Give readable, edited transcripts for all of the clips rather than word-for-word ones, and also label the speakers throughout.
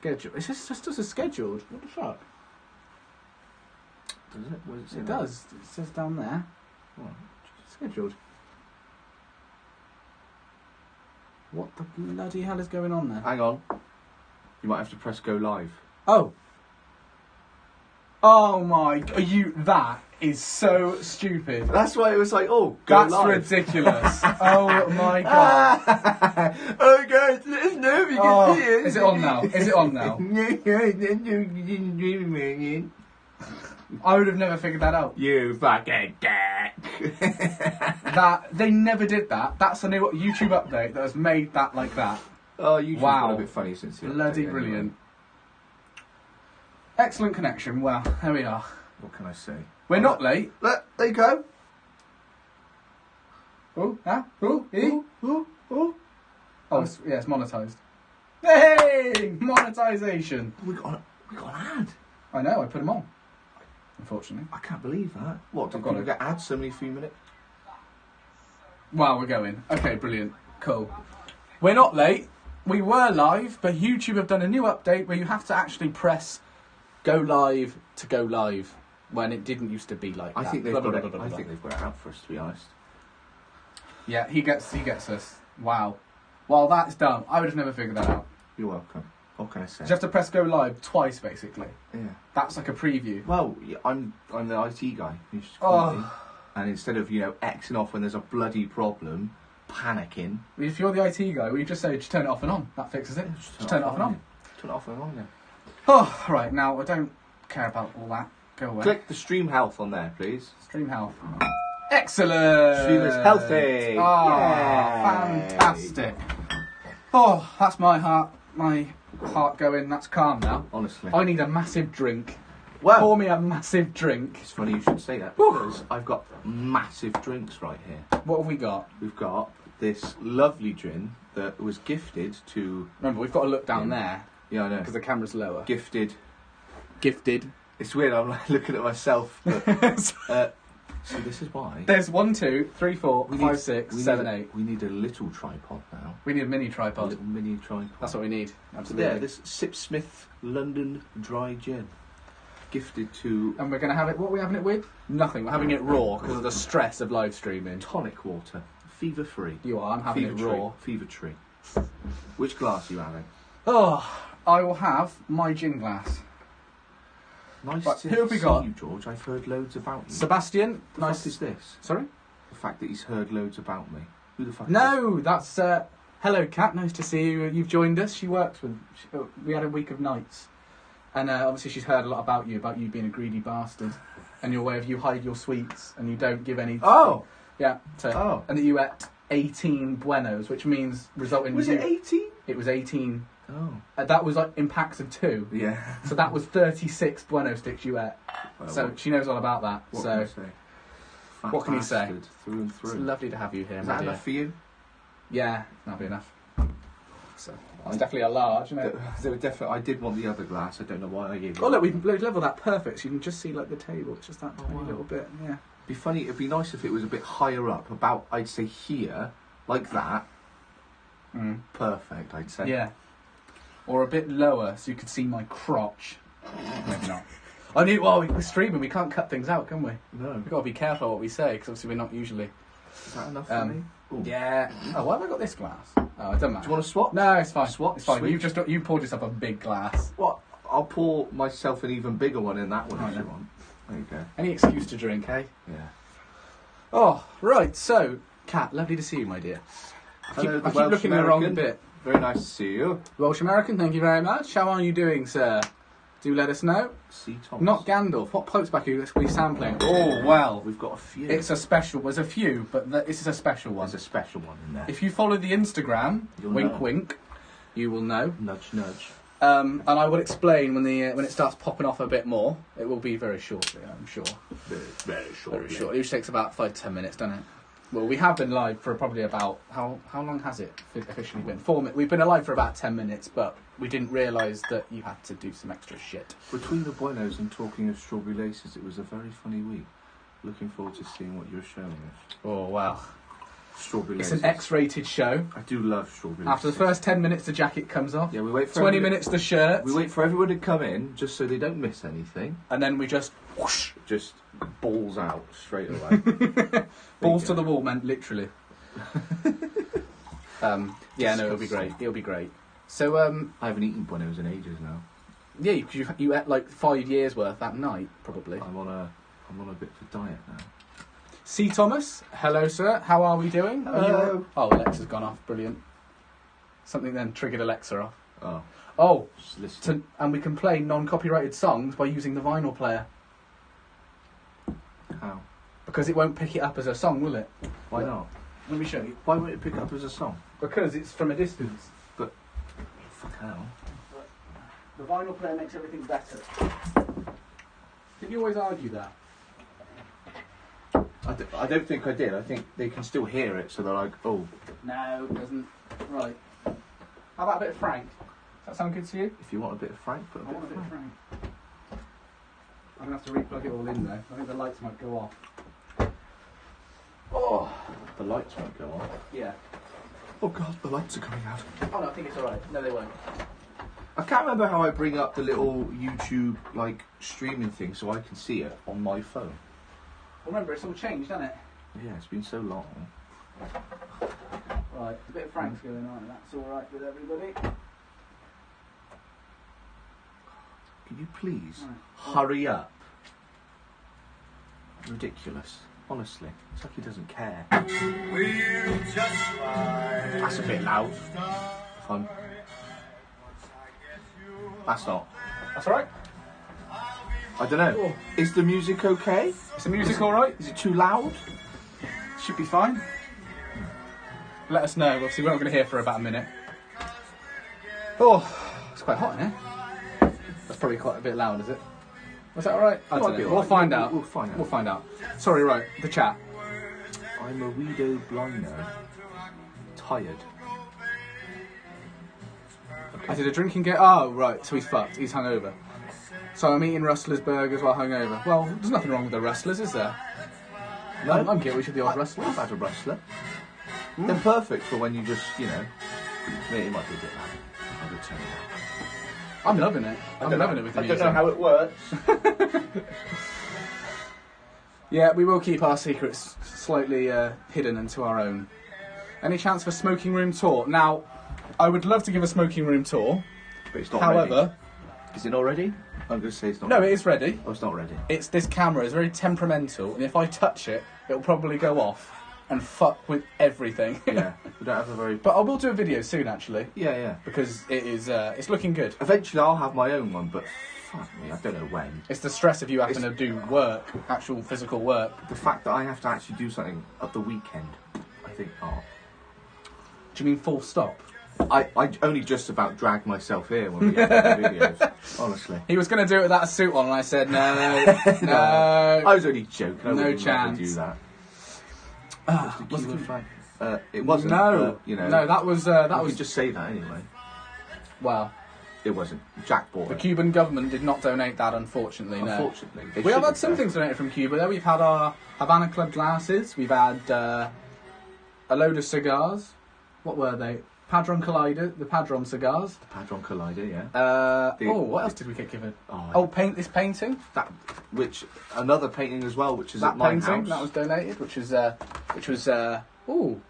Speaker 1: Schedule. It's just as scheduled. What the fuck?
Speaker 2: Does it? What does it say?
Speaker 1: It
Speaker 2: there?
Speaker 1: does. It says down there.
Speaker 2: What?
Speaker 1: Scheduled. What the bloody hell is going on there?
Speaker 2: Hang on. You might have to press go live.
Speaker 1: Oh. Oh my... Are you... That is so stupid.
Speaker 2: That's why it was like, oh, go
Speaker 1: That's
Speaker 2: live.
Speaker 1: ridiculous. Oh my god.
Speaker 2: Oh guys, let us know if you can see it.
Speaker 1: Is it on now? Is it on now? I would have never figured that out.
Speaker 2: You fucking dick.
Speaker 1: That they never did that. That's a new YouTube update that has made that like that.
Speaker 2: Oh, YouTube's
Speaker 1: Wow.
Speaker 2: got a bit funny since the
Speaker 1: Bloody
Speaker 2: update,
Speaker 1: brilliant.
Speaker 2: anyway.
Speaker 1: Excellent connection. Well, there we are.
Speaker 2: What can I say?
Speaker 1: We're not late.
Speaker 2: Look, there you go.
Speaker 1: Oh, ah, oh,
Speaker 2: Ooh, ooh, ooh.
Speaker 1: Oh, it's monetised. Hey! Monetisation.
Speaker 2: We got an ad.
Speaker 1: I know, I put them on. Unfortunately.
Speaker 2: I can't believe that. What, did
Speaker 1: I've got
Speaker 2: people
Speaker 1: it.
Speaker 2: get ads so many few minutes?
Speaker 1: Wow, we're going. Okay, brilliant. Cool. We're not late. We were live, but YouTube have done a new update where you have to actually press go live to go live when it didn't used to be like that.
Speaker 2: I think they've
Speaker 1: Blah,
Speaker 2: got
Speaker 1: blah,
Speaker 2: it.
Speaker 1: blah, blah,
Speaker 2: I
Speaker 1: blah.
Speaker 2: think they've got it out for us, to be honest.
Speaker 1: Yeah, he gets us. Wow. Well, that's done. I would have never figured that out.
Speaker 2: You're welcome. What can I say?
Speaker 1: You have to press go live twice, basically.
Speaker 2: Yeah.
Speaker 1: That's like a preview.
Speaker 2: Well, yeah, I'm the IT guy. You just call me.
Speaker 1: Oh.
Speaker 2: And instead of, Xing off when there's a bloody problem, panicking.
Speaker 1: If you're the IT guy, we just say just turn it off and on. That fixes it. Just turn it off and on.
Speaker 2: Turn it off and on, yeah.
Speaker 1: Oh, right. Now, I don't care about all that. Go away.
Speaker 2: Click the stream health on there, please.
Speaker 1: Stream health. Excellent.
Speaker 2: Stream is healthy.
Speaker 1: Ah,
Speaker 2: Yay.
Speaker 1: fantastic. Oh, that's my heart going. That's calm now.
Speaker 2: Honestly.
Speaker 1: I need a massive drink.
Speaker 2: Well,
Speaker 1: Pour me a massive drink.
Speaker 2: it's funny you should say that because I've got massive drinks right here.
Speaker 1: What have we got?
Speaker 2: We've got this lovely gin that was gifted to...
Speaker 1: Remember, we've got to look down there
Speaker 2: Yeah, I know.
Speaker 1: because the camera's lower.
Speaker 2: Gifted.
Speaker 1: Gifted.
Speaker 2: It's weird, I'm like looking at myself. But, see, this is why.
Speaker 1: There's 1, 2, 3, 4,
Speaker 2: We
Speaker 1: 5,
Speaker 2: need-
Speaker 1: 6,
Speaker 2: we
Speaker 1: 7,
Speaker 2: need-
Speaker 1: 8.
Speaker 2: We need a little tripod now.
Speaker 1: We need a mini
Speaker 2: A
Speaker 1: tripod.
Speaker 2: little mini tripod.
Speaker 1: That's what we need.
Speaker 2: So
Speaker 1: Absolutely.
Speaker 2: yeah, this Sipsmith London Dry Gin. Gifted to
Speaker 1: And we're going to have it... What are we having it with? Nothing. We're having it raw because of the stress of live streaming.
Speaker 2: tonic water. Fever free.
Speaker 1: You are. I'm having it raw.
Speaker 2: Fever tree. Which glass are you having?
Speaker 1: Oh, I will have my gin glass.
Speaker 2: Nice
Speaker 1: Right,
Speaker 2: to
Speaker 1: who have we
Speaker 2: see
Speaker 1: got?
Speaker 2: you, George. I've heard loads about you.
Speaker 1: Sebastian.
Speaker 2: the
Speaker 1: Nice.
Speaker 2: fuck is this?
Speaker 1: Sorry?
Speaker 2: The fact that he's heard loads about me. Who the fuck is
Speaker 1: No, that's... hello, Kat. Nice to see you. You've joined us. She works with... we had a week of nights. And obviously she's heard a lot about you being a greedy bastard. And your way of you hide your sweets and you don't give any...
Speaker 2: Oh!
Speaker 1: Yeah. So,
Speaker 2: Oh.
Speaker 1: And that you ate 18 Buenos, which means resulting...
Speaker 2: Was it 18?
Speaker 1: It was 18.
Speaker 2: Oh.
Speaker 1: That was like in packs of 2.
Speaker 2: Yeah.
Speaker 1: So that was 36 Bueno sticks you ate.
Speaker 2: Well,
Speaker 1: So
Speaker 2: what-
Speaker 1: she knows all about that.
Speaker 2: what
Speaker 1: So
Speaker 2: can you say? Fat
Speaker 1: what can you say?
Speaker 2: bastard, Through and
Speaker 1: it's
Speaker 2: through.
Speaker 1: lovely to have you here,
Speaker 2: Is
Speaker 1: my
Speaker 2: that
Speaker 1: dear.
Speaker 2: enough for you?
Speaker 1: Yeah, that'll be enough. So it's definitely a large, isn't it?
Speaker 2: They were definitely. I did want the other glass. I don't know why I gave it.
Speaker 1: Oh look, we've leveled that perfect. So you can just see like the table. It's just that tiny
Speaker 2: wow.
Speaker 1: little bit. Yeah.
Speaker 2: Be funny. It'd be nice if it was a bit higher up, about I'd say here, like that.
Speaker 1: Mm.
Speaker 2: Perfect, I'd say.
Speaker 1: Yeah. Or a bit lower, so you could see my crotch. Maybe not. I mean, well, we're streaming. We can't cut things out, can we?
Speaker 2: No.
Speaker 1: We've got to be careful what we say, because obviously we're not usually.
Speaker 2: Is that enough for me? Ooh.
Speaker 1: Yeah. Oh, why have I got this glass? Oh, it doesn't matter.
Speaker 2: Do you want to swap?
Speaker 1: No, it's fine.
Speaker 2: Swap?
Speaker 1: It's fine.
Speaker 2: Switch?
Speaker 1: You poured yourself a big glass.
Speaker 2: What? I'll pour myself an even bigger one in that one if
Speaker 1: Right
Speaker 2: you
Speaker 1: then.
Speaker 2: want. There you go.
Speaker 1: Any excuse to drink, eh?
Speaker 2: Yeah.
Speaker 1: Oh, right. So, Kat, lovely to see you, my dear. I keep
Speaker 2: Welsh
Speaker 1: looking in the wrong
Speaker 2: American.
Speaker 1: bit.
Speaker 2: Very nice to see you.
Speaker 1: Welsh American, thank you very much. How are you doing, sir? Do let us know.
Speaker 2: C. Thomas.
Speaker 1: Not Gandalf. What pipes back are you sampling? Oh, well.
Speaker 2: We've got a few.
Speaker 1: It's a special. There's a few, but this is a special one.
Speaker 2: There's a special one in there.
Speaker 1: If you follow the Instagram,
Speaker 2: You'll
Speaker 1: wink,
Speaker 2: know.
Speaker 1: wink, you will know.
Speaker 2: Nudge, nudge.
Speaker 1: And I will explain when it starts popping off a bit more. It will be very shortly, I'm sure.
Speaker 2: Very short.
Speaker 1: Very short. It usually takes about 5-10 minutes, doesn't it? Well, we have been live for probably about... How long has it officially been? 4 minutes. We've been alive for about 10 minutes, but we didn't realise that you had to do some extra shit.
Speaker 2: Between the Buenos and talking of strawberry laces, it was a very funny week. Looking forward to seeing what you're showing us.
Speaker 1: Oh, wow.
Speaker 2: Strawberry
Speaker 1: It's
Speaker 2: lasers.
Speaker 1: an X-rated show.
Speaker 2: I do love strawberry
Speaker 1: After the
Speaker 2: lasers.
Speaker 1: first 10 minutes, the jacket comes off.
Speaker 2: Yeah, we wait for
Speaker 1: 20
Speaker 2: everyone-
Speaker 1: minutes, the shirt.
Speaker 2: We wait for everyone to come in just so they don't miss anything.
Speaker 1: And then we just whoosh,
Speaker 2: Just balls out straight away.
Speaker 1: balls to the wall, man, literally. Yeah, no, it'll be great. It'll be great. So,
Speaker 2: I haven't eaten buenos in ages now.
Speaker 1: yeah, because you ate like 5 years worth that night, probably.
Speaker 2: I'm on a bit of a diet now.
Speaker 1: C. Thomas, hello, sir. How are we doing? Are you
Speaker 2: Hello.
Speaker 1: all- Oh, Alexa's gone off. Brilliant. Something then triggered Alexa off.
Speaker 2: Oh,
Speaker 1: Oh,
Speaker 2: just listen.
Speaker 1: and we can play non-copyrighted songs by using the vinyl player.
Speaker 2: How?
Speaker 1: Because it won't pick it up as a song, will it?
Speaker 2: Why not?
Speaker 1: Let me show you.
Speaker 2: Why won't it pick up as a song?
Speaker 1: Because it's from a distance.
Speaker 2: Fuck hell.
Speaker 1: The vinyl player makes everything better. Did you always argue that?
Speaker 2: I don't think I did. I think they can still hear it, so they're like, oh.
Speaker 1: No, it doesn't. Right. How about a bit of Frank? Does that sound good to you?
Speaker 2: If you want a bit of Frank, put a
Speaker 1: I
Speaker 2: bit
Speaker 1: want a
Speaker 2: of
Speaker 1: bit of
Speaker 2: Frank.
Speaker 1: Frank. I'm going to have to replug it all in though. I think the lights might go off. Oh!
Speaker 2: The lights won't go on.
Speaker 1: Yeah.
Speaker 2: Oh god, the lights are coming out.
Speaker 1: Oh no, I think it's alright. No, they won't.
Speaker 2: I can't remember how I bring up the little YouTube like streaming thing so I can see it on my phone.
Speaker 1: Remember, it's all changed, hasn't it?
Speaker 2: Yeah, it's been so long.
Speaker 1: Right, a bit of Frank's going on. That's alright with everybody.
Speaker 2: Can you please
Speaker 1: Right.
Speaker 2: hurry up? Ridiculous. Honestly, it's like he doesn't care. That's a bit loud. Fun. That's not.
Speaker 1: That's alright.
Speaker 2: I don't know.
Speaker 1: Oh.
Speaker 2: Is the music okay?
Speaker 1: Is the music alright?
Speaker 2: Is it too loud?
Speaker 1: Should be fine. Let us know. Obviously, we're not going to hear for about a minute. Oh, it's quite hot in here. That's probably quite a bit loud, is it? Was that alright? I
Speaker 2: Might
Speaker 1: don't
Speaker 2: be
Speaker 1: know.
Speaker 2: all
Speaker 1: We'll
Speaker 2: right.
Speaker 1: find out.
Speaker 2: We'll find out.
Speaker 1: We'll find out. Sorry, right. The chat.
Speaker 2: I'm a weedo blino. Tired.
Speaker 1: I did a drinking game. Oh, right. So he's fucked. He's hungover. So I'm eating Rustler's burgers while hungover. Well, there's nothing wrong with the Rustlers, is there?
Speaker 2: No,
Speaker 1: I'm guilty of the old Rustlers.
Speaker 2: I've had a rustler. They're perfect for when you just, you know. It might be a bit loud. I'll return it.
Speaker 1: I'm loving it. I'm loving it with the
Speaker 2: I
Speaker 1: music.
Speaker 2: don't know how it works.
Speaker 1: Yeah, we will keep our secrets slightly hidden and to our own. Any chance for smoking room tour? Now, I would love to give a smoking room tour.
Speaker 2: But it's not
Speaker 1: However,
Speaker 2: ready. Is it not ready? I'm going to say it's not
Speaker 1: no,
Speaker 2: ready.
Speaker 1: it is ready.
Speaker 2: Oh, it's not ready.
Speaker 1: It's this camera is very temperamental, and if I touch it, it'll probably go off and fuck with everything.
Speaker 2: Yeah, we don't have a very...
Speaker 1: But I will do a video soon, actually,
Speaker 2: Yeah.
Speaker 1: because it is it's looking good.
Speaker 2: Eventually I'll have my own one, but fuck me, I don't know when.
Speaker 1: It's the stress of you having to do work, actual physical work.
Speaker 2: The fact that I have to actually do something at the weekend, I think,
Speaker 1: Do you mean full stop?
Speaker 2: I only just about dragged myself here when we get the videos, honestly.
Speaker 1: He was going to do it with that suit on, and I said no, no.
Speaker 2: I was only joking. I
Speaker 1: No
Speaker 2: would never
Speaker 1: chance.
Speaker 2: do that.
Speaker 1: Was
Speaker 2: Cuban
Speaker 1: it-
Speaker 2: flag? It wasn't.
Speaker 1: No,
Speaker 2: you know.
Speaker 1: no, that was
Speaker 2: We could just say that anyway.
Speaker 1: well.
Speaker 2: It wasn't. Jack bought
Speaker 1: The
Speaker 2: it.
Speaker 1: Cuban government did not donate that, unfortunately. No.
Speaker 2: Unfortunately, they
Speaker 1: We have
Speaker 2: should
Speaker 1: had some
Speaker 2: done.
Speaker 1: things donated from Cuba. There, we've had our Havana Club glasses. We've had a load of cigars. What were they? Padron Collider, the Padron cigars.
Speaker 2: The Padron Collider, yeah.
Speaker 1: What else did we get given?
Speaker 2: Oh,
Speaker 1: Paint this painting.
Speaker 2: that which another painting as well, which is
Speaker 1: That
Speaker 2: at my
Speaker 1: painting
Speaker 2: house.
Speaker 1: that was donated, which was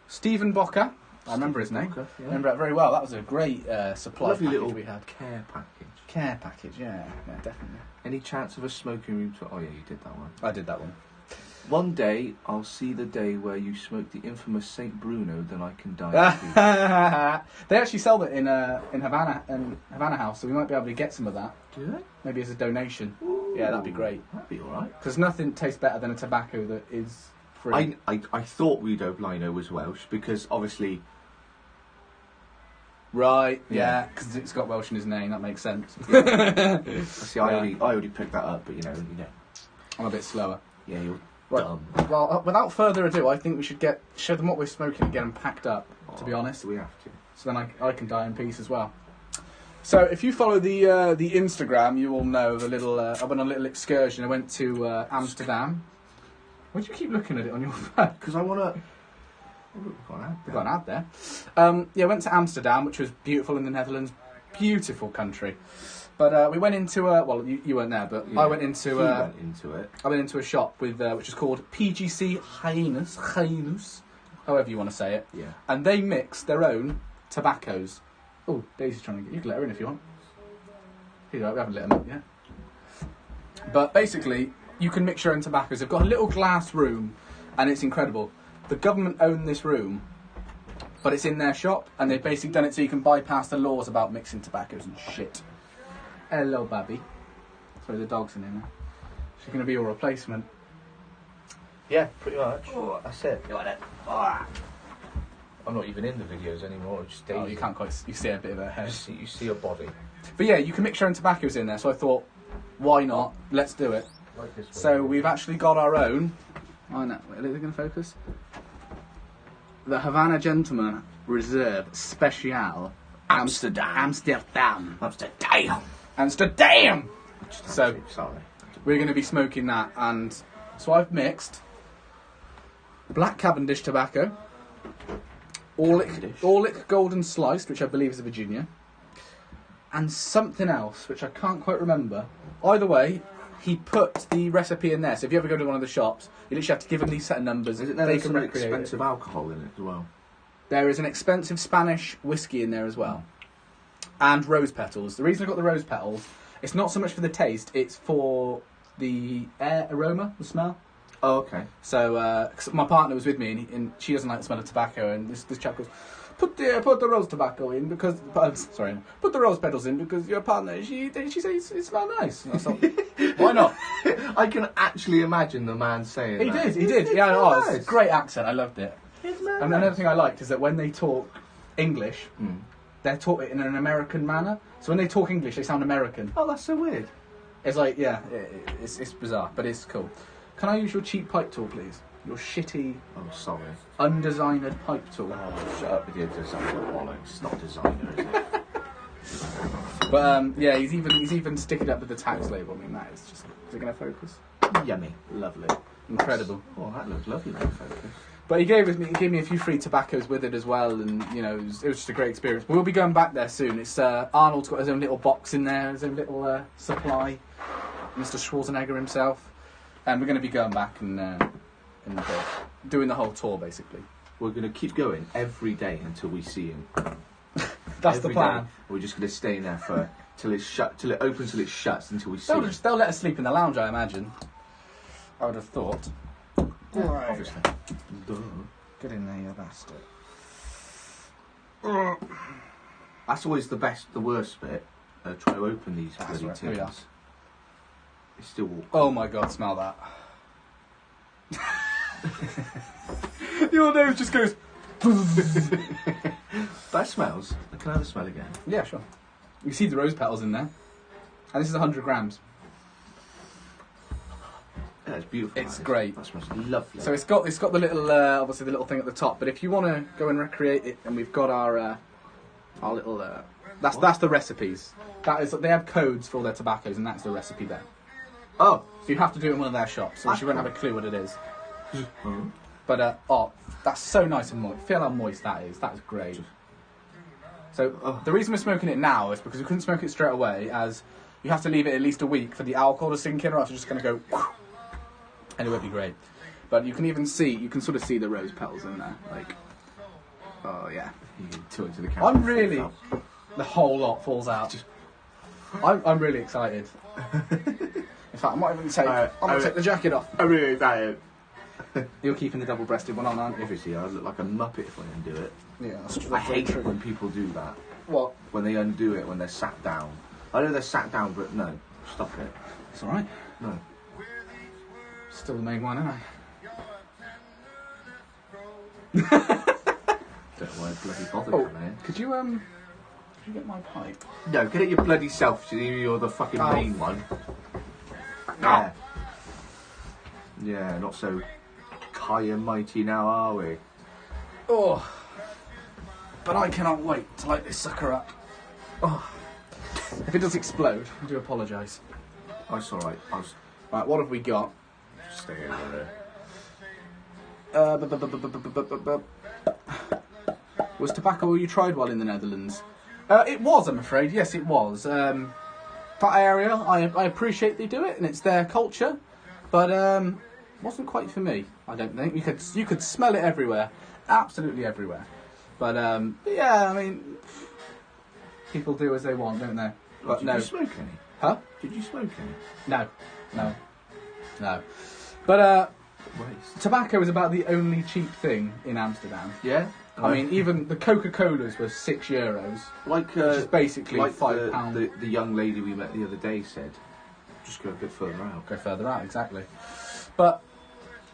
Speaker 1: Stephen Bocker. I remember his name.
Speaker 2: Bocker, yeah.
Speaker 1: I remember it very well. That was a great supply
Speaker 2: Lovely
Speaker 1: package
Speaker 2: little
Speaker 1: we had.
Speaker 2: care package.
Speaker 1: Care package, yeah, definitely.
Speaker 2: Any chance of a smoking room tour? Oh yeah, you did that one.
Speaker 1: I did that one.
Speaker 2: One day I'll see the day where you smoke the infamous Saint Bruno, then I can die.
Speaker 1: They actually sell it in Havana House, so we might be able to get some of that.
Speaker 2: Do they?
Speaker 1: Maybe as a donation.
Speaker 2: Ooh,
Speaker 1: Yeah, that'd be great.
Speaker 2: That'd be all right.
Speaker 1: Because nothing tastes better than a tobacco that is free.
Speaker 2: I thought Guido Blino was Welsh because obviously
Speaker 1: Right, yeah,
Speaker 2: Yeah.
Speaker 1: because it's got Welsh in his name. That makes sense.
Speaker 2: see I already picked that up, but you know
Speaker 1: I'm a bit slower.
Speaker 2: yeah you're
Speaker 1: Right.
Speaker 2: dumb.
Speaker 1: Well, without further ado, I think we should show them what we're smoking and get them packed up. To be honest,
Speaker 2: Do we have to?
Speaker 1: so then I can die in peace as well. So if you follow the Instagram, you will know the little. I went on a little excursion. I went to Amsterdam. Why do you keep looking at it on your phone?
Speaker 2: Because I wanna. We've got an ad
Speaker 1: We've got an ad there. Yeah, went to Amsterdam, which was beautiful in the Netherlands. Beautiful country. But we went into well, you weren't there, but
Speaker 2: Yeah,
Speaker 1: I went into
Speaker 2: he went into it.
Speaker 1: I went into a shop with which is called PGC Heinus, however you want to say it.
Speaker 2: Yeah.
Speaker 1: And they mix their own tobaccos. Oh, Daisy's trying to get you. Can let her in if you want. Here you go, we haven't lit them up yet. But basically, you can mix your own tobaccos. They've got a little glass room, and it's incredible. The government own this room, but it's in their shop, and they've basically done it so you can bypass the laws about mixing tobaccos and shit. Hello, Babby. Sorry, the dog's in here now. She's going to be your replacement.
Speaker 2: Yeah, pretty much. Oh, that's it. You want it? Oh. I'm not even in the videos anymore. Just Daisy.
Speaker 1: Oh, you can't quite. You see a bit of her head.
Speaker 2: You see her body.
Speaker 1: But yeah, you can mix your own tobaccos in there. So I thought, why not? Let's do it.
Speaker 2: Like this
Speaker 1: So we've actually got our own. Oh no, are they going to focus? The Havana Gentlemen Reserve Special Amsterdam. So
Speaker 2: Sorry.
Speaker 1: we're going to be smoking that, and so I've mixed black Cavendish tobacco, Orlick Golden Sliced, which I believe is a Virginia, and something else which I can't quite remember. Either way, he put the recipe in there. So if you ever go to one of the shops, you literally have to give them these set of numbers.
Speaker 2: Is it
Speaker 1: they
Speaker 2: there's
Speaker 1: can
Speaker 2: some
Speaker 1: recreate
Speaker 2: expensive
Speaker 1: it.
Speaker 2: alcohol in it as well?
Speaker 1: There is an expensive Spanish whiskey in there as well, and rose petals. The reason I got the rose petals, it's not so much for the taste; it's for the air aroma, the smell.
Speaker 2: Oh, okay.
Speaker 1: So 'cause my partner was with me, and she doesn't like the smell of tobacco. And this chap goes, "Put the rose tobacco in because put the rose petals in because your partner she says it smells nice." And I thought, why not?
Speaker 2: I can actually imagine the man saying
Speaker 1: He
Speaker 2: that.
Speaker 1: did. Yeah,
Speaker 2: Nice.
Speaker 1: it's a great accent. I loved it.
Speaker 2: It's
Speaker 1: And another thing I liked is that when they talk English, they're taught it in an American manner. So when they talk English, they sound American.
Speaker 2: Oh, that's so weird.
Speaker 1: It's like, yeah, it's bizarre, but it's cool. Can I use your cheap pipe tool, please? Your shitty,
Speaker 2: Oh, sorry.
Speaker 1: undesigned pipe tool.
Speaker 2: Oh, shut up with your designer bollocks. It's not designer, is it?
Speaker 1: But yeah, he's even sticking up with the tax label. I mean, that is just. Is it going to focus?
Speaker 2: Yummy. Lovely.
Speaker 1: Incredible.
Speaker 2: Oh, that looks lovely, that focus.
Speaker 1: But he gave me a few free tobaccos with it as well, and you know it was just a great experience. We'll be going back there soon. It's Arnold's got his own little box in there, his own little supply. Mr. Schwarzenegger himself, and we're going to be going back and doing the whole tour basically.
Speaker 2: We're going to keep going every day until we see him.
Speaker 1: That's
Speaker 2: Every
Speaker 1: the plan.
Speaker 2: day. We're just going to stay in there for till it's shut, till it opens, till it shuts, until we see him.
Speaker 1: They'll let us sleep in the lounge, I imagine. I would have thought.
Speaker 2: Yeah, obviously. Duh.
Speaker 1: Get in there, you bastard.
Speaker 2: That's always the worst bit. Try to open these bloody
Speaker 1: right, here we are.
Speaker 2: tins. It's still awkward.
Speaker 1: Oh my god, smell that. Your nose just goes.
Speaker 2: That smells. Can I have the smell again?
Speaker 1: Yeah, sure. You see the rose petals in there. And this is 100 grams.
Speaker 2: Yeah, it's beautiful.
Speaker 1: It's
Speaker 2: that is.
Speaker 1: great.
Speaker 2: That smells lovely.
Speaker 1: So it's got the little, obviously the little thing at the top. But if you want to go and recreate it, and we've got our little, that's the recipes. That is, they have codes for all their tobaccos, and that's the recipe there.
Speaker 2: Oh.
Speaker 1: So you have to do it in one of their shops, so you won't have a clue what it is.
Speaker 2: Mhm.
Speaker 1: But that's so nice and moist. Feel how moist that is. That is great. So the reason we're smoking it now is because we couldn't smoke it straight away, as you have to leave it at least a week for the alcohol to sink in, or else it's just going to go, and it won't be great. But you can sort of see the rose petals in there, like, oh yeah.
Speaker 2: You can tilt into the camera.
Speaker 1: I'm really, the whole lot falls out. I'm really excited. In fact, I might even take, I'm going to take the jacket off.
Speaker 2: I'm really excited.
Speaker 1: You're keeping the double-breasted one on, aren't you?
Speaker 2: Obviously, I look like a muppet if I undo it.
Speaker 1: Yeah, that's
Speaker 2: I hate it when people do that.
Speaker 1: What?
Speaker 2: When they undo it when they're sat down. I know they're sat down, but no. Stop it.
Speaker 1: It's alright.
Speaker 2: No.
Speaker 1: Still the main one, isn't I?
Speaker 2: Don't know why I bloody bother coming in.
Speaker 1: Could you get my pipe?
Speaker 2: No, get it your bloody self. You're the fucking
Speaker 1: Oh.
Speaker 2: main one. Yeah. Yeah, not so high and mighty now, are we?
Speaker 1: Oh. But I cannot wait to light this sucker up. Oh. If it does explode, I do apologise.
Speaker 2: Oh, it's alright. I'll just
Speaker 1: Right, what have we got?
Speaker 2: stay over there.
Speaker 1: Was tobacco all you tried while in the Netherlands? It was, I'm afraid. Yes, it was. That area, I appreciate they do it, and it's their culture, but wasn't quite for me. I don't think you could smell it everywhere, absolutely everywhere. But yeah, I mean, people do as they want, don't they? But
Speaker 2: Did you smoke any?
Speaker 1: Huh?
Speaker 2: Did you smoke any?
Speaker 1: No. But
Speaker 2: Waste.
Speaker 1: tobacco is about the only cheap thing in Amsterdam.
Speaker 2: Yeah.
Speaker 1: I mean, even the Coca-Colas were €6,
Speaker 2: Like
Speaker 1: which is basically
Speaker 2: like
Speaker 1: £5.
Speaker 2: The young lady we met the other day said, just go a bit further out.
Speaker 1: Go further out, exactly. But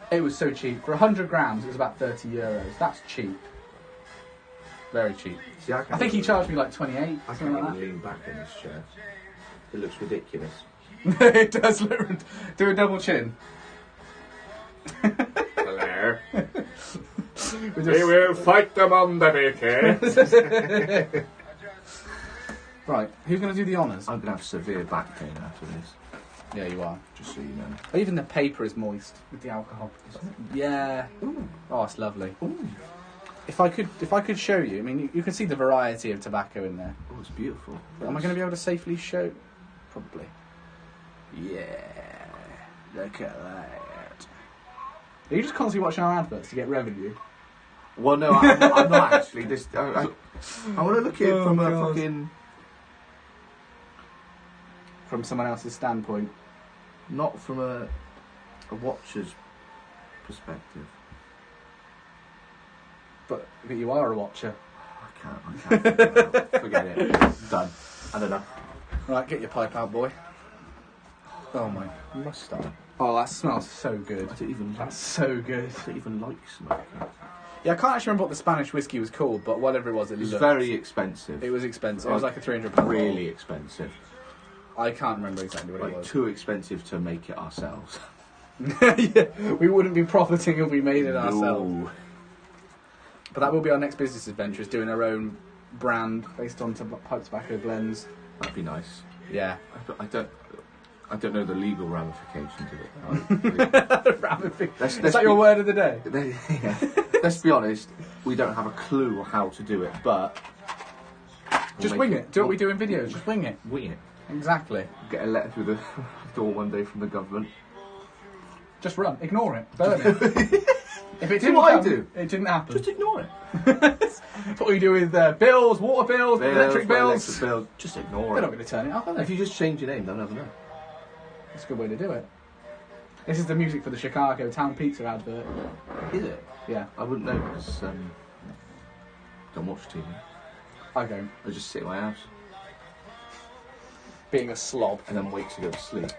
Speaker 1: it was so cheap. For 100 grams, it was about €30. That's cheap. Very cheap.
Speaker 2: See,
Speaker 1: I think he charged me like 28.
Speaker 2: I
Speaker 1: Something
Speaker 2: can't
Speaker 1: like
Speaker 2: even lean back in this chair. It looks ridiculous.
Speaker 1: that. It does look. Do a double chin.
Speaker 2: Hello.
Speaker 1: We
Speaker 2: will fight them on the weekend.
Speaker 1: Right, who's going to do the honours?
Speaker 2: I'm going to have severe back pain after this,
Speaker 1: Yeah, you are.
Speaker 2: just so you know.
Speaker 1: Even the paper is moist with the alcohol. Yeah.
Speaker 2: Ooh.
Speaker 1: Oh, it's lovely.
Speaker 2: Ooh.
Speaker 1: If I could show you, I mean, you can see the variety of tobacco in there.
Speaker 2: Oh, it's beautiful.
Speaker 1: Am I going to be able to safely show? Probably. Yeah. Look at that. Are you just constantly watching our adverts to get revenue?
Speaker 2: Well, no, I'm not actually. I want to look at it from a
Speaker 1: God.
Speaker 2: fucking...
Speaker 1: From someone else's standpoint.
Speaker 2: Not from a watcher's perspective.
Speaker 1: But you are a watcher.
Speaker 2: I can't figure it out. Forget it. Done. I don't know.
Speaker 1: Right, get your pipe out, boy. Oh my.
Speaker 2: Mustard.
Speaker 1: Oh, that smells so good.
Speaker 2: I don't even like,
Speaker 1: That's so good.
Speaker 2: I don't even like smoking.
Speaker 1: Yeah, I can't actually remember what the Spanish whiskey was called, but whatever it was,
Speaker 2: It was
Speaker 1: looked-
Speaker 2: very expensive.
Speaker 1: It was expensive. It was like a £300
Speaker 2: really expensive.
Speaker 1: bottle. I can't remember exactly what it
Speaker 2: Like
Speaker 1: was.
Speaker 2: too expensive to make it ourselves.
Speaker 1: Yeah, we wouldn't be profiting if we made it ourselves.
Speaker 2: No.
Speaker 1: But that will be our next business adventure, is doing our own brand based on pipe tobacco blends.
Speaker 2: That'd be nice.
Speaker 1: Yeah.
Speaker 2: I don't know the legal ramifications of it.
Speaker 1: Is that your word of the day?
Speaker 2: Yeah. Let's be honest, we don't have a clue how to do it, but...
Speaker 1: Just wing it. Do what we do in videos. Just wing it.
Speaker 2: Wing it.
Speaker 1: Exactly.
Speaker 2: Get a letter through the door one day from the government.
Speaker 1: Just run. Ignore it. Burn it. If it
Speaker 2: See
Speaker 1: didn't
Speaker 2: what I
Speaker 1: come,
Speaker 2: do?
Speaker 1: it didn't happen.
Speaker 2: Just ignore it.
Speaker 1: That's what we do with bills, water bills, electric bills.
Speaker 2: Just ignore
Speaker 1: They're
Speaker 2: it.
Speaker 1: not going to turn it off, are they?
Speaker 2: If you just change your name, they'll never know.
Speaker 1: That's a good way to do it. This is the music for the Chicago Town Pizza advert.
Speaker 2: Is it?
Speaker 1: Yeah,
Speaker 2: I wouldn't know because don't watch TV.
Speaker 1: I don't.
Speaker 2: I just sit in my house
Speaker 1: Being a slob.
Speaker 2: and then wait to go to sleep.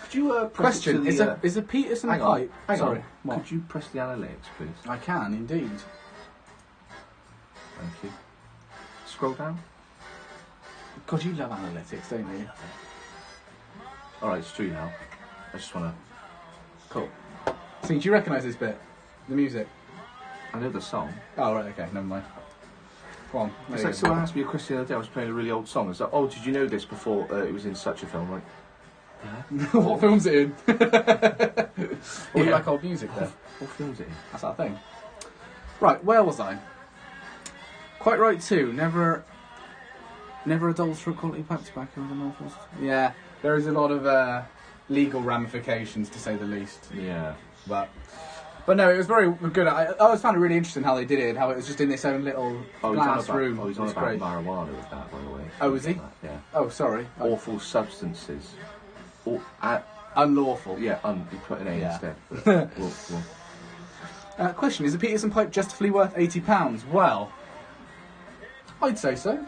Speaker 2: Could you press
Speaker 1: Question:
Speaker 2: it to the,
Speaker 1: is a Peterson
Speaker 2: hang on,
Speaker 1: pipe?
Speaker 2: hang
Speaker 1: Sorry,
Speaker 2: on.
Speaker 1: what?
Speaker 2: Could you press the analytics, please?
Speaker 1: I can indeed.
Speaker 2: Thank you. Scroll down.
Speaker 1: God, you love analytics, don't you?
Speaker 2: All right, it's true now. I just want to.
Speaker 1: Cool. So, do you recognise this bit? The music?
Speaker 2: I know the song.
Speaker 1: Oh, right, okay, never mind. Go on.
Speaker 2: It's like someone asked me a question the other day. I was playing a really old song. I was like, "Oh, did you know this before it was in such a film?" Like,
Speaker 1: What film's it in? Oh, you like old music there?
Speaker 2: what film's it in?
Speaker 1: That's our thing. Right, where was I? Quite right too. Never adulterate quality pipe tobacco with an awful. Yeah, there is a lot of legal ramifications to say the least.
Speaker 2: Yeah.
Speaker 1: But no, it was very good. I always found it really interesting how they did it, how it was just in this own little glass room.
Speaker 2: Oh, he's
Speaker 1: It
Speaker 2: on
Speaker 1: was
Speaker 2: about
Speaker 1: great.
Speaker 2: marijuana with that, by the way.
Speaker 1: Oh, is he?
Speaker 2: Yeah.
Speaker 1: Oh, sorry.
Speaker 2: Awful substances.
Speaker 1: Unlawful.
Speaker 2: Yeah, you put an A
Speaker 1: Yeah.
Speaker 2: instead. But we'll.
Speaker 1: Question: is a Peterson pipe justifully worth £80? Well, I'd say so.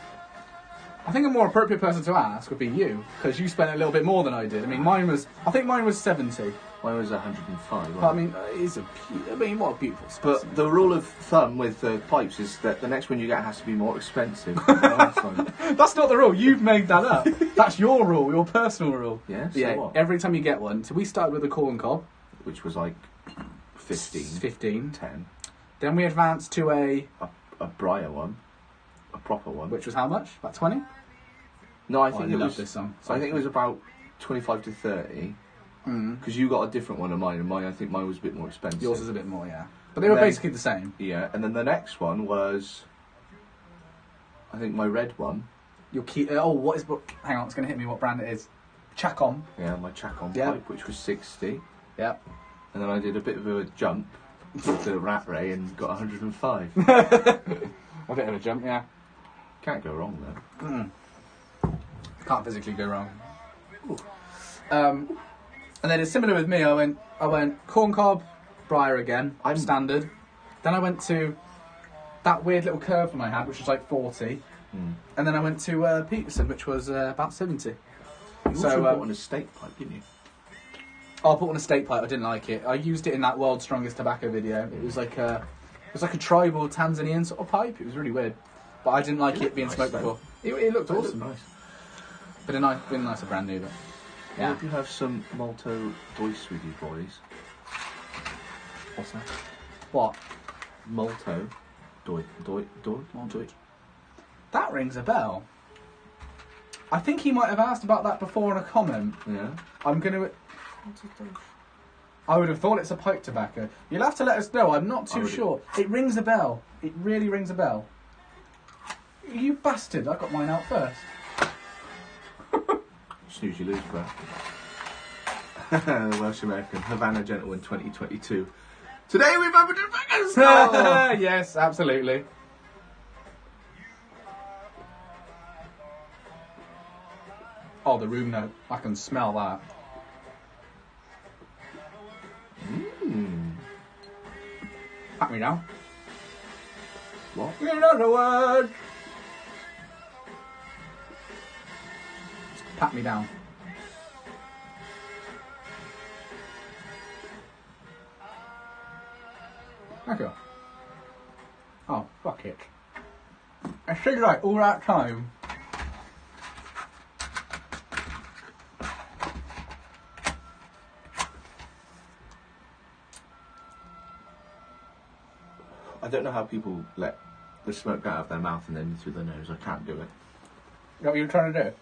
Speaker 1: I think a more appropriate person to ask would be you, because you spent a little bit more than I did. I mean, I think mine was 70.
Speaker 2: Mine was 105.
Speaker 1: But I mean, what a beautiful specimen.
Speaker 2: But the rule of thumb with pipes is that the next one you get has to be more expensive than the last one.
Speaker 1: That's not the rule. You've made that up. That's your rule, your personal rule.
Speaker 2: Yeah, so
Speaker 1: Yeah.
Speaker 2: what?
Speaker 1: Every time you get one. So we started with a corn cob.
Speaker 2: Which was like 15.
Speaker 1: 15.
Speaker 2: 10.
Speaker 1: Then we advanced to a
Speaker 2: Briar one. A proper one.
Speaker 1: which was how much? About 20.
Speaker 2: No, I
Speaker 1: Oh,
Speaker 2: think
Speaker 1: I
Speaker 2: it
Speaker 1: love
Speaker 2: was.
Speaker 1: this song.
Speaker 2: I think it was about 25 to 30. Because you got a different one of mine, and I think mine was a bit more expensive.
Speaker 1: Yours is a bit more, yeah. But they were basically the same.
Speaker 2: Yeah, and then the next one was I think my red one.
Speaker 1: Your key. What is? Hang on, it's going to hit me. What brand it is? Chacon.
Speaker 2: Yeah, my Chacon
Speaker 1: Yeah.
Speaker 2: pipe, which was 60.
Speaker 1: Yeah.
Speaker 2: And then I did a bit of a jump with the rat ray and got 105.
Speaker 1: A bit of a jump, yeah.
Speaker 2: Can't go wrong though.
Speaker 1: Can't physically go wrong. And then it's similar with me. I went corn cob, briar again. I'm standard. Then I went to that weird little curve one I had, which was like 40. And then I went to Peterson, which was about 70.
Speaker 2: You also bought an estate pipe, didn't you?
Speaker 1: I bought an estate pipe. I didn't like it. I used it in that World's Strongest Tobacco video. It was like a tribal Tanzanian sort of pipe. It was really weird, but I didn't like it being smoked before. It looked awesome.
Speaker 2: Nice.
Speaker 1: But a nicer brand new. But
Speaker 2: I hope you have some Malto Deutsch with you, boys.
Speaker 1: What's that? What?
Speaker 2: Malto Deutsch.
Speaker 1: That rings a bell. I think he might have asked about that before in a comment.
Speaker 2: Yeah.
Speaker 1: I would have thought it's a pipe tobacco. You'll have to let us know. I'm not too sure. It rings a bell. It really rings a bell. You bastard! I got mine out first.
Speaker 2: Snooze, you lose, bro. The Welsh American Havana Gentlemen 2022. Today we've opened a tobacco store!
Speaker 1: Yes, absolutely. Oh, the room note. I can smell that. Pat me down.
Speaker 2: What?
Speaker 1: In other words. Pat me down. Okay. Oh, fuck it. I said like all that time.
Speaker 2: I don't know how people let the smoke out of their mouth and then through their nose. I can't do it.
Speaker 1: Is that what you're trying to do?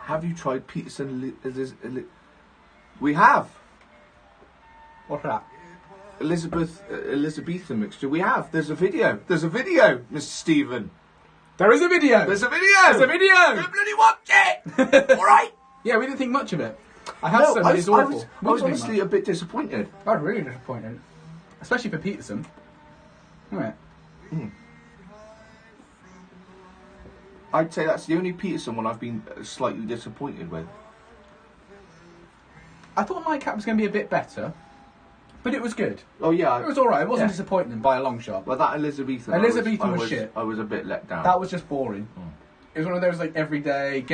Speaker 2: Have you tried Peterson? We have.
Speaker 1: What's that?
Speaker 2: Elizabethan mixture. We have. There's a video. Mr. Stephen.
Speaker 1: There is a video!
Speaker 2: There's a video!
Speaker 1: There's a video!
Speaker 2: Go bloody watch it! Alright?
Speaker 1: Yeah, we didn't think much of it. I have some, but it's awful.
Speaker 2: I was honestly a bit disappointed.
Speaker 1: I was really disappointed. Especially for Peterson. Right.
Speaker 2: I'd say that's the only Peterson one I've been slightly disappointed with.
Speaker 1: I thought Nightcap was going to be a bit better, but it was good.
Speaker 2: Oh yeah.
Speaker 1: It was alright. It wasn't disappointing by a long shot.
Speaker 2: Well, that Elizabethan
Speaker 1: was shit.
Speaker 2: I was a bit let down.
Speaker 1: That was just boring. It was one of those like everyday,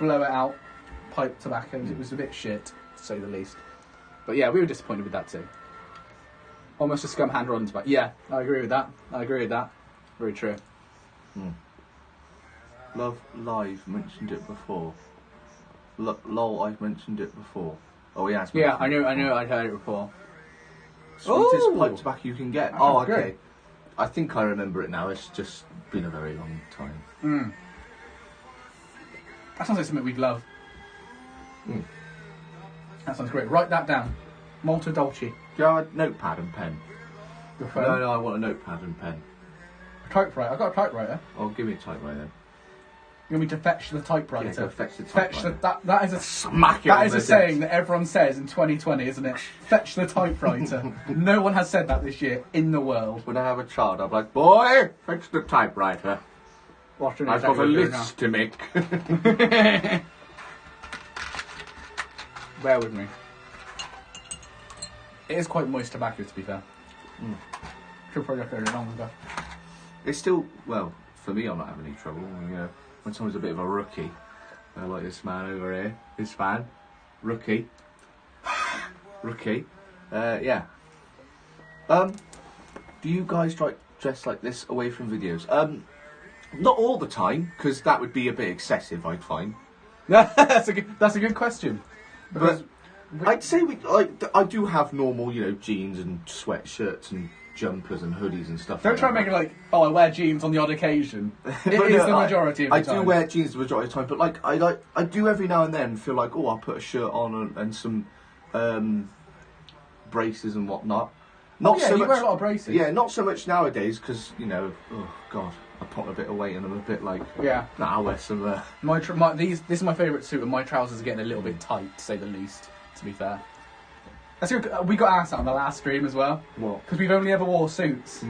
Speaker 1: blow it out, pipe tobaccos. It was a bit shit, to say the least. But yeah, we were disappointed with that too. Almost a scum hand runs back. Yeah, I agree with that. Very true.
Speaker 2: Love Live mentioned it before. Lol, I've mentioned it before. Oh yeah,
Speaker 1: yeah, I knew. I'd heard it before.
Speaker 2: Sweetest pipe tobacco you can get. Oh, okay.
Speaker 1: Great.
Speaker 2: I think I remember it now. It's just been a very long time.
Speaker 1: That sounds like something we'd love. That sounds great. Write that down. Malta Dolce.
Speaker 2: Do you have a notepad and pen?
Speaker 1: Your phone?
Speaker 2: No, I want a notepad and pen.
Speaker 1: A typewriter. I've got a typewriter.
Speaker 2: Oh, give me a typewriter then.
Speaker 1: You want me to fetch the typewriter?
Speaker 2: Yeah, go fetch the typewriter.
Speaker 1: That is a
Speaker 2: smack it.
Speaker 1: That is a saying that everyone says in 2020, isn't it? Fetch the typewriter. No one has said that this year in the world.
Speaker 2: When I have a child, I'm like, boy, fetch the typewriter.
Speaker 1: I've
Speaker 2: got a list to make.
Speaker 1: Bear with me. It is quite moist tobacco, to be fair. Should probably have to go longer.
Speaker 2: It's still, well, for me, I'm not having any trouble. You know, when someone's a bit of a rookie, like this man over here, this fan, rookie. Yeah. Do you guys dress like this away from videos? Not all the time, because that would be a bit excessive, I'd find.
Speaker 1: That's a good question.
Speaker 2: But I'd say I do have normal, jeans and sweatshirts and jumpers and hoodies and stuff.
Speaker 1: Don't try and make it like, I wear jeans on the odd occasion. It is the majority of the time.
Speaker 2: I do wear jeans the majority of the time, but I do every now and then feel like, I'll put a shirt on and some braces and whatnot. Not
Speaker 1: yeah,
Speaker 2: so
Speaker 1: you
Speaker 2: much.
Speaker 1: wear a lot of braces.
Speaker 2: Yeah, not so much nowadays because oh god, I put on a bit of weight and I'm a bit like.
Speaker 1: Yeah.
Speaker 2: Nah, I'll wear some.
Speaker 1: This is my favourite suit, and my trousers are getting a little bit tight, to say the least. To be fair, that's good. We got asked that on the last stream as well.
Speaker 2: What?
Speaker 1: Because we've only ever wore suits,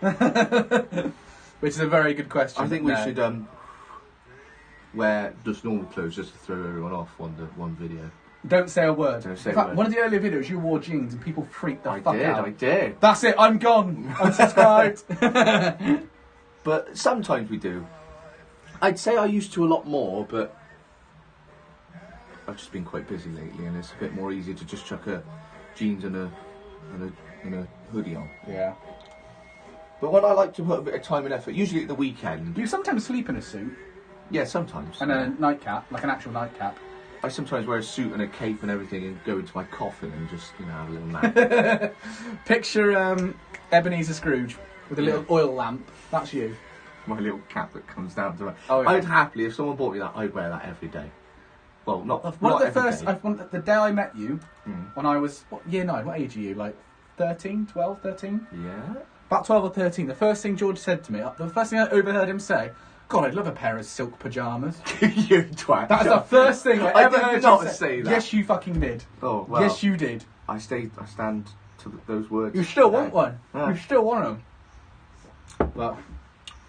Speaker 1: which is a very good question.
Speaker 2: I think we should wear just normal clothes just to throw everyone off one video.
Speaker 1: Don't say a word.
Speaker 2: Don't say
Speaker 1: In
Speaker 2: a
Speaker 1: fact,
Speaker 2: word.
Speaker 1: one of the earlier videos, you wore jeans and people freaked the fuck out.
Speaker 2: I did.
Speaker 1: That's it. I'm gone. Unsubscribed.
Speaker 2: But sometimes we do. I'd say I used to a lot more, but I've just been quite busy lately, and it's a bit more easy to just chuck a jeans and a hoodie on.
Speaker 1: Yeah.
Speaker 2: But when I like to put a bit of time and effort, usually at the weekend.
Speaker 1: You sometimes sleep in a suit
Speaker 2: Yeah, sometimes.
Speaker 1: and a nightcap, like an actual nightcap.
Speaker 2: I sometimes wear a suit and a cape and everything and go into my coffin and just, have a little nap.
Speaker 1: Picture Ebenezer Scrooge with a little oil lamp. That's you.
Speaker 2: My little cap that comes down to my...
Speaker 1: Oh, yeah.
Speaker 2: I'd happily, if someone bought me that, I'd wear that every day. Well, not
Speaker 1: One
Speaker 2: not
Speaker 1: of the
Speaker 2: every
Speaker 1: first,
Speaker 2: day.
Speaker 1: the day I met you, when I was, year 9, what age are you? Like 13, 12, 13?
Speaker 2: Yeah?
Speaker 1: About 12 or 13. The first thing George said to me, the first thing I overheard him say, God, I'd love a pair of silk pyjamas.
Speaker 2: You twat.
Speaker 1: That's the first thing I ever heard
Speaker 2: did
Speaker 1: you
Speaker 2: not say that.
Speaker 1: Yes, you fucking did.
Speaker 2: Oh, well.
Speaker 1: Yes, you did.
Speaker 2: I stand to those words.
Speaker 1: You still want one.
Speaker 2: Yeah.
Speaker 1: You still want them. Well,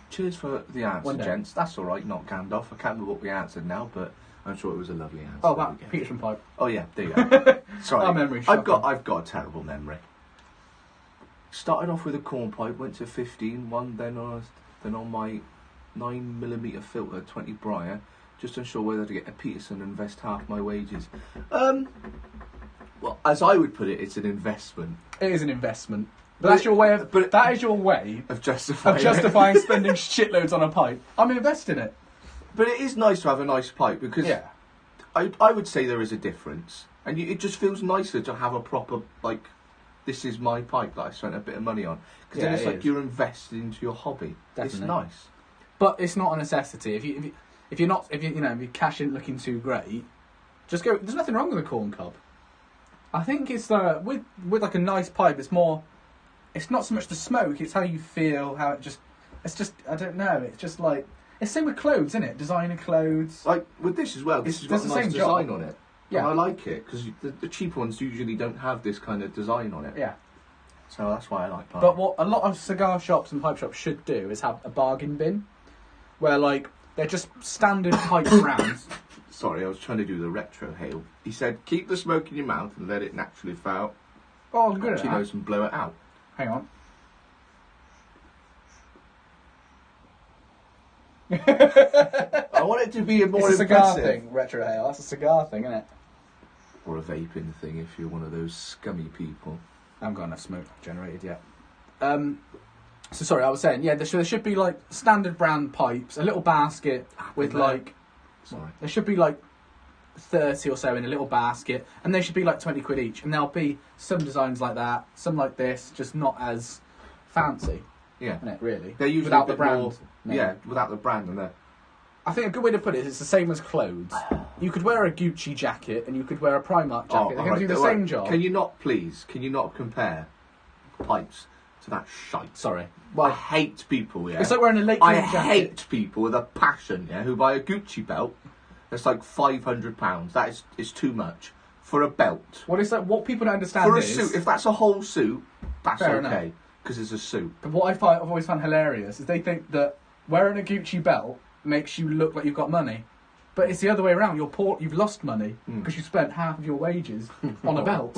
Speaker 2: cheers for the answer,
Speaker 1: One day.
Speaker 2: gents. That's all right, not Gandalf. I can't remember what we answered now, but I'm sure it was a lovely answer.
Speaker 1: oh,
Speaker 2: that
Speaker 1: that
Speaker 2: we gave.
Speaker 1: Peterson pipe.
Speaker 2: Oh yeah, there you go. Sorry,
Speaker 1: Our memory's
Speaker 2: I've
Speaker 1: shocking.
Speaker 2: got a terrible memory. Started off with a corn pipe, went to 15, then on my 9mm filter, 20 Briar. Just unsure whether to get a Peterson and invest half my wages. Well, as I would put it, it's an investment
Speaker 1: It is an investment. But that's your way of.
Speaker 2: but-
Speaker 1: that is your way
Speaker 2: of justifying.
Speaker 1: of justifying spending shitloads on a pipe. I'm investing it.
Speaker 2: But it is nice to have a nice pipe because
Speaker 1: Yeah.
Speaker 2: I would say there is a difference, and it just feels nicer to have a proper this is my pipe that I spent a bit of money on, because
Speaker 1: Yeah,
Speaker 2: then it's
Speaker 1: it
Speaker 2: like
Speaker 1: is.
Speaker 2: you're invested into your hobby. It's
Speaker 1: Definitely.
Speaker 2: nice.
Speaker 1: But it's not a necessity. If you're cash isn't looking too great, just go. There's nothing wrong with a corn cob. I think it's with like a nice pipe. It's more. It's not so much the smoke. It's how you feel. How it just. It's just. I don't know. It's just like. It's same with clothes, isn't it? Designer clothes.
Speaker 2: Like with this as well. This has got a
Speaker 1: It's the
Speaker 2: nice
Speaker 1: same
Speaker 2: design
Speaker 1: job.
Speaker 2: on it.
Speaker 1: Yeah.
Speaker 2: And I like it because the cheaper ones usually don't have this kind of design on it.
Speaker 1: Yeah.
Speaker 2: So that's why I like that.
Speaker 1: But what a lot of cigar shops and pipe shops should do is have a bargain bin, where like they're just standard pipe brands.
Speaker 2: Sorry, I was trying to do the retro hail. He said, keep the smoke in your mouth and let it naturally flow.
Speaker 1: Oh, I'm good at that.
Speaker 2: Kilos and blow it out.
Speaker 1: Hang on.
Speaker 2: I want it to be a more
Speaker 1: It's a cigar
Speaker 2: impressive.
Speaker 1: thing, retro hail. That's a cigar thing, isn't it?
Speaker 2: Or a vaping thing if you're one of those scummy people.
Speaker 1: I haven't got enough smoke generated yet. So sorry, I was saying, yeah, there should be like standard brand pipes, a little basket with
Speaker 2: man.
Speaker 1: like,
Speaker 2: Sorry.
Speaker 1: there should be like 30 or so in a little basket, and they should be like 20 quid each. And there'll be some designs like that, some like this, just not as fancy,
Speaker 2: Yeah.
Speaker 1: isn't it, really?
Speaker 2: They're usually
Speaker 1: without
Speaker 2: a
Speaker 1: the
Speaker 2: bit
Speaker 1: brand.
Speaker 2: more,
Speaker 1: No.
Speaker 2: yeah, without the brand and the...
Speaker 1: I think a good way to put it is it's the same as clothes. You could wear a Gucci jacket and you could wear a Primark jacket. They're going to do the
Speaker 2: alright.
Speaker 1: same job.
Speaker 2: Can you not compare pipes to that shite?
Speaker 1: Sorry.
Speaker 2: I
Speaker 1: Well,
Speaker 2: hate people, yeah.
Speaker 1: it's like wearing a Lake
Speaker 2: I
Speaker 1: jacket.
Speaker 2: hate people with a passion, yeah, who buy a Gucci belt that's like £500. That is too much for a belt.
Speaker 1: What is that? What people don't understand
Speaker 2: For a
Speaker 1: is,
Speaker 2: suit, if that's a whole suit, that's
Speaker 1: Fair
Speaker 2: okay
Speaker 1: enough.
Speaker 2: because it's a suit.
Speaker 1: but what I've always found hilarious is they think that wearing a Gucci belt makes you look like you've got money, but it's the other way around. You're poor. You've lost money because you spent half of your wages on a belt.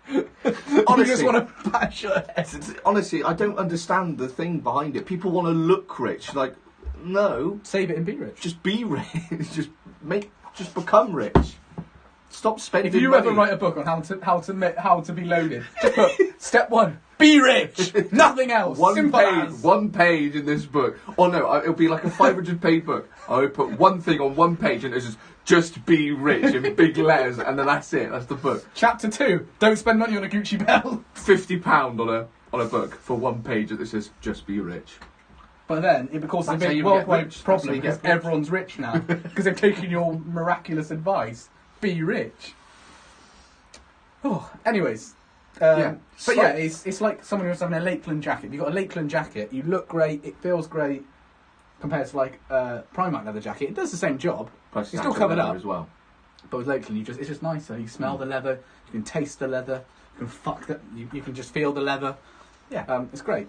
Speaker 1: You just want to bash your head.
Speaker 2: Honestly, I don't understand the thing behind it. People want to look rich. Like, no,
Speaker 1: Save it and be rich.
Speaker 2: just be rich. just become rich. Stop spending
Speaker 1: If you
Speaker 2: money.
Speaker 1: ever write a book on how to be loaded, just put step 1: be rich. Nothing else. Simple as.
Speaker 2: one page in this book. Oh no, it'll be like a 500-page book. I would put one thing on one page and it's just be rich in big letters, and then that's it. That's the book.
Speaker 1: Chapter 2: don't spend money on a Gucci belt.
Speaker 2: £50 on a book for one page that says just be rich.
Speaker 1: But then it becomes a
Speaker 2: That's how
Speaker 1: big
Speaker 2: you get
Speaker 1: worldwide
Speaker 2: rich. That's how
Speaker 1: problem
Speaker 2: you
Speaker 1: because
Speaker 2: get rich.
Speaker 1: everyone's rich now because they've taken your miraculous advice. Be rich. Oh, anyways, But yeah, it's like someone who's having a Lakeland jacket. If you've got a Lakeland jacket, you look great, it feels great, compared to like a Primark leather jacket. It does the same job.
Speaker 2: Plus
Speaker 1: It's still covered up
Speaker 2: as well.
Speaker 1: But with Lakeland, it's just nicer. You smell the leather, you can taste the leather, you can just feel the leather.
Speaker 2: Yeah.
Speaker 1: It's great.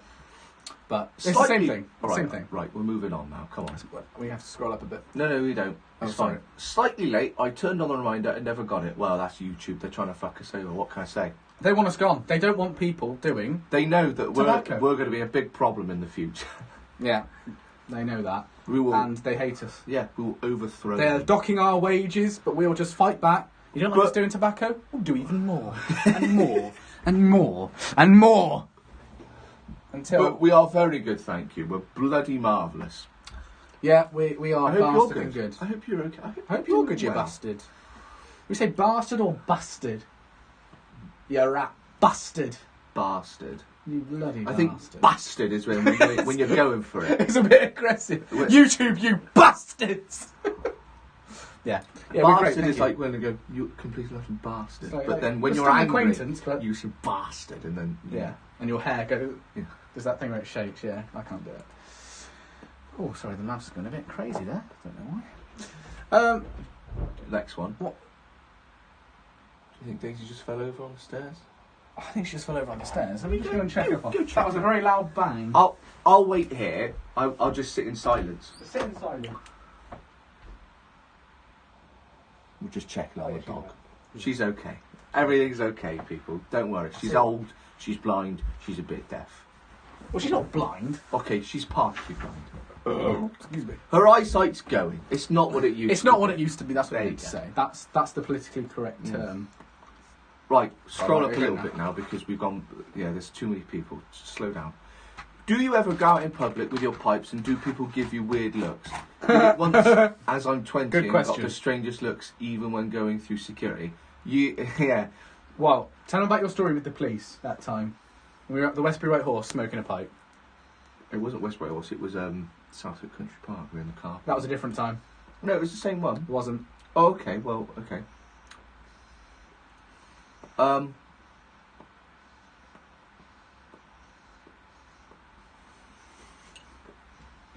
Speaker 1: But it's the same thing. Same thing.
Speaker 2: Right, we're moving on now. Come on.
Speaker 1: We have to scroll up a bit.
Speaker 2: No, we don't.
Speaker 1: Oh,
Speaker 2: It's
Speaker 1: sorry.
Speaker 2: fine. Slightly late. I turned on the reminder and never got it. Well, that's YouTube. They're trying to fuck us over. What can I say?
Speaker 1: They want us gone. They don't want people doing...
Speaker 2: They know that we're
Speaker 1: Tobacco.
Speaker 2: going to be a big problem in the future.
Speaker 1: Yeah, they know that.
Speaker 2: We will,
Speaker 1: And they hate us.
Speaker 2: yeah, we will overthrow
Speaker 1: They're
Speaker 2: them.
Speaker 1: docking our wages, but we'll just fight back. You don't like us doing tobacco? We'll do even more. And more. And more. And more. Until...
Speaker 2: But we are very good, thank you. We're bloody marvellous.
Speaker 1: Yeah, we are
Speaker 2: I hope you're
Speaker 1: bastard and good.
Speaker 2: I hope you're okay.
Speaker 1: I hope you're good, you
Speaker 2: well.
Speaker 1: bastard. We say bastard or bastard? You're a bastard.
Speaker 2: Bastard.
Speaker 1: You bloody
Speaker 2: I
Speaker 1: bastard.
Speaker 2: think bastard is when you're going for it.
Speaker 1: It's a bit aggressive. YouTube, you bastards! yeah. Yeah, we're great,
Speaker 2: Bastard
Speaker 1: thank
Speaker 2: is
Speaker 1: you.
Speaker 2: like when they go, you complete little bastard.
Speaker 1: Like-
Speaker 2: but then when
Speaker 1: we're
Speaker 2: you're
Speaker 1: still an
Speaker 2: angry,
Speaker 1: acquaintance, but...
Speaker 2: you say bastard, and then
Speaker 1: Yeah, and your hair goes...
Speaker 2: Yeah.
Speaker 1: There's that thing where it shakes, yeah. I can't do it. Oh, sorry, the mouse is going a bit crazy there. Don't know why.
Speaker 2: Next one.
Speaker 1: What?
Speaker 2: Do you think Daisy just fell over on the stairs?
Speaker 1: I think she just fell over on the stairs. Let me just go and check her.
Speaker 2: go check
Speaker 1: That was a very loud bang.
Speaker 2: I'll wait here. I'll just sit in silence.
Speaker 1: Sit inside you.
Speaker 2: We'll just check on the dog.
Speaker 1: Yeah.
Speaker 2: She's okay. Everything's okay, people. Don't worry. She's old. She's blind. She's a bit deaf.
Speaker 1: Well, she's not blind.
Speaker 2: Okay, she's partially blind.
Speaker 1: Excuse me.
Speaker 2: Her eyesight's going. It's not what it used to be.
Speaker 1: It's not what it used to be, that's what
Speaker 2: There
Speaker 1: I
Speaker 2: you
Speaker 1: need to
Speaker 2: go.
Speaker 1: say. That's the politically correct term.
Speaker 2: Right, scroll
Speaker 1: Right,
Speaker 2: up a little bit now because we've gone... Yeah, there's too many people. Just slow down. Do you ever go out in public with your pipes and do people give you weird looks? Once, as I'm 20
Speaker 1: Good
Speaker 2: and got
Speaker 1: question.
Speaker 2: the strangest looks even when going through security. Yeah.
Speaker 1: Well, tell them about your story with the police that time. We were at the Westbury White Horse smoking a pipe.
Speaker 2: It wasn't Westbury Horse, it was Southwood Country Park. We were in the car.
Speaker 1: That was a different time.
Speaker 2: No, it was the same one.
Speaker 1: It wasn't.
Speaker 2: Oh, okay, well, okay.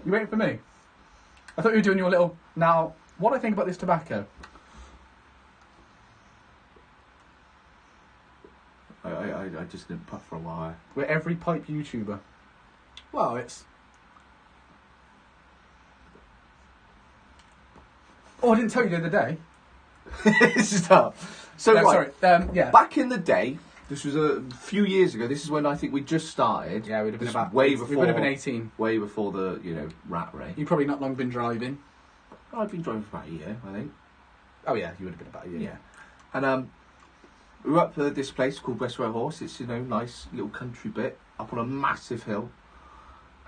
Speaker 1: You waiting for me? I thought you were doing your little... Now, what do I think about this tobacco?
Speaker 2: I just didn't puff for a while.
Speaker 1: We're every pipe YouTuber. Well, it's... Oh, I didn't tell you the other day.
Speaker 2: This is tough. So,
Speaker 1: No,
Speaker 2: right,
Speaker 1: sorry. Yeah.
Speaker 2: back in the day, this was a few years ago, this is when I think we just started.
Speaker 1: Yeah, we'd have been
Speaker 2: This
Speaker 1: about...
Speaker 2: way
Speaker 1: We
Speaker 2: before,
Speaker 1: would have been 18.
Speaker 2: way before the, rat race.
Speaker 1: You've probably not long been driving.
Speaker 2: I've been driving for about a year, I think.
Speaker 1: Oh, yeah, you would have been about a year.
Speaker 2: Yeah. And we were up at this place called Westway Horse. It's, nice little country bit up on a massive hill.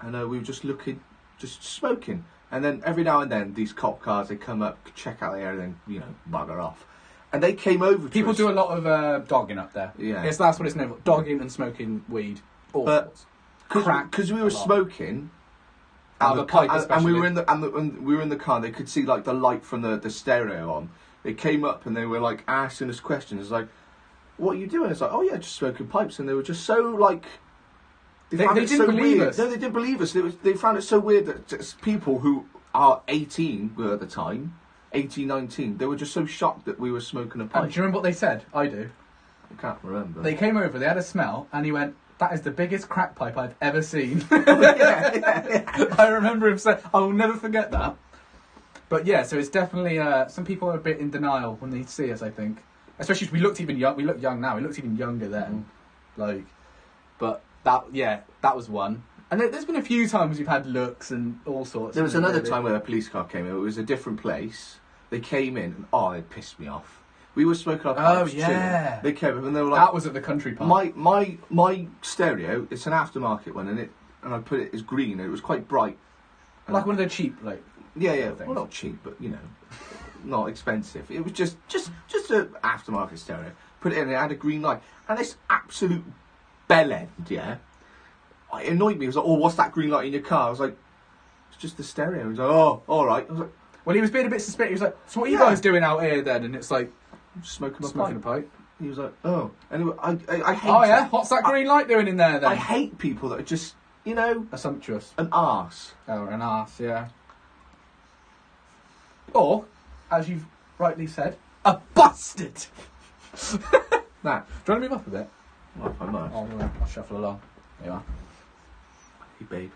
Speaker 2: And we were just looking, just smoking. And then every now and then, these cop cars, they come up, check out the area, and then, bugger off. And they came over to
Speaker 1: People
Speaker 2: us.
Speaker 1: do a lot of dogging up there.
Speaker 2: Yeah.
Speaker 1: Yes, that's what it's known for. Dogging and smoking weed. All sorts. Crack.
Speaker 2: Because we
Speaker 1: a
Speaker 2: were
Speaker 1: lot.
Speaker 2: smoking...
Speaker 1: Out of the pipe,
Speaker 2: and
Speaker 1: especially.
Speaker 2: we were in the and we were in the car. And they could see like the light from the stereo on. They came up and they were like asking us questions. It's like, "What are you doing?" It's like, "Oh yeah, just smoking pipes." And they were just so like,
Speaker 1: They
Speaker 2: found it
Speaker 1: didn't
Speaker 2: so
Speaker 1: believe
Speaker 2: weird.
Speaker 1: us.
Speaker 2: No, they didn't believe us. They found it so weird that just people who are 18 were at the time, 18, 19. They were just so shocked that we were smoking a
Speaker 1: And
Speaker 2: pipe.
Speaker 1: do you remember what they said? I do.
Speaker 2: I can't remember.
Speaker 1: They came over, they had a smell, and he went, "That is the biggest crack pipe I've ever seen."
Speaker 2: yeah.
Speaker 1: I remember him saying, I will never forget that. But yeah, so it's definitely, some people are a bit in denial when they see us, I think. Especially, we looked even young, we look young now, we looked even younger then. But that was one. And there's been a few times we've had looks and all sorts.
Speaker 2: There was another time where a police car came in. It was a different place. They came in and it pissed me off. We were smoking our pipes.
Speaker 1: Oh, yeah.
Speaker 2: Chilling. They came in and they were like,
Speaker 1: That was at the country park.
Speaker 2: my stereo. It's an aftermarket one, and I put it as green. And it was quite bright. And
Speaker 1: Like one of the cheap,
Speaker 2: yeah.
Speaker 1: things.
Speaker 2: Well, not cheap, but not expensive. It was just an aftermarket stereo. Put it in. It had a green light, and this absolute bell end. Yeah. It annoyed me. It was like, "Oh, what's that green light in your car?" I was like, "It's just the stereo." He was like, "Oh, all right." I was like,
Speaker 1: Well, he was being a bit suspicious. He was like, "So what are you
Speaker 2: Yeah.
Speaker 1: guys doing out here then?" And it's like,
Speaker 2: "Smoking a
Speaker 1: smoking
Speaker 2: pipe."
Speaker 1: a pipe.
Speaker 2: He was like, oh. Anyway, I hate
Speaker 1: Oh, yeah? What's that green light doing in there, then?
Speaker 2: I hate people that are just, you know...
Speaker 1: Assumptuous.
Speaker 2: An arse.
Speaker 1: Oh, an arse, yeah. Or, as you've rightly said, a bastard!
Speaker 2: Nah.
Speaker 1: Do you want to move up a bit?
Speaker 2: Well, if I must.
Speaker 1: I'll shuffle along. There you are.
Speaker 2: Hey, babe.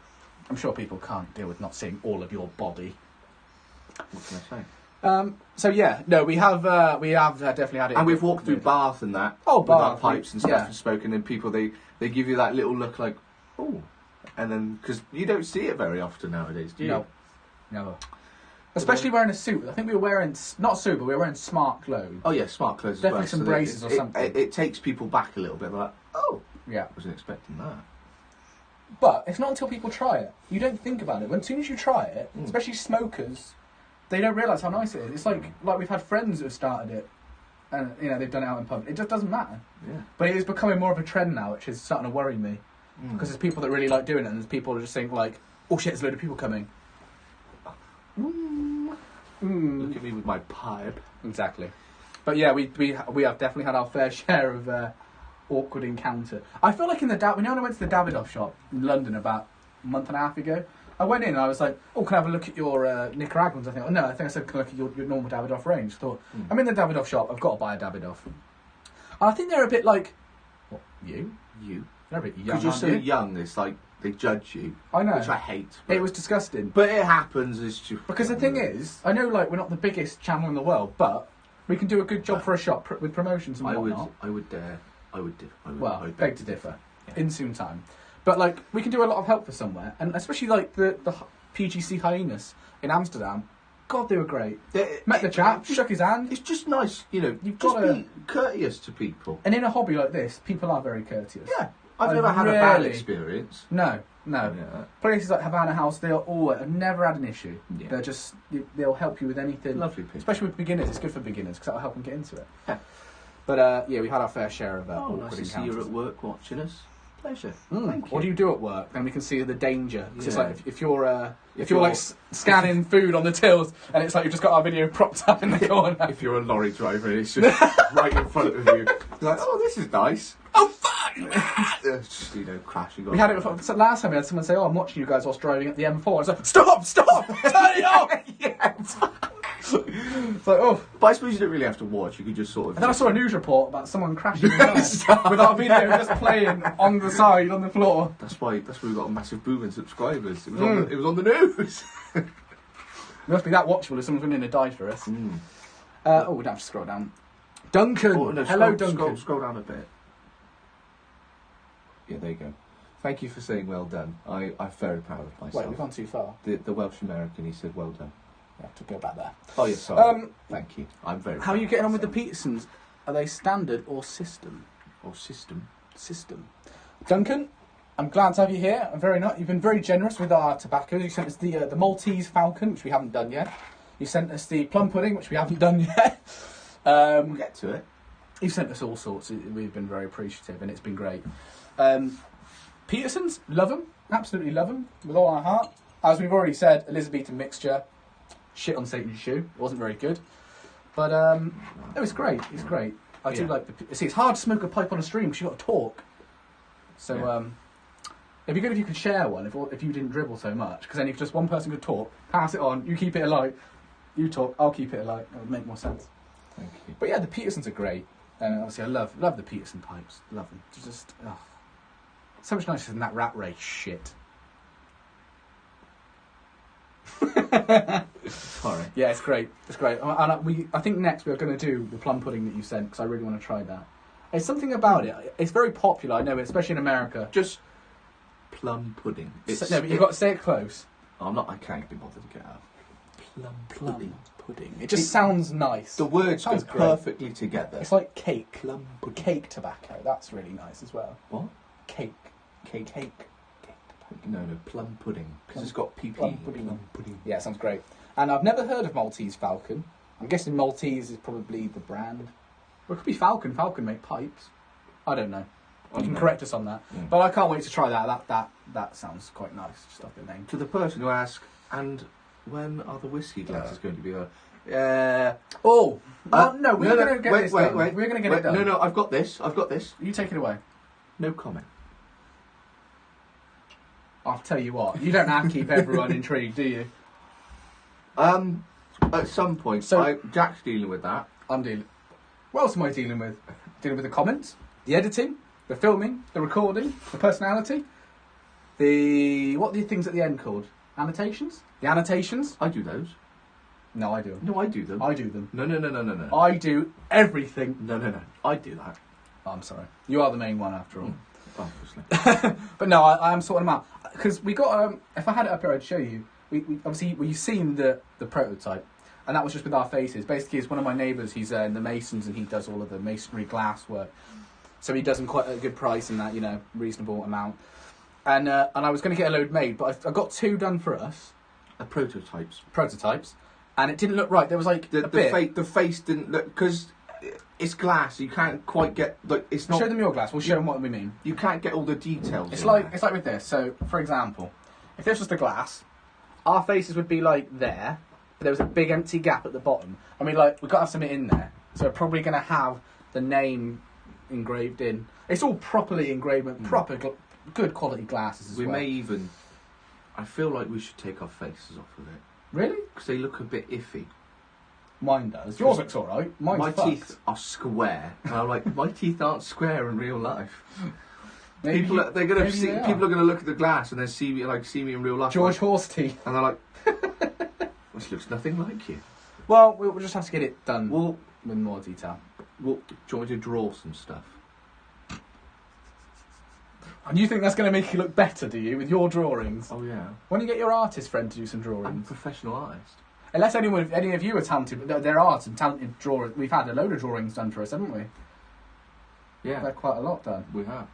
Speaker 1: I'm sure people can't deal with not seeing all of your body.
Speaker 2: What can I say?
Speaker 1: So yeah, no, we have definitely had it.
Speaker 2: And we've walked through Bath and that.
Speaker 1: Oh,
Speaker 2: with our
Speaker 1: Bath,
Speaker 2: pipes and stuff
Speaker 1: yeah.
Speaker 2: and spoken, and people, they give you that little look like, oh. And then, because you don't see it very often nowadays, do you?
Speaker 1: No. Never. Especially wearing a suit. I think we were wearing, not suit, but we were wearing smart clothes.
Speaker 2: Oh, yeah, smart clothes
Speaker 1: Definitely
Speaker 2: as
Speaker 1: some
Speaker 2: well.
Speaker 1: braces or something.
Speaker 2: It takes people back a little bit. They're like, oh.
Speaker 1: Yeah.
Speaker 2: I wasn't expecting that.
Speaker 1: But it's not until people try it. You don't think about it. As soon as you try it, especially smokers, they don't realise how nice it is. It's like we've had friends who have started it, and they've done it out in public. It just doesn't matter.
Speaker 2: Yeah.
Speaker 1: But it is becoming more of a trend now, which is starting to worry me. Because there's people that really like doing it, and there's people who just think like, oh shit, there's a load of people coming.
Speaker 2: Look at me with my pipe.
Speaker 1: Exactly. But yeah, we have definitely had our fair share of awkward encounter. I feel like in the when I went to the Davidoff shop in London about a month and a half ago, I went in and I was like, oh, can I have a look at your Nicaraguans? I think I said, can I look at your normal Davidoff range? I thought, I'm in the Davidoff shop, I've got to buy a Davidoff. And I think they're a bit like, what, you? They're a bit young,
Speaker 2: because you're so young, it's like they judge you.
Speaker 1: I know.
Speaker 2: Which I hate.
Speaker 1: It was disgusting.
Speaker 2: But it happens. It's just...
Speaker 1: Because the thing is, I know like we're not the biggest channel in the world, but we can do a good job for a shop with promotions and whatnot.
Speaker 2: I would dare.
Speaker 1: Well, beg to differ. Yeah. In soon time. But like, we can do a lot of help for somewhere, and especially like the PGC Hyenas in Amsterdam. God, they were great. Met the chap, shook his hand.
Speaker 2: It's just nice,
Speaker 1: You've
Speaker 2: just
Speaker 1: got to
Speaker 2: be courteous to people.
Speaker 1: And in a hobby like this, people are very courteous.
Speaker 2: Yeah, I've never had a bad experience.
Speaker 1: No.
Speaker 2: Yeah.
Speaker 1: Places like Havana House, I've never had an issue.
Speaker 2: Yeah.
Speaker 1: They're just, they'll help you with anything.
Speaker 2: Lovely people.
Speaker 1: Especially with beginners, it's good for beginners because that'll help them get into it.
Speaker 2: Yeah.
Speaker 1: But we had our fair share of awkward
Speaker 2: nice to
Speaker 1: encounters.
Speaker 2: see you at work watching us. Pleasure.
Speaker 1: Thank you. What do you do at work? Then we can see the danger. Cause it's
Speaker 2: Yeah.
Speaker 1: like if you're like scanning food on the tills, and it's like you've just got our video propped up in the corner.
Speaker 2: If you're a lorry driver and it's just right in front of you, you're like, oh, this is nice.
Speaker 1: Oh fuck!
Speaker 2: Just crashing.
Speaker 1: We had it before. So last time we had someone say, "Oh, I'm watching you guys whilst driving at the M4." I was like, "Stop! Turn it off!"
Speaker 2: Yeah.
Speaker 1: It's like, oh.
Speaker 2: But I suppose you don't really have to watch. You could just sort of.
Speaker 1: And then I saw a news report about someone crashing with our video just playing on the side on the floor.
Speaker 2: That's why we got a massive boom in subscribers. It was on the news.
Speaker 1: We must be that watchable if someone's willing to die for us.
Speaker 2: Mm.
Speaker 1: We don't have to scroll down. Duncan, hello, Duncan.
Speaker 2: Scroll down a bit. Yeah, there you go. Thank you for saying well done. I'm very proud of myself.
Speaker 1: Wait, we've gone too far.
Speaker 2: The Welsh American, he said well done.
Speaker 1: We have to go back there.
Speaker 2: Oh, yes, sorry. Thank you. I'm very.
Speaker 1: How are you getting on with the Petersons? Are they standard or system?
Speaker 2: Or system?
Speaker 1: System. Duncan, I'm glad to have you here. You've been very generous with our tobacco. You sent us the Maltese Falcon, which we haven't done yet. You sent us the plum pudding, which we haven't done yet.
Speaker 2: We'll get to it.
Speaker 1: You've sent us all sorts. We've been very appreciative, and it's been great. Petersons, love them. Absolutely love them with all our heart. As we've already said, Elizabethan mixture. Shit on Satan's shoe. It wasn't very good. But it was great. It's great. I do like it's hard to smoke a pipe on a stream because you've got to talk. So it'd be good if you could share one if you didn't dribble so much. Because then if just one person could talk, pass it on, you keep it alight, you talk, I'll keep it alight. It would make more sense.
Speaker 2: Thank you.
Speaker 1: But yeah, the Petersons are great. And obviously I love the Peterson pipes. Love them. They're just so much nicer than that rat race shit.
Speaker 2: Sorry.
Speaker 1: Yeah, it's great. It's great. And I think next we're going to do the plum pudding that you sent because I really want to try that. There's something about it. It's very popular. I know, especially in America.
Speaker 2: Just plum pudding.
Speaker 1: No, but you've got to say it close.
Speaker 2: I can't be bothered to get out.
Speaker 1: Plum pudding. It just sounds nice.
Speaker 2: The words go perfectly together.
Speaker 1: It's like cake.
Speaker 2: Plum pudding.
Speaker 1: Cake tobacco. That's really nice as well.
Speaker 2: What?
Speaker 1: Cake.
Speaker 2: No, plum pudding. Because it's got PP.
Speaker 1: Plum pudding.
Speaker 2: Plum pudding.
Speaker 1: Yeah, sounds great. And I've never heard of Maltese Falcon. I'm guessing Maltese is probably the brand. Or it could be Falcon. Falcon make pipes. I don't know. You can correct us on that. Yeah. But I can't wait to try that. That sounds quite nice. Just off the name.
Speaker 2: To the person who asked, and When are the whiskey glasses going to be?
Speaker 1: No, we're going to get this done. We're going to get it done.
Speaker 2: No, I've got this.
Speaker 1: You take it away.
Speaker 2: No comment.
Speaker 1: I'll tell you what, you don't have to keep everyone intrigued, do you?
Speaker 2: At some point, Jack's dealing with that.
Speaker 1: I'm dealing. What else am I dealing with? Dealing with the comments, the editing, the filming, the recording, the personality, what are the things at the end called? Annotations? The annotations?
Speaker 2: I do those.
Speaker 1: No, I do them.
Speaker 2: No, I do them.
Speaker 1: I do them.
Speaker 2: No.
Speaker 1: I do everything.
Speaker 2: No. I do that.
Speaker 1: Oh, I'm sorry. You are the main one after all.
Speaker 2: Obviously.
Speaker 1: But no, I am sorting them out. Because we got, if I had it up here, I'd show you. We obviously, you've seen the prototype. And that was just with our faces. Basically, it's one of my neighbours. He's in the masons and he does all of the masonry glass work. So he does them quite a good price and that, reasonable amount. And I was going to get a load made, but I got 2 done for us. Prototypes. And it didn't look right. There was like
Speaker 2: the face didn't look, because it's glass. You can't quite get, it's not.
Speaker 1: Show them your glass. We'll show them what we mean.
Speaker 2: You can't get all the details.
Speaker 1: It's like with this. So, for example, if this was the glass, our faces would be like there, but there was a big empty gap at the bottom. I mean, we've got to have something in there. So we're probably going to have the name engraved in. It's all properly engraved with proper good quality glasses as well.
Speaker 2: We may even. I feel like we should take our faces off of it.
Speaker 1: Really?
Speaker 2: Because they look a bit iffy.
Speaker 1: Mine does. Yours looks alright.
Speaker 2: My teeth are square. And I'm like, my teeth aren't square in real life. People are going to look at the glass and then see me in real life.
Speaker 1: George Horse teeth.
Speaker 2: And they're like, this looks nothing like you.
Speaker 1: Well, we'll just have to get it done with more detail.
Speaker 2: Do you want me to draw some stuff?
Speaker 1: And you think that's going to make you look better, do you, with your drawings?
Speaker 2: Oh, yeah.
Speaker 1: When you get your artist friend to do some drawings?
Speaker 2: I'm a professional artist.
Speaker 1: Unless any of you are talented, but they're artists and talented drawers. We've had a load of drawings done for us, haven't we?
Speaker 2: Yeah.
Speaker 1: We've had quite a lot done.
Speaker 2: We have.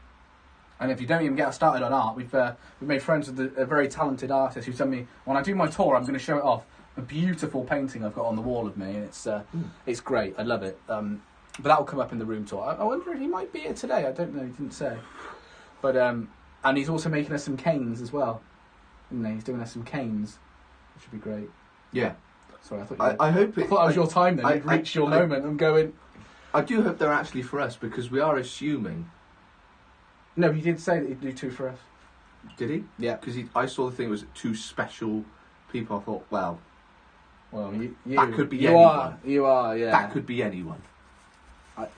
Speaker 1: And if you don't even get us started on art, we've made friends with a very talented artist who's done me. When I do my tour, I'm going to show it off. A beautiful painting I've got on the wall of me, and it's great. I love it. But that will come up in the room tour. I wonder if he might be here today. I don't know. He didn't say. But and he's also making us some canes as well. Isn't he? He's doing us some canes, which would be great.
Speaker 2: Yeah.
Speaker 1: Sorry, I thought
Speaker 2: that
Speaker 1: was your time then. You'd reached your moment. I'm going.
Speaker 2: I do hope they're actually for us, because we are assuming.
Speaker 1: No, he did say that he'd do 2 for us.
Speaker 2: Did he?
Speaker 1: Yeah.
Speaker 2: Because I saw the thing was 2 special people. I thought, well,
Speaker 1: that
Speaker 2: could be anyone.
Speaker 1: You are, yeah.
Speaker 2: That could be anyone.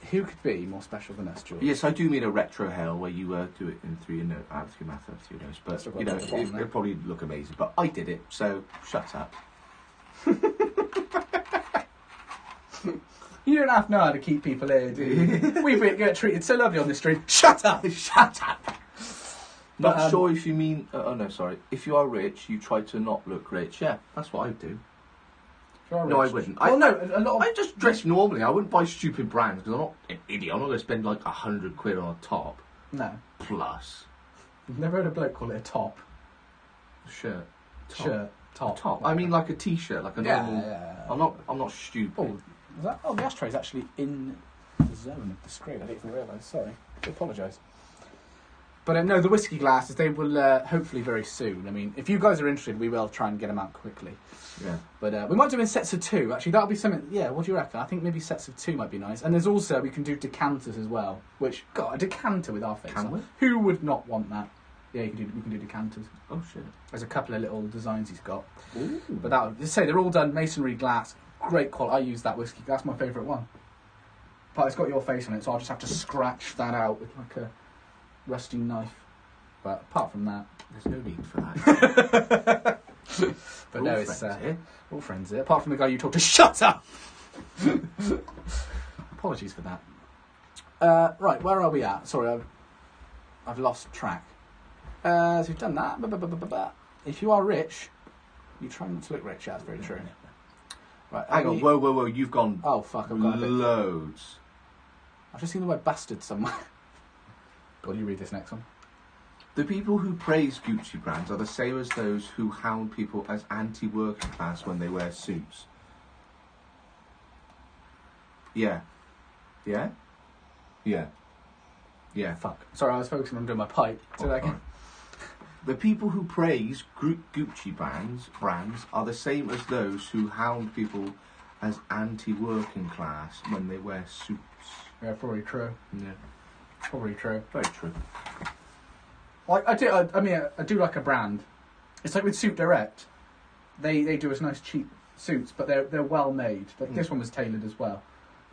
Speaker 1: Who could be more special than us, George?
Speaker 2: Yes, I do mean a retro hell where you do it in through your nose, out through your mouth, out through your nose. But it'll probably look amazing. But I did it, so shut up.
Speaker 1: You don't have to know how to keep people here, do you? We get treated so lovely on this street. Shut up! Shut up!
Speaker 2: Not sure if you mean. Sorry. If you are rich, you try to not look rich. Yeah, that's what I do. No, I wouldn't.
Speaker 1: Well,
Speaker 2: I just dress normally. I wouldn't buy stupid brands because I'm not an idiot. I'm not going to spend like £100 on a top.
Speaker 1: No.
Speaker 2: Plus.
Speaker 1: I've never heard a bloke call it a top.
Speaker 2: Shirt. Top.
Speaker 1: Shirt. Top.
Speaker 2: Top. I mean like a t-shirt, like a normal. Yeah. I'm not stupid.
Speaker 1: The ashtray's actually in the zone of the screen. I didn't even realise. Sorry. I apologise. But no, the whiskey glasses, they will hopefully very soon. I mean, if you guys are interested, we will try and get them out quickly.
Speaker 2: Yeah.
Speaker 1: But we might do in sets of 2. Actually, that'll be something. Yeah, what do you reckon? I think maybe sets of 2 might be nice. And there's also, we can do decanters as well. Which, God, a decanter with our face.
Speaker 2: Can we?
Speaker 1: Who would not want that? Yeah, we can do decanters.
Speaker 2: Oh, shit.
Speaker 1: There's a couple of little designs he's got.
Speaker 2: Ooh.
Speaker 1: But just say they're all done masonry glass. Great quality. I use that whiskey. That's my favourite one. But it's got your face on it, so I'll just have to scratch that out with like a rusty knife. But apart from that,
Speaker 2: there's no need for that.
Speaker 1: But no, it's all friends here. Apart from the guy you talked to, shut up! Apologies for that. Right, where are we at? Sorry, I've lost track. So we've done that. If you are rich, you try not to look rich. Yeah, that's very true. Right,
Speaker 2: hang on, whoa, you've gone.
Speaker 1: Oh fuck, I've got
Speaker 2: loads.
Speaker 1: I've just seen the word bastard somewhere. What do you read this next one?
Speaker 2: The people who praise Gucci brands are the same as those who hound people as anti-working class when they wear suits. Yeah. Yeah? Yeah. Yeah.
Speaker 1: Fuck. Sorry, I was focusing on doing my pipe. Say that again.
Speaker 2: The people who praise Gucci brands are the same as those who hound people as anti-working class when they wear suits.
Speaker 1: Yeah, probably true.
Speaker 2: Yeah,
Speaker 1: Probably true.
Speaker 2: very true.
Speaker 1: Like I do like a brand. It's like with Suit Direct. They do us nice cheap suits, but they're well made. Like this one was tailored as well.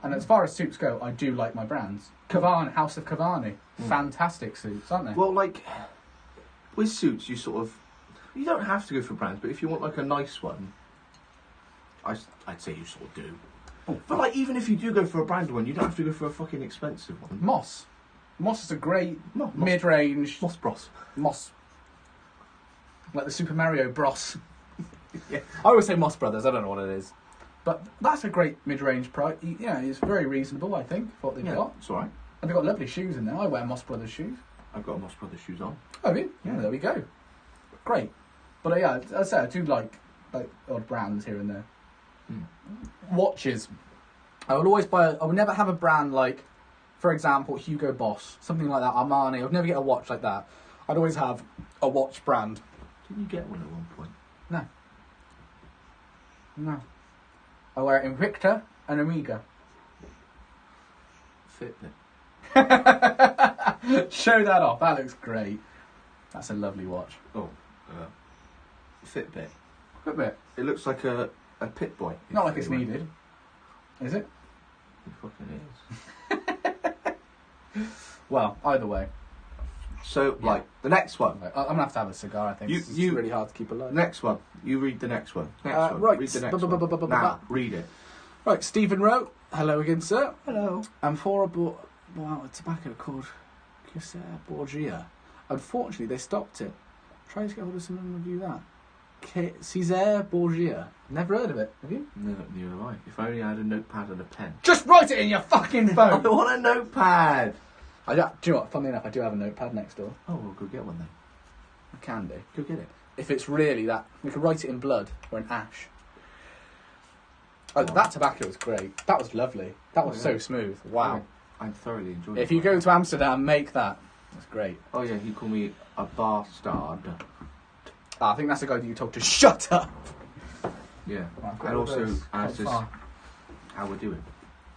Speaker 1: And as far as suits go, I do like my brands. Cavani, House of Cavani, fantastic suits, aren't they?
Speaker 2: Well, like with suits, you don't have to go for brands, but if you want like a nice one, I'd say you sort of do.
Speaker 1: Oh,
Speaker 2: but like even if you do go for a branded one, you don't have to go for a fucking expensive one.
Speaker 1: Moss is a great
Speaker 2: Moss.
Speaker 1: mid-range
Speaker 2: Moss Bros.
Speaker 1: Moss, like the Super Mario Bros.
Speaker 2: Yeah.
Speaker 1: I always say Moss Brothers. I don't know what it is, but that's a great mid-range price. Yeah, it's very reasonable. I think for what they've got.
Speaker 2: It's alright.
Speaker 1: And they've got lovely shoes in there. I wear Moss Brothers shoes.
Speaker 2: I've got Moss Brothers shoes on.
Speaker 1: Oh, have you? Yeah, there we go. Great. But yeah, as I say, I do like odd brands here and there. Watches. I would always buy. I would never have a brand like, for example, Hugo Boss, something like that. Armani. I would never get a watch like that. I'd always have a watch brand.
Speaker 2: Didn't you get one at one point?
Speaker 1: No. I wear it Invicta and Omega.
Speaker 2: Fitbit.
Speaker 1: Show that off. That looks great. That's a lovely watch.
Speaker 2: Oh, Fitbit.
Speaker 1: Fitbit.
Speaker 2: It looks like a Pit Boy.
Speaker 1: Not like it's needed. Is it?
Speaker 2: It fucking is.
Speaker 1: Well, either way.
Speaker 2: So,
Speaker 1: Yeah.
Speaker 2: like, the next one.
Speaker 1: I'm going to have a cigar, I think. It's really hard to keep alive.
Speaker 2: Next one. You read the next one. Next one.
Speaker 1: Right.
Speaker 2: Read the next one. Now, read it.
Speaker 1: Right, Stephen Rowe. Hello again, sir.
Speaker 2: Hello.
Speaker 1: And for a tobacco called Cigar Borgia. Unfortunately, they stopped it. Try to get hold of someone and review that. Cigar Borgia. Never heard of it, have you?
Speaker 2: No, neither have I. If I only had a notepad and a pen.
Speaker 1: Just write it in your fucking
Speaker 2: I
Speaker 1: phone!
Speaker 2: want a notepad!
Speaker 1: Do you know what? Funnily enough, I do have a notepad next door.
Speaker 2: Oh, we'll go get one then.
Speaker 1: I can do.
Speaker 2: Go get it.
Speaker 1: If it's really that, we could write it in blood or in ash. Oh, that tobacco was great. That was lovely. That was so smooth. Wow.
Speaker 2: I'm thoroughly enjoying it.
Speaker 1: If you go to Amsterdam, make that. That's great.
Speaker 2: Oh yeah, he called me a bastard.
Speaker 1: I think that's the guy that you told to shut up.
Speaker 2: Yeah.
Speaker 1: Well,
Speaker 2: And also asked us
Speaker 1: far.
Speaker 2: how we're doing.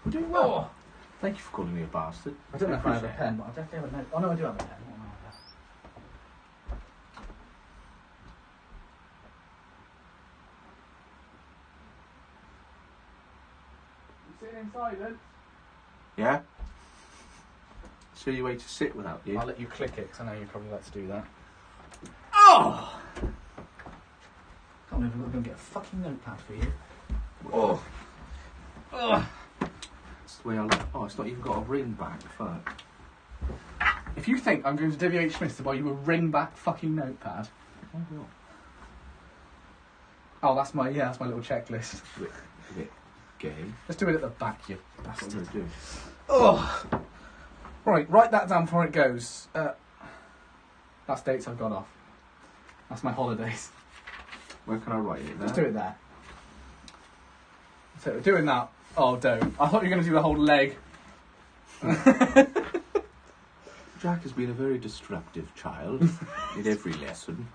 Speaker 2: We're doing well.
Speaker 1: Oh.
Speaker 2: Thank you for calling me a bastard.
Speaker 1: I don't know if I have a pen, but I definitely have a note. Oh no, I do have a pen. You sitting in silence?
Speaker 2: Yeah? Show you a way to sit without you.
Speaker 1: I'll let you click it, because I know you probably like to do that.
Speaker 2: Oh!
Speaker 1: Can't believe we're going to get a fucking notepad for you.
Speaker 2: Oh!
Speaker 1: Ugh.
Speaker 2: That's the way I look. Oh, it's not even got a ring back. Fuck.
Speaker 1: If you think I'm going to WH Smith to buy you a ring back fucking notepad.
Speaker 2: Oh, what?
Speaker 1: Oh, that's my little checklist.
Speaker 2: A bit gay.
Speaker 1: Let's do it at the back, you
Speaker 2: That's what
Speaker 1: bastard.
Speaker 2: I'm going to do.
Speaker 1: Oh. Right, write that down before it goes. That's dates I've got off. That's my holidays.
Speaker 2: Where can I write it? There?
Speaker 1: Let's do it there. So we're doing that. Oh, don't. I thought you were going to do the whole leg.
Speaker 2: Jack has been a very destructive child in every lesson.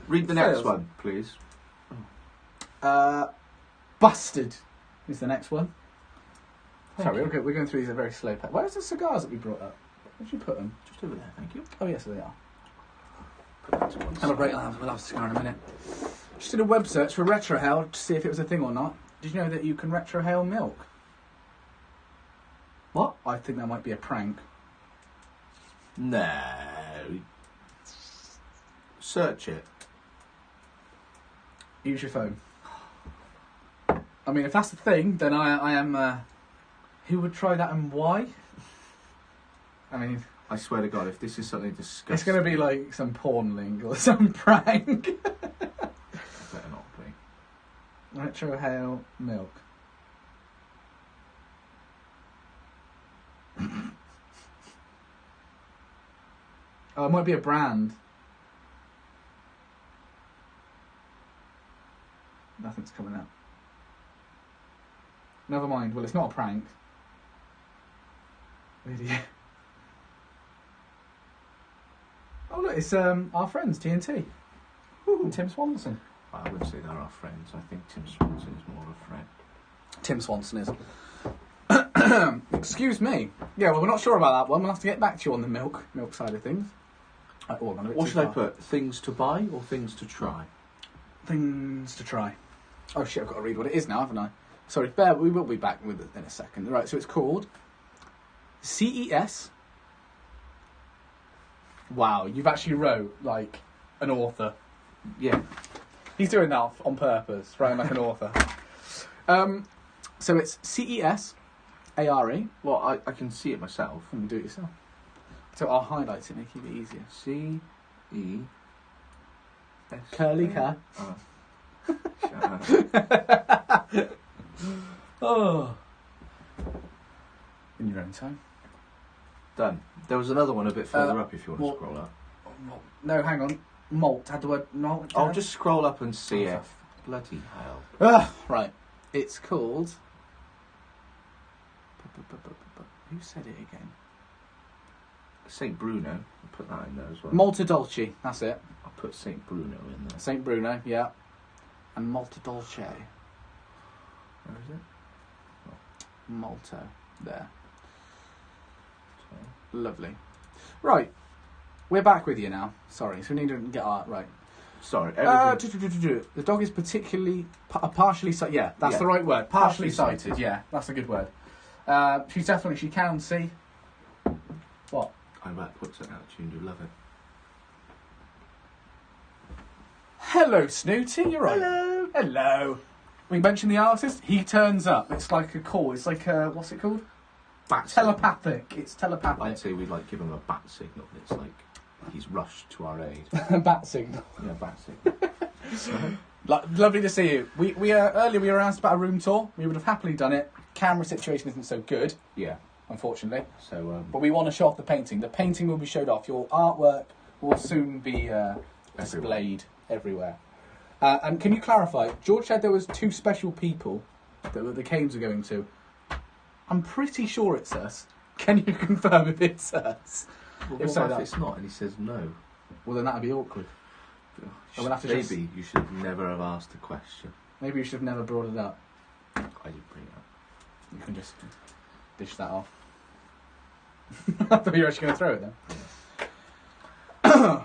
Speaker 2: Read the next
Speaker 1: Sales.
Speaker 2: one, please.
Speaker 1: Busted is the next one.
Speaker 2: Thank
Speaker 1: Sorry,
Speaker 2: you.
Speaker 1: we're going through these at a very slow pace. Where's the cigars that we brought up? Where'd you put them?
Speaker 2: Just over there, thank you.
Speaker 1: Oh, yes, there they are.
Speaker 2: Put that to one
Speaker 1: Celebrate,
Speaker 2: side.
Speaker 1: we'll have a cigar in a minute. Just did a web search for retrohale to see if it was a thing or not. Did you know that you can retrohale milk?
Speaker 2: What?
Speaker 1: I think that might be a prank.
Speaker 2: No. Search it.
Speaker 1: Use your phone. I mean, if that's the thing, then I am... who would try that and why? I mean...
Speaker 2: I swear to God, if this is something disgusting...
Speaker 1: It's going to be like some porn link or some prank.
Speaker 2: Better not be.
Speaker 1: Retrohale milk. Oh, it might be a brand. Nothing's coming up. Never mind. Well, it's not a prank. Idiot. Oh look, it's our friends TNT and Tim Swanson.
Speaker 2: I wouldn't say they're our friends. I think Tim Swanson is more of a friend.
Speaker 1: Tim Swanson is. Excuse me. Yeah, well, we're not sure about that one. We'll have to get back to you on the milk side of things.
Speaker 2: What should I put? Things to buy or things to try?
Speaker 1: Things to try. Oh shit, I've got to read what it is now, haven't I? Sorry, we will be back with it in a second. Right, so it's called CES. Wow, you've actually wrote like an author.
Speaker 2: Yeah.
Speaker 1: He's doing that on purpose, writing like an author. So it's CES, ARE.
Speaker 2: Well, I can see it myself.
Speaker 1: You can do it yourself. So I'll highlight it, make it easier.
Speaker 2: CES.
Speaker 1: Curly car.
Speaker 2: Oh. Shut up.
Speaker 1: Oh. In your own time.
Speaker 2: Done. There was another one a bit further up if you want to scroll up.
Speaker 1: No, hang on. Malt. Had the word malt.
Speaker 2: I'll just scroll up and see it. Bloody hell.
Speaker 1: Right. It's called... Who said it again?
Speaker 2: St. Bruno. I'll put that in there as well.
Speaker 1: Malta Dolce. That's it.
Speaker 2: I'll put St. Bruno in there.
Speaker 1: St. Bruno, yeah. And Malta Dolce.
Speaker 2: Where is it?
Speaker 1: Malta. There.
Speaker 2: Okay.
Speaker 1: Lovely. Right. We're back with you now. Sorry, so we need to get our... Right.
Speaker 2: Sorry.
Speaker 1: The dog is partially sighted. Yeah, that's the right word. Partially sighted. Yeah, that's a good word. She can see. What?
Speaker 2: I might put something out to you and you love it.
Speaker 1: Hello, Snooty. You're right.
Speaker 2: Hello.
Speaker 1: Hello. We mentioned the artist. He turns up. It's like a call. It's like a... What's it called?
Speaker 2: Bat
Speaker 1: telepathic. It's telepathic.
Speaker 2: I'd say we'd like give him a bat signal. It's like he's rushed to our aid.
Speaker 1: Bat signal.
Speaker 2: Yeah, bat signal.
Speaker 1: Lovely to see you. We earlier we were asked about a room tour. We would have happily done it. Camera situation isn't so good.
Speaker 2: Yeah.
Speaker 1: Unfortunately.
Speaker 2: So,
Speaker 1: but we want to show off the painting. The painting will be showed off. Your artwork will soon be displayed everywhere. And can you clarify? George said there was 2 special people that the Canes are going to. I'm pretty sure it's us. Can you confirm if it's us?
Speaker 2: Well, if it's not, and he says no.
Speaker 1: Well, then that'd be awkward.
Speaker 2: We'll have to maybe you should never have asked the question.
Speaker 1: Maybe you should have never brought it up.
Speaker 2: I didn't bring it up.
Speaker 1: You can just dish that off. I thought you were actually going to throw it then.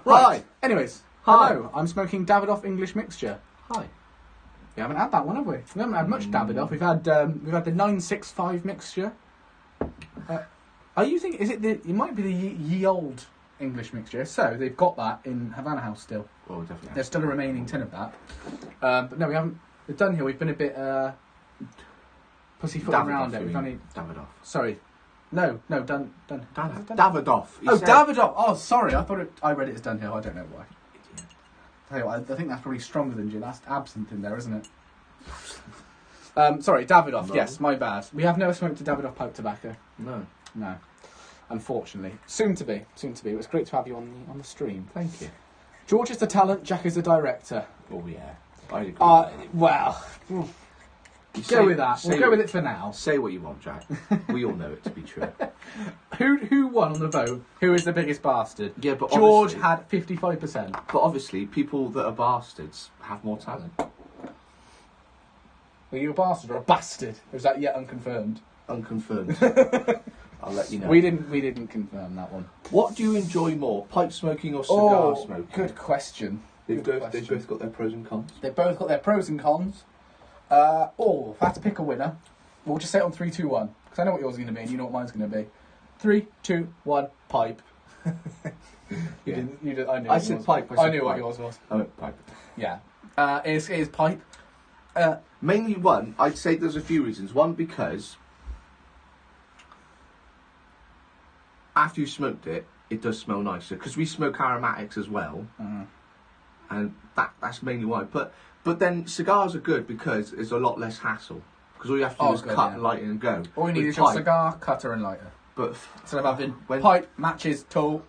Speaker 1: Right. Anyways,
Speaker 2: Hi.
Speaker 1: Hello. I'm smoking Davidoff English Mixture.
Speaker 2: Hi.
Speaker 1: We haven't had that one, have we? We haven't had much Davidoff. We've had the 965 mixture. Are you thinking? Is it the? It might be the ye old English Mixture. So they've got that in Havana House still.
Speaker 2: Well, definitely.
Speaker 1: There's still a remaining tin of that. But no, we haven't. We've done here. We've been a bit pussyfooting around it. We've only
Speaker 2: Davidoff.
Speaker 1: Sorry. No, done.
Speaker 2: Davidoff.
Speaker 1: Davidoff. Oh, sorry. I read it as Dunhill. I don't know why. Tell you what, I think that's probably stronger than gin. That's absinthe in there, isn't it? Sorry, Davidoff. No. Yes, my bad. We have never smoked a Davidoff pipe tobacco. No. Unfortunately, soon to be. It was great to have you on the stream.
Speaker 2: Thank you.
Speaker 1: George is the talent. Jack is the director.
Speaker 2: Oh yeah, I agree.
Speaker 1: Well. Go with that. We'll go with it for now.
Speaker 2: Say what you want, Jack. We all know it to be true.
Speaker 1: Who won on the vote? Who is the biggest bastard?
Speaker 2: Yeah, but
Speaker 1: George had 55%.
Speaker 2: But obviously, people that are bastards have more talent.
Speaker 1: Were you a bastard or a bastard? Or is that yet unconfirmed?
Speaker 2: Unconfirmed. I'll let you know.
Speaker 1: We didn't confirm that one.
Speaker 2: What do you enjoy more, pipe smoking or cigar smoking?
Speaker 1: Good question.
Speaker 2: They've both got their pros and cons.
Speaker 1: They've both got their pros and cons. If I had to pick a winner, we'll just say it on 3, 2, 1. Because I know what yours is going to be and you know what mine's going to be. 3, 2, 1, pipe. You didn't. I knew.
Speaker 2: I said pipe.
Speaker 1: I knew what yours was.
Speaker 2: I went pipe.
Speaker 1: Yeah. It is pipe.
Speaker 2: Mainly one, I'd say there's a few reasons. One, because after you smoked it, it does smell nicer. Because we smoke aromatics as well. Mm-hmm.
Speaker 1: And
Speaker 2: that's mainly why. But then cigars are good because it's a lot less hassle. Because all you have to do is cut and light it and go.
Speaker 1: All you need is your cigar, cutter and lighter.
Speaker 2: But
Speaker 1: instead of having pipe, matches, tool,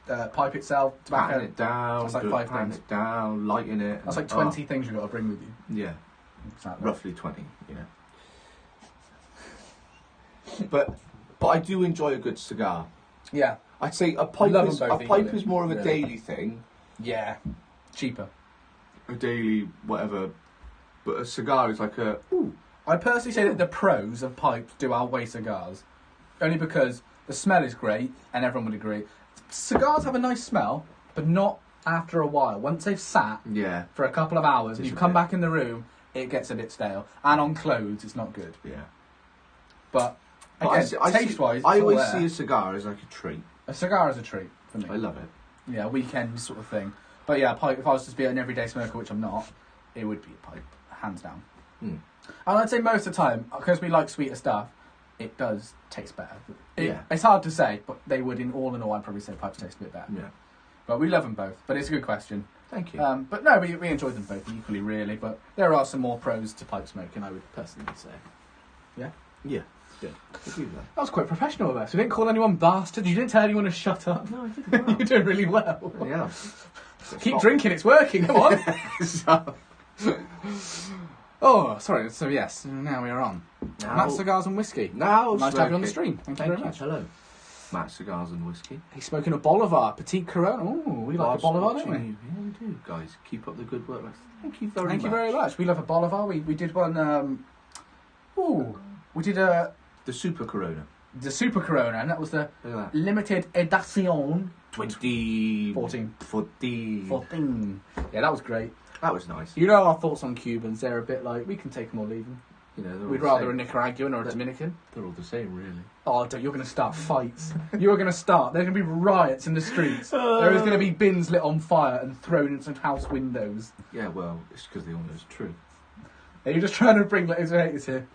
Speaker 1: pipe itself, tobacco.
Speaker 2: Patting it down,
Speaker 1: that's like 5 things.
Speaker 2: Patting it down, lighting it.
Speaker 1: That's like 20 things you've got to bring with you.
Speaker 2: Yeah.
Speaker 1: Exactly.
Speaker 2: Roughly 20, But I do enjoy a good cigar.
Speaker 1: Yeah.
Speaker 2: I'd say a pipe
Speaker 1: Love
Speaker 2: is
Speaker 1: them both
Speaker 2: a pipe
Speaker 1: equally,
Speaker 2: is more of a
Speaker 1: really.
Speaker 2: daily thing,
Speaker 1: Yeah, cheaper.
Speaker 2: a daily whatever. But a cigar is like a
Speaker 1: I personally say that the pros of pipes do outweigh cigars, only because the smell is great, and everyone would agree. Cigars have a nice smell, but not after a while. Once they've sat
Speaker 2: yeah.
Speaker 1: for a couple of hours and
Speaker 2: It's
Speaker 1: you
Speaker 2: a
Speaker 1: come
Speaker 2: bit-
Speaker 1: back in the room, it gets a bit stale. And on clothes, it's not good.
Speaker 2: Yeah.
Speaker 1: But
Speaker 2: But
Speaker 1: again, taste-wise,
Speaker 2: I
Speaker 1: it's all
Speaker 2: always
Speaker 1: there.
Speaker 2: see a cigar as like a treat.
Speaker 1: A cigar is a treat for me.
Speaker 2: I love it.
Speaker 1: Yeah, weekend sort of thing. But yeah, a pipe, if I was to be an everyday smoker, which I'm not, it would be a pipe, hands down.
Speaker 2: Hmm.
Speaker 1: And I'd say most of the time, because we like sweeter stuff, it does taste better.
Speaker 2: Yeah.
Speaker 1: It's hard to say, but they would, in all, I'd probably say pipes taste a bit better.
Speaker 2: Yeah.
Speaker 1: But we love them both. But it's a good question.
Speaker 2: Thank you.
Speaker 1: But no, we enjoyed them both equally, really. But there are some more pros to pipe smoking, I would personally say. Yeah?
Speaker 2: yeah.
Speaker 1: Good.
Speaker 2: I do that.
Speaker 1: That was quite professional of us. We didn't call anyone bastards. You didn't tell anyone to shut up.
Speaker 2: No, I did well.
Speaker 1: You're doing really well.
Speaker 2: Yeah.
Speaker 1: Keep drinking, it's working. Come on. Oh, sorry. So yes, now we are on. Matt Cigars and Whiskey.
Speaker 2: Now
Speaker 1: Nice to have you on the
Speaker 2: smoking.
Speaker 1: stream. Thank you very much.
Speaker 2: Hello. Matt Cigars and Whiskey.
Speaker 1: He's smoking a Bolivar, Petite Corona. Oh, we like a Bolivar, don't we?
Speaker 2: Yeah, we do. Guys, keep up the good work. Thank you very much.
Speaker 1: Thank you very much. We love a Bolivar. We did one. We did
Speaker 2: The Super Corona.
Speaker 1: the Super Corona, and that was the
Speaker 2: Look at that.
Speaker 1: limited edition
Speaker 2: 14.
Speaker 1: 14. Yeah, that was great.
Speaker 2: That was nice.
Speaker 1: You know our thoughts on Cubans. They're a bit like, we can take them or leave them.
Speaker 2: You know,
Speaker 1: We'd rather a Nicaraguan or a Dominican.
Speaker 2: They're all the same, really.
Speaker 1: Oh, dude, you're going to start fights. You're going to start. There's going to be riots in the streets. There is going to be bins lit on fire and thrown into house windows.
Speaker 2: Yeah, well, it's because they all know it's true.
Speaker 1: Are you just trying to bring letters and haters here?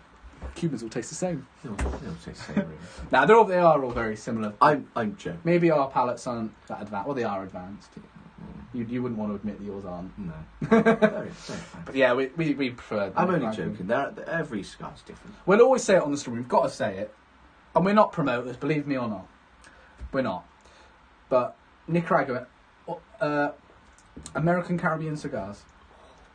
Speaker 1: Cubans all taste the same.
Speaker 2: They all say the same, really.
Speaker 1: Nah, they are all very similar.
Speaker 2: I'm joking.
Speaker 1: Maybe our palates aren't that advanced. Well, they are advanced. You wouldn't want to admit that yours aren't.
Speaker 2: No. Very fine.
Speaker 1: But yeah, we prefer.
Speaker 2: I'm only joking. Every cigar's different.
Speaker 1: We'll always say it on the stream. We've got to say it. And we're not promoters, believe me or not. We're not. But Nicaragua, American Caribbean cigars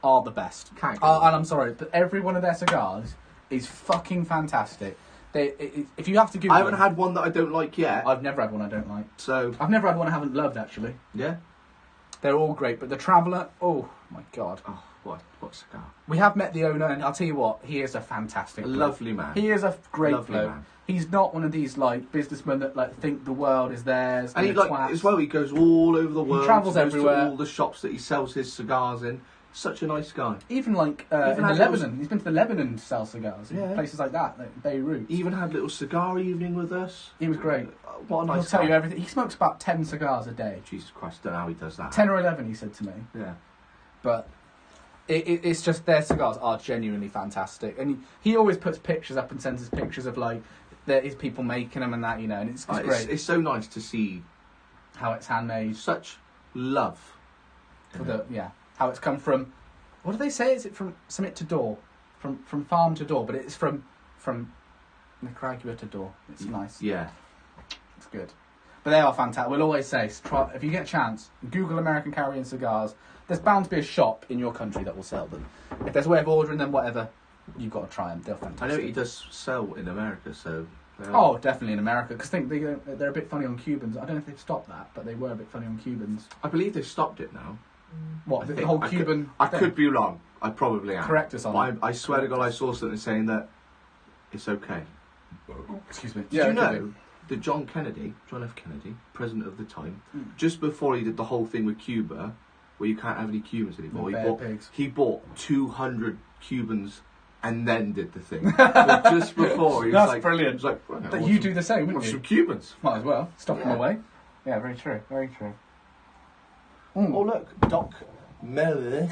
Speaker 1: are the best.
Speaker 2: Can't go wrong.
Speaker 1: And I'm sorry, but every one of their cigars is fucking fantastic. If you have to Google
Speaker 2: I haven't had one that I don't like yet.
Speaker 1: I've never had one I don't like.
Speaker 2: So,
Speaker 1: I've never had one I haven't loved, actually.
Speaker 2: yeah.
Speaker 1: They're all great, but the Traveller, oh my God.
Speaker 2: Oh, what cigar?
Speaker 1: We have met the owner, and I'll tell you what, he is a fantastic
Speaker 2: A
Speaker 1: bloke.
Speaker 2: lovely man.
Speaker 1: He is a great
Speaker 2: Lovely
Speaker 1: bloke.
Speaker 2: man.
Speaker 1: He's not one of these like businessmen that like think the world is theirs.
Speaker 2: And he
Speaker 1: they're
Speaker 2: like
Speaker 1: twats.
Speaker 2: as well. He goes all over the world.
Speaker 1: travels
Speaker 2: goes
Speaker 1: everywhere.
Speaker 2: to all the shops that he sells his cigars in. Such a nice guy.
Speaker 1: Even like
Speaker 2: Even
Speaker 1: in the
Speaker 2: had
Speaker 1: Lebanon,
Speaker 2: little-
Speaker 1: he's been to the Lebanon to sell cigars,
Speaker 2: Yeah.
Speaker 1: places like that, like Beirut.
Speaker 2: He even had a little cigar evening with us.
Speaker 1: He was great.
Speaker 2: What a nice
Speaker 1: He'll tell
Speaker 2: guy.
Speaker 1: you everything. He smokes about 10 cigars a day.
Speaker 2: Jesus Christ, don't know how he does that.
Speaker 1: 10 or 11, he said to me.
Speaker 2: Yeah.
Speaker 1: But it's just their cigars are genuinely fantastic, and he always puts pictures up and sends us pictures of like his people making them and that, you know, and it's great
Speaker 2: It's so nice to see
Speaker 1: how it's handmade.
Speaker 2: such love.
Speaker 1: For how it's come from. What do they say? Is it from summit to door, from farm to door? But it's from Nicaragua to door. It's nice.
Speaker 2: Yeah.
Speaker 1: It's good. But they are fantastic. We'll always say, try, if you get a chance, Google American Caribbean cigars. There's bound to be a shop in your country that will sell them. If there's a way of ordering them, whatever, you've got to try them. They're fantastic.
Speaker 2: I know he does sell in America, so.
Speaker 1: Oh, definitely in America. Because they're a bit funny on Cubans. I don't know if they've stopped that, but they were a bit funny on Cubans.
Speaker 2: I believe they've stopped it now.
Speaker 1: What,
Speaker 2: I
Speaker 1: the
Speaker 2: think-
Speaker 1: whole
Speaker 2: I
Speaker 1: Cuban
Speaker 2: I
Speaker 1: thing?
Speaker 2: could be wrong. I probably am.
Speaker 1: Correct us on
Speaker 2: But
Speaker 1: that.
Speaker 2: I swear to God, I saw something saying that it's okay.
Speaker 1: Excuse me.
Speaker 2: Did you know that John F. Kennedy, president of the time, just before he did the whole thing with Cuba, where you can't have any Cubans anymore, he bought 200 Cubans and then did the thing. So just before, he was
Speaker 1: That's
Speaker 2: like,
Speaker 1: brilliant.
Speaker 2: He was like, well,
Speaker 1: But you do the same, wouldn't
Speaker 2: some
Speaker 1: you?
Speaker 2: Cubans.
Speaker 1: Might as well. Stop them
Speaker 2: Yeah.
Speaker 1: away. Yeah, very true. Very true.
Speaker 2: Oh look, Doc Melech.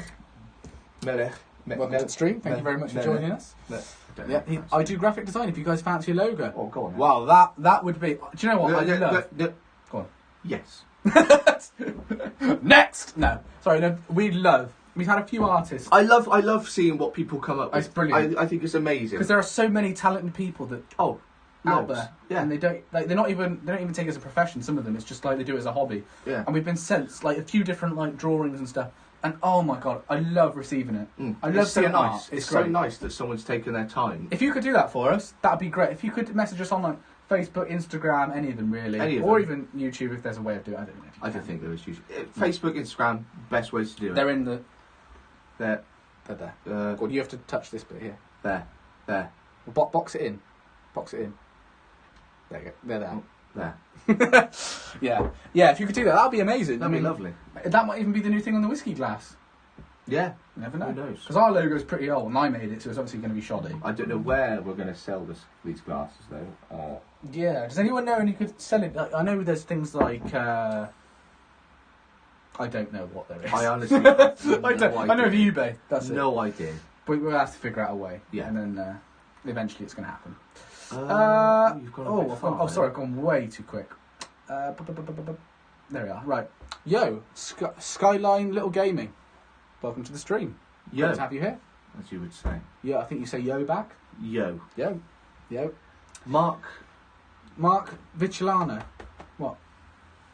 Speaker 1: Welcome to the stream. Thank you very much for joining us. Yeah, I do graphic design. If you guys fancy a logo.
Speaker 2: Oh, go on.
Speaker 1: Wow, that would be. Do you know what? I love. Go on.
Speaker 2: Yes.
Speaker 1: Next. No, sorry. No, we love. We've had a few artists
Speaker 2: I love seeing what people come up with.
Speaker 1: It's brilliant.
Speaker 2: I think it's amazing.
Speaker 1: because there are so many talented people that out
Speaker 2: loads.
Speaker 1: there,
Speaker 2: Yeah.
Speaker 1: and they don't even take it as a profession. Some of them, it's just like they do it as a hobby.
Speaker 2: Yeah.
Speaker 1: And we've been sent like a few different like drawings and stuff. And oh my god, I love receiving it. I love
Speaker 2: It's so
Speaker 1: seeing
Speaker 2: nice.
Speaker 1: art.
Speaker 2: It's
Speaker 1: great.
Speaker 2: so nice that someone's taken their time.
Speaker 1: If you could do that for us, that'd be great. If you could message us on like Facebook, Instagram, any of them really.
Speaker 2: Any of
Speaker 1: or
Speaker 2: them.
Speaker 1: even YouTube if there's a way of doing it. I don't know.
Speaker 2: I don't think there is YouTube. Facebook, Instagram, best ways to do it.
Speaker 1: They're in the...
Speaker 2: They're
Speaker 1: They're there. God, you have to touch this bit here.
Speaker 2: there.
Speaker 1: Well, box it in. Box it in. There you go. They're there.
Speaker 2: There.
Speaker 1: Yeah, if you could do that, that'd be amazing.
Speaker 2: That'd be lovely.
Speaker 1: That might even be the new thing on the whiskey glass.
Speaker 2: Yeah.
Speaker 1: You never know.
Speaker 2: Who knows?
Speaker 1: Because our logo's pretty old and I made it, so it's obviously going to be shoddy.
Speaker 2: I don't know where we're going to sell these glasses though.
Speaker 1: Yeah. Does anyone know any could sell it? I know there's things like... I don't know what there is.
Speaker 2: I honestly have no
Speaker 1: I know of
Speaker 2: idea.
Speaker 1: eBay. That's it.
Speaker 2: No idea.
Speaker 1: But we'll have to figure out a way.
Speaker 2: Yeah.
Speaker 1: And then eventually it's going to happen.
Speaker 2: You've gone a bit far,
Speaker 1: sorry, I've gone way too quick. There we are. Right. Yo, Skyline Little Gaming. Welcome to the stream.
Speaker 2: Yo.
Speaker 1: Good to have you here.
Speaker 2: As you would say.
Speaker 1: Yeah, I think you say yo back.
Speaker 2: Yo.
Speaker 1: Yo.
Speaker 2: Mark
Speaker 1: Vicilano. What?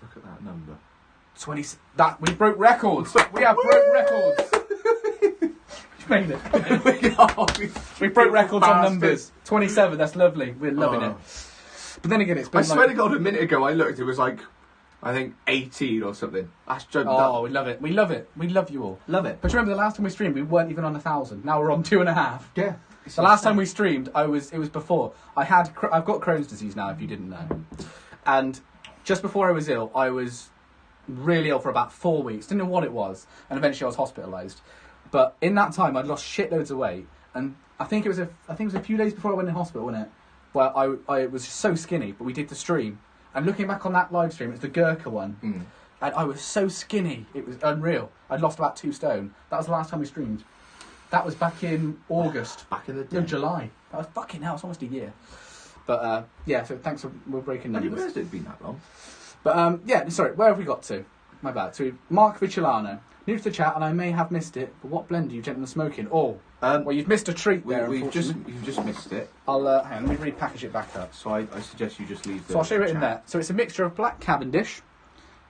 Speaker 2: Look at that number.
Speaker 1: 20. That we broke records. We have broke records. You made it. We broke records on numbers. 27. That's lovely. We're loving it. But then again, it's been.
Speaker 2: I swear to God, a minute ago I looked. It was like, I think 18 or something. That's just.
Speaker 1: Oh, we love it. We love it. We love you all.
Speaker 2: Love it.
Speaker 1: But remember, the last time we streamed, we weren't even on 1,000. Now we're on 2.5.
Speaker 2: Yeah.
Speaker 1: The last time we streamed, it was before I've got Crohn's disease now. If you didn't know, and just before I was ill, I was really ill for about 4 weeks. Didn't know what it was, and eventually I was hospitalised. But in that time, I'd lost shitloads of weight, and I think it was a few days before I went in hospital, wasn't it? Where I was so skinny, but we did the stream. And looking back on that live stream, it's the Gurkha one, and I was so skinny, it was unreal. I'd lost about 2 stone. That was the last time we streamed. That was back in August.
Speaker 2: Back in the day.
Speaker 1: No, July. That was fucking hell. It's almost a year. But yeah, so thanks for we're breaking
Speaker 2: I
Speaker 1: numbers.
Speaker 2: didn't realise it'd been that long.
Speaker 1: But yeah, sorry. Where have we got to? My bad. So Mark Vicilano, new to the chat, and I may have missed it. But what blend are you gentlemen smoking? Oh, well, you've missed a treat there.
Speaker 2: You've just missed it.
Speaker 1: I'll hang on, let me repackage it back up.
Speaker 2: So I suggest you just leave.
Speaker 1: So I'll show you it in there. So it's a mixture of Black Cavendish,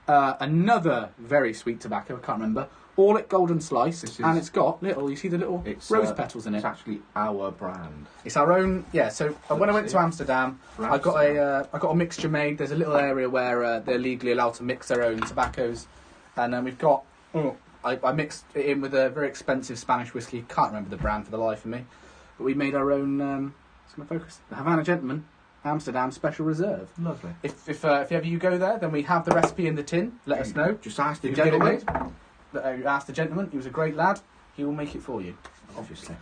Speaker 1: another very sweet tobacco. I can't remember. All at Golden Slice, and it's got little. You see the little rose petals in it.
Speaker 2: It's actually our brand.
Speaker 1: It's our own. Yeah. So when I went to Amsterdam, I got a mixture made. There's a little area where they're legally allowed to mix their own tobaccos, and we've got. I mixed it in with a very expensive Spanish whiskey. Can't remember the brand for the life of me, but we made our own. It's my focus. The Havana Gentlemen, Amsterdam Special Reserve.
Speaker 2: Lovely.
Speaker 1: If ever you go there, then we have the recipe in the tin. Let us know.
Speaker 2: Just ask the
Speaker 1: You get it
Speaker 2: gentleman.
Speaker 1: made. Ask the gentleman. He was a great lad. He will make it for you.
Speaker 2: Obviously.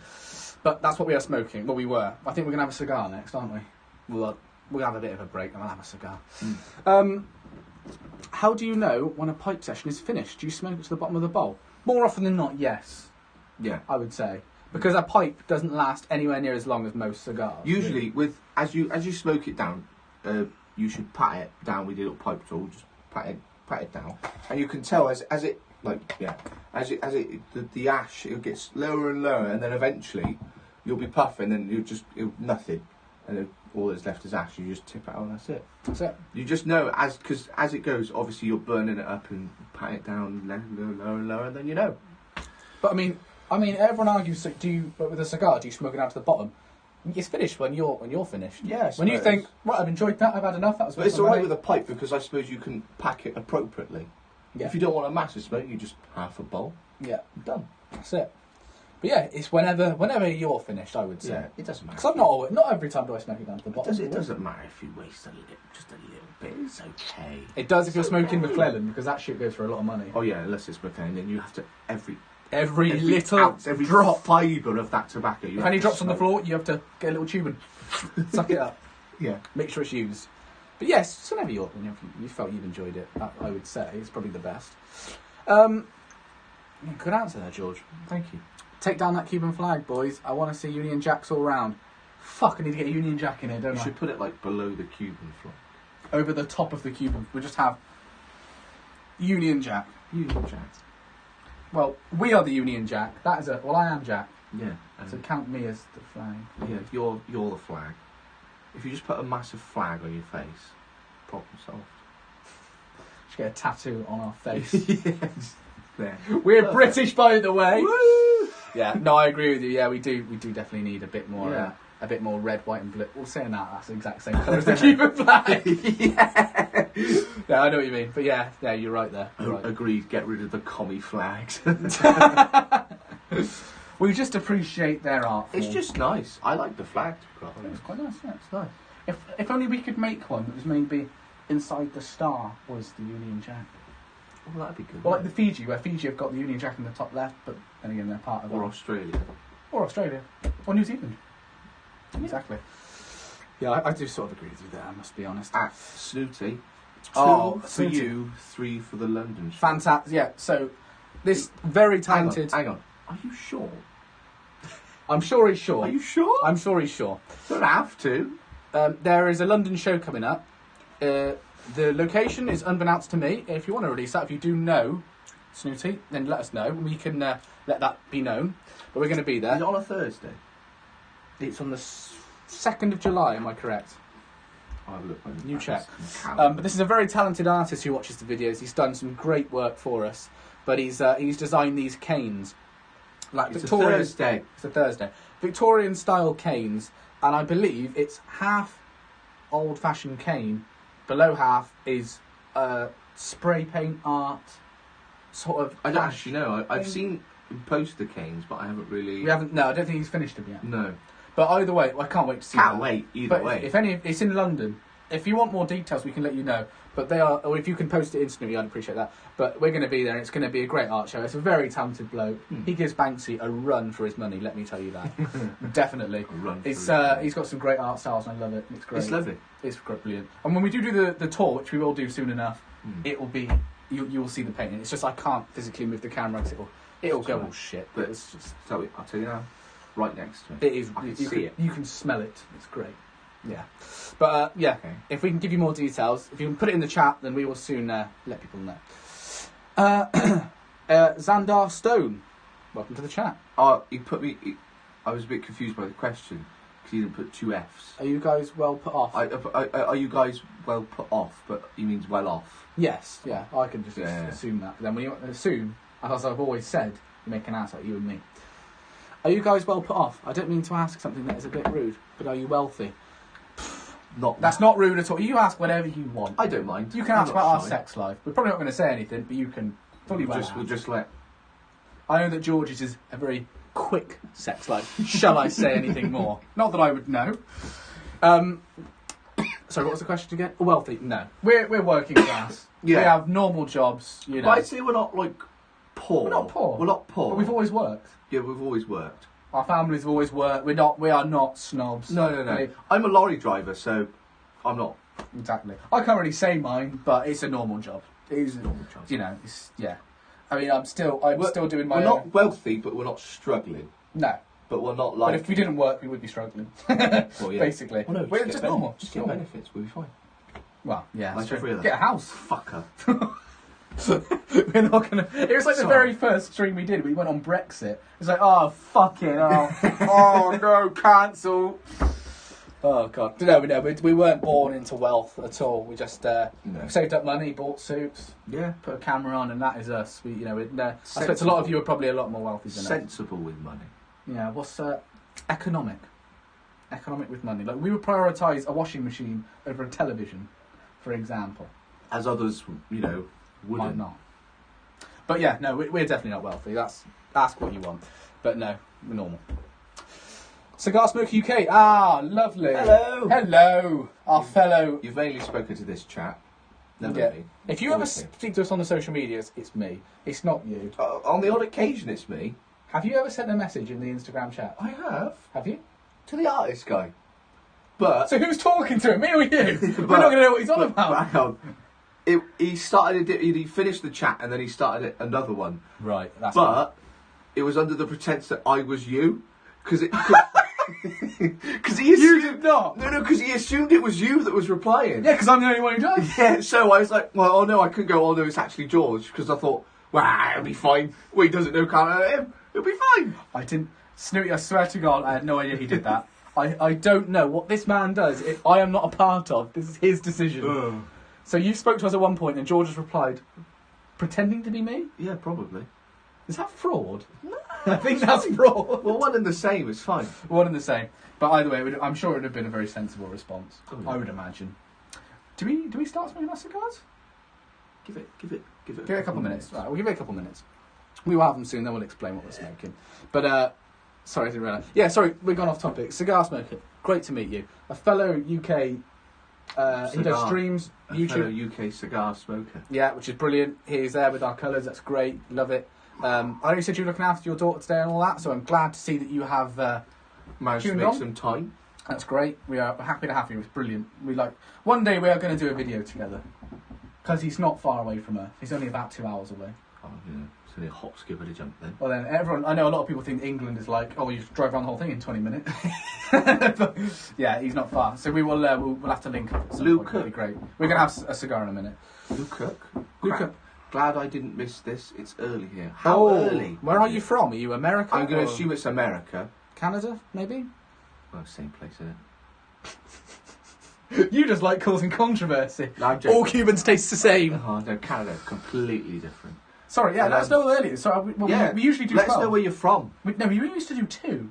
Speaker 1: But that's what we are smoking. Well, we were. I think we're going to have a cigar next, aren't we? We'll have a bit of a break and we'll have a cigar. How do you know when a pipe session is finished? Do you smoke it to the bottom of the bowl? More often than not, yes.
Speaker 2: Yeah.
Speaker 1: I would say. Because a pipe doesn't last anywhere near as long as most cigars.
Speaker 2: Usually, as you smoke it down, you should pat it down with your little pipe tool. Just pat it down, and you can tell as it the ash, it gets lower and lower, and then eventually you'll be puffing, and you'll nothing, and then all that's left is ash. You just tip it out, and that's it.
Speaker 1: That's it.
Speaker 2: You just know because as it goes, obviously you're burning it up and pat it down lower and lower, and then you know.
Speaker 1: But I mean, everyone argues. But with a cigar, do you smoke it down to the bottom? It's finished when you're finished.
Speaker 2: Yeah.
Speaker 1: When you think, right, I've enjoyed that, I've had enough. That was.
Speaker 2: But it's alright with a pipe because I suppose you can pack it appropriately.
Speaker 1: Yeah.
Speaker 2: If you don't want a massive smoke, you just half a bowl.
Speaker 1: Yeah.
Speaker 2: Done.
Speaker 1: That's it. But yeah, it's whenever you're finished, I would say.
Speaker 2: Yeah, it doesn't matter.
Speaker 1: Because not every time do I smoke it down to the bottom.
Speaker 2: It doesn't matter if you waste just a little bit. It's okay.
Speaker 1: It does if you're smoking McClellan, because that shit goes for a lot of money.
Speaker 2: Oh yeah, unless it's McClellan, then you have to
Speaker 1: every little
Speaker 2: ounce, every
Speaker 1: drop,
Speaker 2: fibre of that tobacco.
Speaker 1: If any drops on the floor, you have to get a little tube and suck it up.
Speaker 2: Yeah.
Speaker 1: Make sure it's used. But yes, so whenever you felt you've enjoyed it, I would say it's probably the best. Good answer there, George.
Speaker 2: Thank you.
Speaker 1: Take down that Cuban flag, boys. I want to see Union Jacks all round. Fuck, I need to get a Union Jack in here, don't I?
Speaker 2: You should put it like below the Cuban flag.
Speaker 1: Over the top of the Cuban. We just have Union Jack.
Speaker 2: Union Jack.
Speaker 1: Well, we are the Union Jack. I am Jack.
Speaker 2: Yeah.
Speaker 1: So count me as the flag.
Speaker 2: Yeah, you're the flag. If you just put a massive flag on your face, problem solved.
Speaker 1: Just get a tattoo on our face.
Speaker 2: Yes. There.
Speaker 1: We're British, by the way.
Speaker 2: Woo!
Speaker 1: Yeah, no, I agree with you. Yeah, we do definitely need a bit more.
Speaker 2: Yeah.
Speaker 1: a bit more red, white and blue. Well, saying that's the exact same colour as the Cuban flag.
Speaker 2: Yeah.
Speaker 1: Yeah, I know what you mean. But yeah, you're right there. You're right.
Speaker 2: Agreed, get rid of the commie flags.
Speaker 1: We just appreciate their art form.
Speaker 2: It's just nice. I like the flag.
Speaker 1: It's quite nice, yeah, it's nice. If only we could make one that was maybe inside the star was the Union Jack.
Speaker 2: Well, that'd be good.
Speaker 1: Well, like the Fiji, where Fiji have got the Union Jack in the top left, but then again they're part of
Speaker 2: Or Australia.
Speaker 1: Or Australia. Or New Zealand. Exactly. Yeah, I do sort of agree with you there, I must be honest.
Speaker 2: Snooty. 2 for
Speaker 1: Snooty.
Speaker 2: you, 3 for the London show.
Speaker 1: Fantastic. Yeah, so this very talented...
Speaker 2: Hang on. Are you sure?
Speaker 1: I'm sure he's sure.
Speaker 2: Are you sure?
Speaker 1: I'm sure he's sure.
Speaker 2: Don't have to.
Speaker 1: There is a London show coming up. The location is unbeknownst to me. If you want to release that, if you do know, Snooty, then let us know. We can let that be known. But we're going to be there.
Speaker 2: Is it on a Thursday?
Speaker 1: It's on the 2nd of July, am I correct?
Speaker 2: I'll look when
Speaker 1: You check.
Speaker 2: But
Speaker 1: But this is a very talented artist who watches the videos. He's done some great work for us. But he's designed these canes. Like
Speaker 2: it's
Speaker 1: Victorian,
Speaker 2: a Thursday.
Speaker 1: It's a Thursday. Victorian style canes, and I believe it's half old fashioned cane, below half is spray paint art, sort of.
Speaker 2: I don't actually know. I've seen him post the canes, but I haven't really.
Speaker 1: We haven't. No, I don't think he's finished them yet.
Speaker 2: No.
Speaker 1: But either way, I can't wait to see.
Speaker 2: Can't
Speaker 1: that.
Speaker 2: wait either
Speaker 1: But
Speaker 2: way.
Speaker 1: if it's in London. If you want more details, we can let you know. But they are, or if you can post it instantly, I'd appreciate that. But we're going to be there, and it's going to be a great art show. It's a very talented bloke. He gives Banksy a run for his money. Let me tell you that. Definitely.
Speaker 2: A run for
Speaker 1: It's
Speaker 2: his money.
Speaker 1: he's got some great art styles, and I love it. It's great.
Speaker 2: It's lovely.
Speaker 1: It's brilliant. And when we do the tour, which we will do soon enough, it will be you will see the painting. It's just I can't physically move the camera because it'll go all shit. But it's just
Speaker 2: So I'll tell you now, right next to me.
Speaker 1: it is.
Speaker 2: I can
Speaker 1: you
Speaker 2: see it.
Speaker 1: You can smell it. It's great. Yeah, but yeah.
Speaker 2: Okay.
Speaker 1: If we can give you more details, if you can put it in the chat, then we will soon let people know. Xandar Stone, welcome to the chat.
Speaker 2: Oh, he put me. I was a bit confused by the question because he didn't put 2 Fs.
Speaker 1: Are you guys well put off?
Speaker 2: Are you guys well put off? But he means well off.
Speaker 1: Yes, yeah. I can just
Speaker 2: Yeah.
Speaker 1: assume that. But then when you assume, as I've always said, you make an ass out of you and me. Are you guys well put off? I don't mean to ask something that is a bit rude, but are you wealthy?
Speaker 2: Not.
Speaker 1: That's not rude at all. You ask whatever you want.
Speaker 2: I don't mind.
Speaker 1: You can
Speaker 2: I'm
Speaker 1: ask
Speaker 2: not
Speaker 1: about our
Speaker 2: shy.
Speaker 1: sex life. We're probably not going to say anything, but you can fully well
Speaker 2: We'll
Speaker 1: ask.
Speaker 2: just let.
Speaker 1: I know that George's is a very quick sex life. Shall I say anything more? Not that I would know. Sorry, what was the question again? Wealthy? No. We're working class.
Speaker 2: Yeah.
Speaker 1: We have normal jobs, you know.
Speaker 2: But I'd say we're not like poor.
Speaker 1: We're not poor.
Speaker 2: We're not poor.
Speaker 1: But we've always worked.
Speaker 2: Yeah, we've always worked.
Speaker 1: Our families have always worked. We are not snobs.
Speaker 2: No.
Speaker 1: Really.
Speaker 2: I'm a lorry driver, so I'm not.
Speaker 1: Exactly. I can't really say mine, but it's a normal job. It is
Speaker 2: a normal job.
Speaker 1: You know, it's, yeah. I mean, I'm still doing my
Speaker 2: We're
Speaker 1: own.
Speaker 2: not wealthy, but we're not struggling.
Speaker 1: No.
Speaker 2: But we're not like.
Speaker 1: But if we didn't work, we would be struggling.
Speaker 2: Well, yeah.
Speaker 1: Basically.
Speaker 2: Well, no,
Speaker 1: We're just normal.
Speaker 2: Just get benefits, we'll be fine.
Speaker 1: Well, yeah.
Speaker 2: Like
Speaker 1: that's
Speaker 2: every
Speaker 1: true.
Speaker 2: other.
Speaker 1: Get a house.
Speaker 2: Fucker.
Speaker 1: We're not gonna. It was like the very first stream we did. We went on Brexit. It's like, oh fucking hell. Oh no, cancel. Oh god. No, we weren't born into wealth at all. We just saved up money, bought suits,
Speaker 2: Yeah.
Speaker 1: put a camera on, and that is us. We, I expect a lot of you are probably a lot more wealthy than us.
Speaker 2: Sensible with money.
Speaker 1: Yeah. What's economic? Economic with money. Like we would prioritise a washing machine over a television, for example.
Speaker 2: As others, wouldn't.
Speaker 1: Might not. But yeah, no, we're definitely not wealthy. Ask what you want. But no, we're normal. Cigar Smoke UK. Ah, lovely.
Speaker 2: Hello.
Speaker 1: Hello. Our fellow.
Speaker 2: You've mainly spoken to this chat. Never
Speaker 1: Yeah.
Speaker 2: me.
Speaker 1: If you ever
Speaker 2: Always me.
Speaker 1: speak to us on the social medias, it's me. It's not you.
Speaker 2: On the odd occasion, it's me.
Speaker 1: Have you ever sent a message in the Instagram chat?
Speaker 2: I have.
Speaker 1: Have you?
Speaker 2: To the artist guy. But.
Speaker 1: So who's talking to him? Me or you? We're not going to know what he's on about.
Speaker 2: Hang on. He finished the chat and then he started another one.
Speaker 1: Right. That's
Speaker 2: But it was under the pretense that I was you. Because he assumed,
Speaker 1: You did not.
Speaker 2: No, because he assumed it was you that was replying.
Speaker 1: Yeah, because I'm the only one who does.
Speaker 2: Yeah, so I was like, well, oh no, I couldn't go, oh no, it's actually George. Because I thought, well, it'll be fine. Well, he doesn't know, can't hurt him. It'll be fine.
Speaker 1: I didn't. Snooty, I swear to God, I had no idea he did that. I don't know what this man does. I am not a part of. This is his decision. So you spoke to us at one point and George has replied, pretending to be me?
Speaker 2: Yeah, probably.
Speaker 1: Is that fraud? I think that's fraud.
Speaker 2: Well, one and the same is fine.
Speaker 1: One and the same. But either way, I'm sure it would have been a very sensible response.
Speaker 2: Oh, yeah.
Speaker 1: I would imagine. Do we start smoking our cigars?
Speaker 2: Give it
Speaker 1: Give it a couple minutes. Right, we'll give it a couple minutes. We will have them soon, then we'll explain what we're smoking. But, sorry, I didn't realise. Yeah, sorry, we've gone off topic. Cigar smoker, great to meet you. A fellow UK, he does streams, YouTube.
Speaker 2: Fellow UK cigar smoker.
Speaker 1: Yeah, which is brilliant. He's there with our colours, that's great, love it. I know you said you were looking after your daughter today and all that, so I'm glad to see that you have
Speaker 2: managed to
Speaker 1: tuned
Speaker 2: make
Speaker 1: on.
Speaker 2: some time.
Speaker 1: That's great. We are happy to have you. It's brilliant. One day we are going to do a video together. Because he's not far away from her. He's only about 2 hours away.
Speaker 2: Oh, yeah. It's only a hop, skip and a jump then.
Speaker 1: Well, then I know a lot of people think England is like, oh, you drive around the whole thing in 20 minutes. But, yeah, he's not far. So we'll have to link up at some point. It'll be great. We're going to have a cigar in a minute.
Speaker 2: Luke Cook.
Speaker 1: Luke.
Speaker 2: Glad I didn't miss this. It's early here. How early?
Speaker 1: Where are you from? Are you America?
Speaker 2: I'm going to assume it's America.
Speaker 1: Canada, maybe?
Speaker 2: Well, same place, isn't it?
Speaker 1: You just like causing controversy.
Speaker 2: No, I'm joking.
Speaker 1: All Cubans taste the same.
Speaker 2: Oh, no, Canada, completely different.
Speaker 1: Sorry, yeah, let us know earlier. So we usually do 12.
Speaker 2: Let us know where you're from.
Speaker 1: We used to do 2.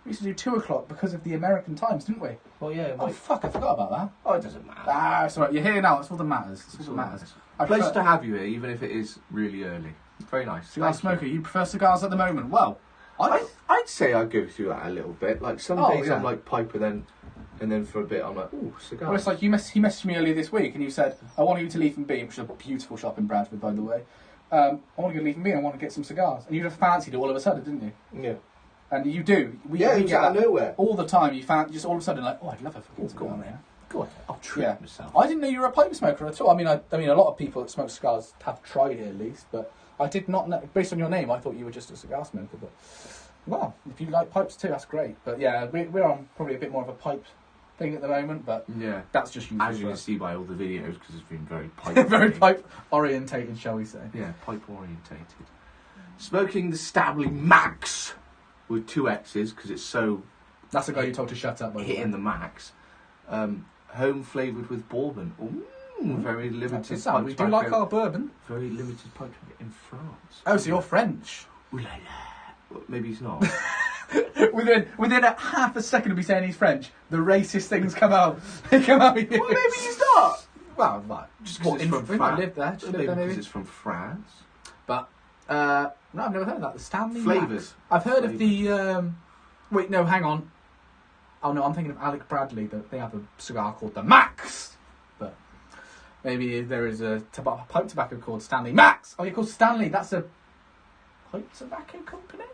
Speaker 1: We used to do 2 o'clock because of the American times, didn't we?
Speaker 2: Well, yeah.
Speaker 1: Oh, fuck, I forgot about that.
Speaker 2: Oh, it doesn't matter.
Speaker 1: It's alright, you're here now, that's all that matters. That's all that matters.
Speaker 2: Pleasure to have you here, even if it is really early. Very nice.
Speaker 1: Cigar smoker, you prefer cigars at the moment? Well,
Speaker 2: I'd say I go through that a little bit. Like, some days I'm like piper, and then for a bit I'm like, ooh, cigar.
Speaker 1: Well, it's like he messaged me earlier this week and you said, I want to go to Leaf and Bean, which is a beautiful shop in Bradford, by the way. I want to go to Leaf and Bean, I want to get some cigars. And you just fancied it all of a sudden, didn't you?
Speaker 2: Yeah.
Speaker 1: And you do. We
Speaker 2: get out of nowhere.
Speaker 1: All the time, you found just all of a sudden like, oh, I'd love a fucking cigar, man.
Speaker 2: God, I'll treat myself.
Speaker 1: I didn't know you were a pipe smoker at all. I mean, a lot of people that smoke cigars have tried it at least, but I did not know. Based on your name, I thought you were just a cigar smoker. But well, if you like pipes too, that's great. But yeah, we're on probably a bit more of a pipe thing at the moment. But
Speaker 2: yeah,
Speaker 1: that's just usual.
Speaker 2: As you can see by all the videos, because it's been very pipe,
Speaker 1: very pipe orientated, shall we say?
Speaker 2: Yeah, pipe orientated. Smoking the Stanley Max with 2 X's because it's so.
Speaker 1: That's the guy you told to shut up. By
Speaker 2: hitting the max. Home flavoured with bourbon. Ooh, very limited.
Speaker 1: We do like our bourbon.
Speaker 2: Very limited pipe in France.
Speaker 1: Oh, so you're French?
Speaker 2: Ooh la la. Well, maybe he's not.
Speaker 1: within a half a second of me saying he's French, the racist things come out. They come out. Well,
Speaker 2: maybe he's not.
Speaker 1: Well,
Speaker 2: just because it's from France.
Speaker 1: Lived there.
Speaker 2: Maybe because it's from France.
Speaker 1: But no, I've never heard of that. The Stanley
Speaker 2: flavours.
Speaker 1: I've heard of the. Wait, no, hang on. Oh no, I'm thinking of Alec Bradley. They have a cigar called the Max. But maybe there is a pipe tobacco called Stanley Max. Oh, you're called Stanley. That's a pipe tobacco company.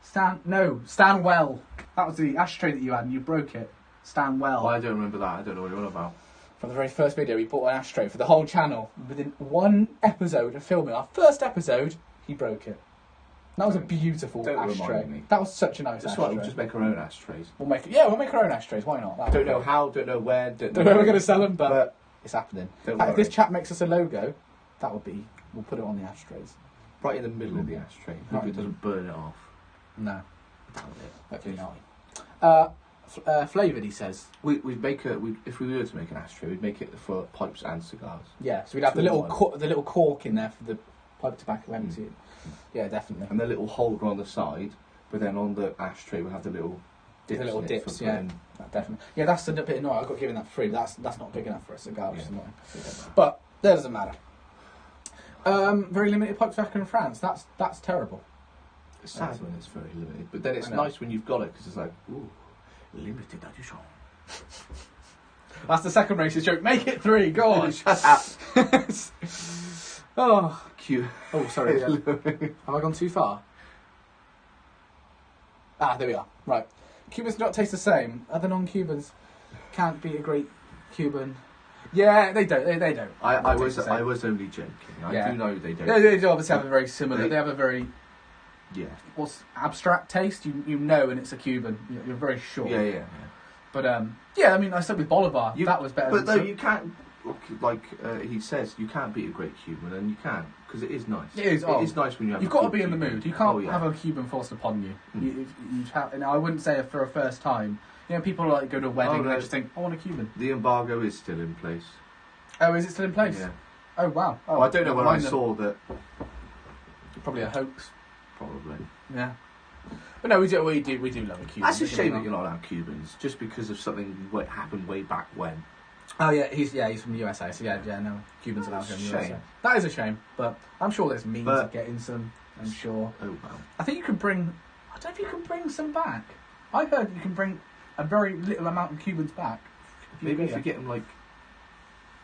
Speaker 1: Stanwell. That was the ashtray that you had, and you broke it. Stanwell.
Speaker 2: Oh, I don't remember that. I don't know what you're on about.
Speaker 1: From the very first video, he bought an ashtray for the whole channel. Within 1 episode of filming, our first episode, he broke it. That was a beautiful ashtray. That was such a nice ashtray.
Speaker 2: That's right, we'll just make our own ashtrays.
Speaker 1: We'll make our own ashtrays, why not?
Speaker 2: Don't know how, don't know where,
Speaker 1: don't know where we're going to sell them, but it's happening.
Speaker 2: If
Speaker 1: this chap makes us a logo, we'll put it on the ashtrays.
Speaker 2: Right in the middle of the ashtray. Hope it doesn't burn it off.
Speaker 1: No. Hopefully not. Flavoured, he says.
Speaker 2: We'd make if we were to make an ashtray, we'd make it for pipes and cigars.
Speaker 1: Yeah, so we'd have the little cork in there for the pipe tobacco empty. Yeah, definitely.
Speaker 2: And the little holder on the side, but then on the ashtray we'll have the little dips.
Speaker 1: The little dips, yeah. Definitely. Yeah, that's a bit annoying. I got given that free. That's not big enough for a cigar, which is annoying. But that doesn't matter. Very limited pipe tobacco in France. That's terrible.
Speaker 2: It's sad when it's very limited, but then it's nice when you've got it because it's like, ooh, limited edition.
Speaker 1: That's the second racist joke. Make it 3. Go on.
Speaker 2: Shut up.
Speaker 1: Oh,
Speaker 2: cute.
Speaker 1: Oh, sorry. Yeah. Have I gone too far? There we are. Right. Cubans do not taste the same. Other non-Cubans can't be a great Cuban. Yeah, they don't. They don't.
Speaker 2: I was only joking. I do know they don't.
Speaker 1: They do obviously have a very similar. They have a very what's abstract taste. You know, and it's a Cuban. You're very sure.
Speaker 2: Yeah.
Speaker 1: But I mean, I said with Bolivar, that was better.
Speaker 2: But no, you can't. Like he says, you can't beat a great Cuban, and you can because it is nice.
Speaker 1: It is.
Speaker 2: It is nice when you have.
Speaker 1: You've got to be in the mood. You can't have a Cuban forced upon you. And I wouldn't say it for a first time. You know, people like go to a wedding and they just think, I want a Cuban.
Speaker 2: The embargo is still in place.
Speaker 1: Oh, is it still in place?
Speaker 2: Yeah.
Speaker 1: Oh wow.
Speaker 2: I don't know when I saw that.
Speaker 1: Probably a hoax.
Speaker 2: probably.
Speaker 1: Yeah. But no, we do love a Cuban.
Speaker 2: That's a shame that you're not allowed Cubans, just because of something that happened way back when.
Speaker 1: Oh yeah, he's from the USA, so no, Cubans allowed him in the USA.
Speaker 2: Shame.
Speaker 1: That is a shame, but I'm sure there's means of getting some. I'm sure.
Speaker 2: Oh well.
Speaker 1: I think you can bring. I don't know if you can bring some back. I heard you can bring a very little amount of Cubans back.
Speaker 2: Maybe if you get them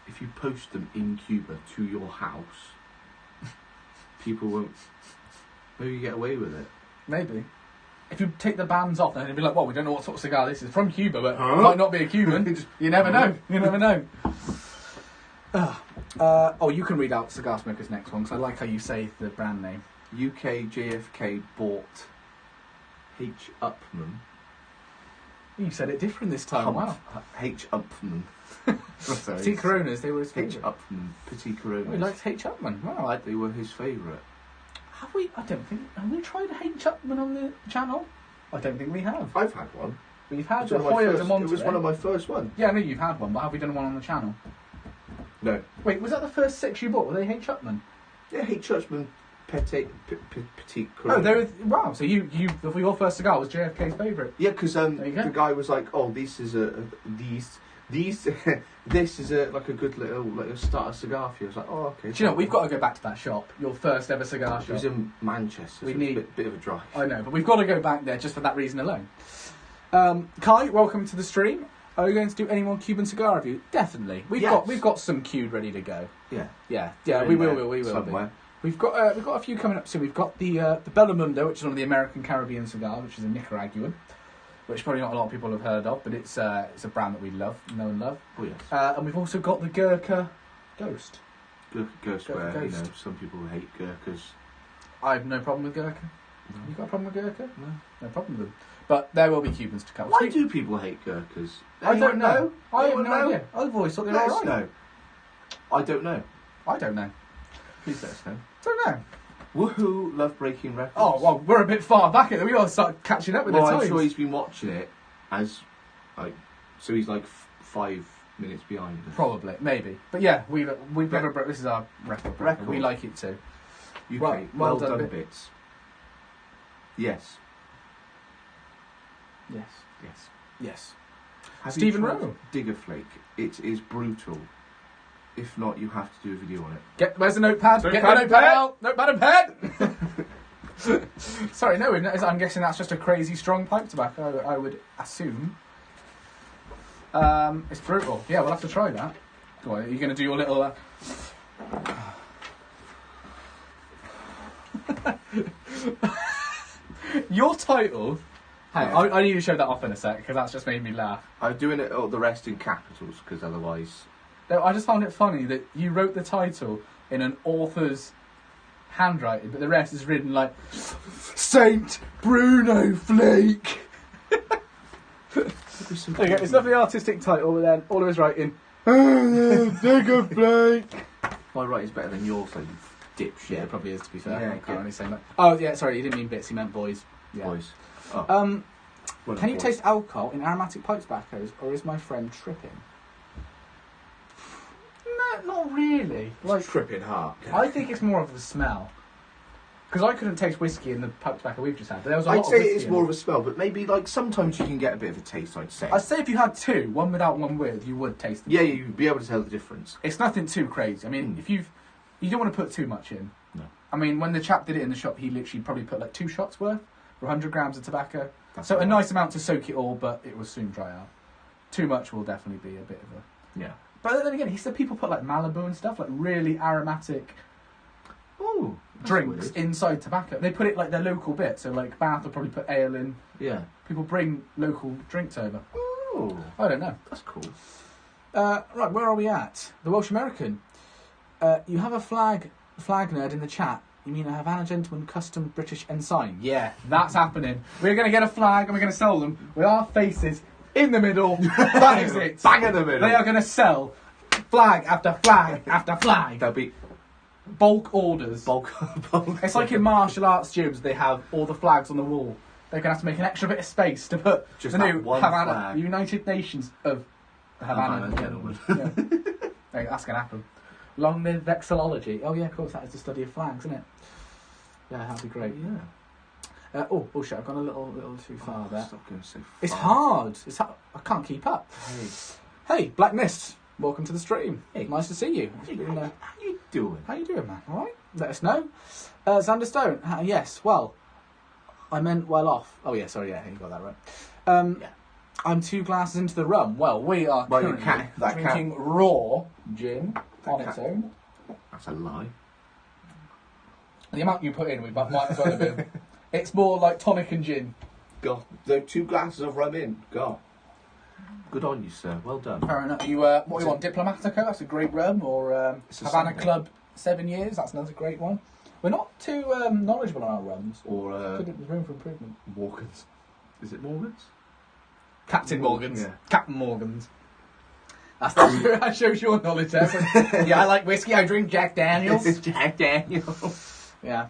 Speaker 2: if you post them in Cuba to your house, people won't. Maybe you get away with it.
Speaker 1: Maybe. If you take the bands off, then it'd be like, well, we don't know what sort of cigar this is from Cuba, but it might not be a Cuban. You never know. You never know. You can read out Cigar Smoker's next one, because I like how you say the brand name.
Speaker 2: UK JFK bought H. Upman.
Speaker 1: You said it different this time. Wow.
Speaker 2: H. Upman.
Speaker 1: Petit Coronas, they were his
Speaker 2: H.
Speaker 1: favourite.
Speaker 2: Upman, Petit Coronas.
Speaker 1: Oh, he likes H. Upman. Wow.
Speaker 2: They were his favourite.
Speaker 1: Have we? I don't think. Have we tried H. Upman on the channel? I don't think we have.
Speaker 2: I've had one.
Speaker 1: We've had
Speaker 2: It
Speaker 1: the Hoyo de Monterey.
Speaker 2: was one of my first ones.
Speaker 1: Yeah, I know you've had one, but have we done one on the channel?
Speaker 2: No.
Speaker 1: Wait, was that the first 6 you bought? Were they H. Upman?
Speaker 2: Yeah, H. Upman, Petit
Speaker 1: Oh,
Speaker 2: Coronas.
Speaker 1: they were. Wow. So your first cigar was JFK's favourite.
Speaker 2: Yeah, because the guy was like, "Oh, this is this is a good little starter cigar for you." I was like, "Oh, okay."
Speaker 1: Do you know, we've got to go back to that shop. Your first ever cigar shop.
Speaker 2: It was in Manchester.
Speaker 1: We
Speaker 2: so
Speaker 1: need
Speaker 2: a bit of a drive.
Speaker 1: I know, but we've got to go back there just for that reason alone. Kai, welcome to the stream. Are we going to do any more Cuban cigar review? Definitely. We've got some queued ready to go.
Speaker 2: Yeah.
Speaker 1: Yeah. We will.
Speaker 2: Somewhere.
Speaker 1: We've got a few coming up soon. We've got the Bellamundo, which is one of the American Caribbean cigars, which is a Nicaraguan, which probably not a lot of people have heard of, but it's a brand that we know and love.
Speaker 2: Oh yes.
Speaker 1: And we've also got the Gurkha Ghost.
Speaker 2: Ghost.
Speaker 1: Ghost.
Speaker 2: Some people hate Gurkhas.
Speaker 1: I have no problem with Gurkha.
Speaker 2: No.
Speaker 1: You got a problem with Gurkha?
Speaker 2: No.
Speaker 1: No problem with them. But there will be Cubans to come.
Speaker 2: Why do people hate Gurkhas?
Speaker 1: I don't know. I have
Speaker 2: Anyone
Speaker 1: no
Speaker 2: know?
Speaker 1: idea. I've always thought they were
Speaker 2: Let us
Speaker 1: alright.
Speaker 2: know. I don't know.
Speaker 1: I don't know.
Speaker 2: Please let us know.
Speaker 1: Don't know.
Speaker 2: Woohoo! Love breaking records.
Speaker 1: Oh, well, we're a bit far back. We got to start catching up with the times.
Speaker 2: I'm sure he's been watching it so he's 5 minutes behind us.
Speaker 1: Probably, maybe. But yeah, we've never this is our record. We like it too.
Speaker 2: UK, well done bits. Yes.
Speaker 1: Yes.
Speaker 2: Have
Speaker 1: Stephen
Speaker 2: you tried
Speaker 1: Rowe.
Speaker 2: Digger Flake? It is brutal. If not, you have to do a video on it.
Speaker 1: Where's the notepad? Get the notepad out! Notepad and pen! Sorry, no, I'm guessing that's just a crazy strong pipe tobacco, I would assume. It's brutal. Yeah, we'll have to try that. Go on, are you going to do your little... Your title... Hang on, I need to show that off in a sec, because that's just made me laugh.
Speaker 2: I'm doing it all the rest in capitals, because otherwise...
Speaker 1: No, I just found it funny that you wrote the title in an author's handwriting, but the rest is written like Saint Bruno Flake. Okay, it's not the artistic title, but then all of his writing, Digger Flake.
Speaker 2: My writing's better than yours, though, you dipshit.
Speaker 1: Yeah, it probably is, to be fair.
Speaker 2: Yeah,
Speaker 1: I can't really say that. Oh, yeah, sorry, he didn't mean bits, he meant boys. Yeah.
Speaker 2: Boys. Oh.
Speaker 1: Can you taste alcohol in aromatic pipe tobaccos, or is my friend tripping? No, not really.
Speaker 2: Like tripping hard.
Speaker 1: I think it's more of the smell. Because I couldn't taste whiskey in the pipe tobacco we've just had. But there was a lot
Speaker 2: I'd
Speaker 1: of
Speaker 2: say
Speaker 1: whiskey
Speaker 2: it's
Speaker 1: in
Speaker 2: more
Speaker 1: it.
Speaker 2: of a smell, but maybe sometimes you can get a bit of a taste, I'd say.
Speaker 1: I'd say if you had two, one without, one with, you would taste them.
Speaker 2: Yeah, you'd be able to tell the difference.
Speaker 1: It's nothing too crazy. I mean, if you don't want to put too much in.
Speaker 2: No.
Speaker 1: I mean, when the chap did it in the shop, he literally probably put like 2 shots worth for 100 grams of tobacco.
Speaker 2: That's
Speaker 1: so
Speaker 2: right.
Speaker 1: a nice amount to soak it all, but it will soon dry out. Too much will definitely be a bit of a...
Speaker 2: Yeah.
Speaker 1: But then again, he said people put like Malibu and stuff, like really aromatic
Speaker 2: Oh,
Speaker 1: drinks
Speaker 2: weird.
Speaker 1: inside tobacco. They put it like their local bit. So like Bath will probably put ale in.
Speaker 2: Yeah.
Speaker 1: People bring local drinks over.
Speaker 2: Oh,
Speaker 1: I don't know.
Speaker 2: that's cool.
Speaker 1: Right, where are we at? The Welsh American. You have a flag nerd in the chat. You mean a Havana Gentlemen custom British ensign? Yeah, that's happening. We're going to get a flag and we're going to sell them with our faces in the middle. That is it.
Speaker 2: Bang in the middle.
Speaker 1: They are going to sell flag after flag after flag.
Speaker 2: There'll be
Speaker 1: Bulk orders.
Speaker 2: bulk.
Speaker 1: It's like in martial arts gyms, they have all the flags on the wall. They're going to have to make an extra bit of space to put
Speaker 2: Just
Speaker 1: the
Speaker 2: that
Speaker 1: new
Speaker 2: one
Speaker 1: Havana,
Speaker 2: flag.
Speaker 1: United Nations of Havana
Speaker 2: Gentlemen.
Speaker 1: Yeah. Hey, that's going to happen. Long live vexillology. Oh yeah, of course, that is the study of flags, isn't it? Yeah, that'd be great.
Speaker 2: Yeah.
Speaker 1: Oh shit! I've gone a little too far there.
Speaker 2: Stop going so far.
Speaker 1: It's hard. I can't keep up. Hey, Black Mist. Welcome to the stream.
Speaker 2: Hey.
Speaker 1: Nice to see you.
Speaker 2: Hey, how you doing?
Speaker 1: How you doing, man? All right. Let us know. Xander Stone. Yes. Well, I meant well off. Oh yeah. Sorry. Yeah, you got that right.
Speaker 2: Yeah.
Speaker 1: I'm 2 glasses into the rum. Well, we are currently drinking raw gin on its own.
Speaker 2: That's a lie.
Speaker 1: The amount you put in, we might as well have been. It's more like tonic and gin.
Speaker 2: God, there 2 glasses of rum in. God. Good on you, sir. Well done.
Speaker 1: Fair enough. What do you want? Diplomatico? That's a great rum. Or Havana Club 7 years? That's another great one. We're not too knowledgeable on our rums.
Speaker 2: Or
Speaker 1: There's room for improvement.
Speaker 2: Morgan's. Is it Morgan's?
Speaker 1: Captain Morgan's.
Speaker 2: Yeah.
Speaker 1: Captain Morgan's. That shows your knowledge there. Yeah, I like whiskey. I drink Jack Daniels.
Speaker 2: Jack Daniels.
Speaker 1: Yeah.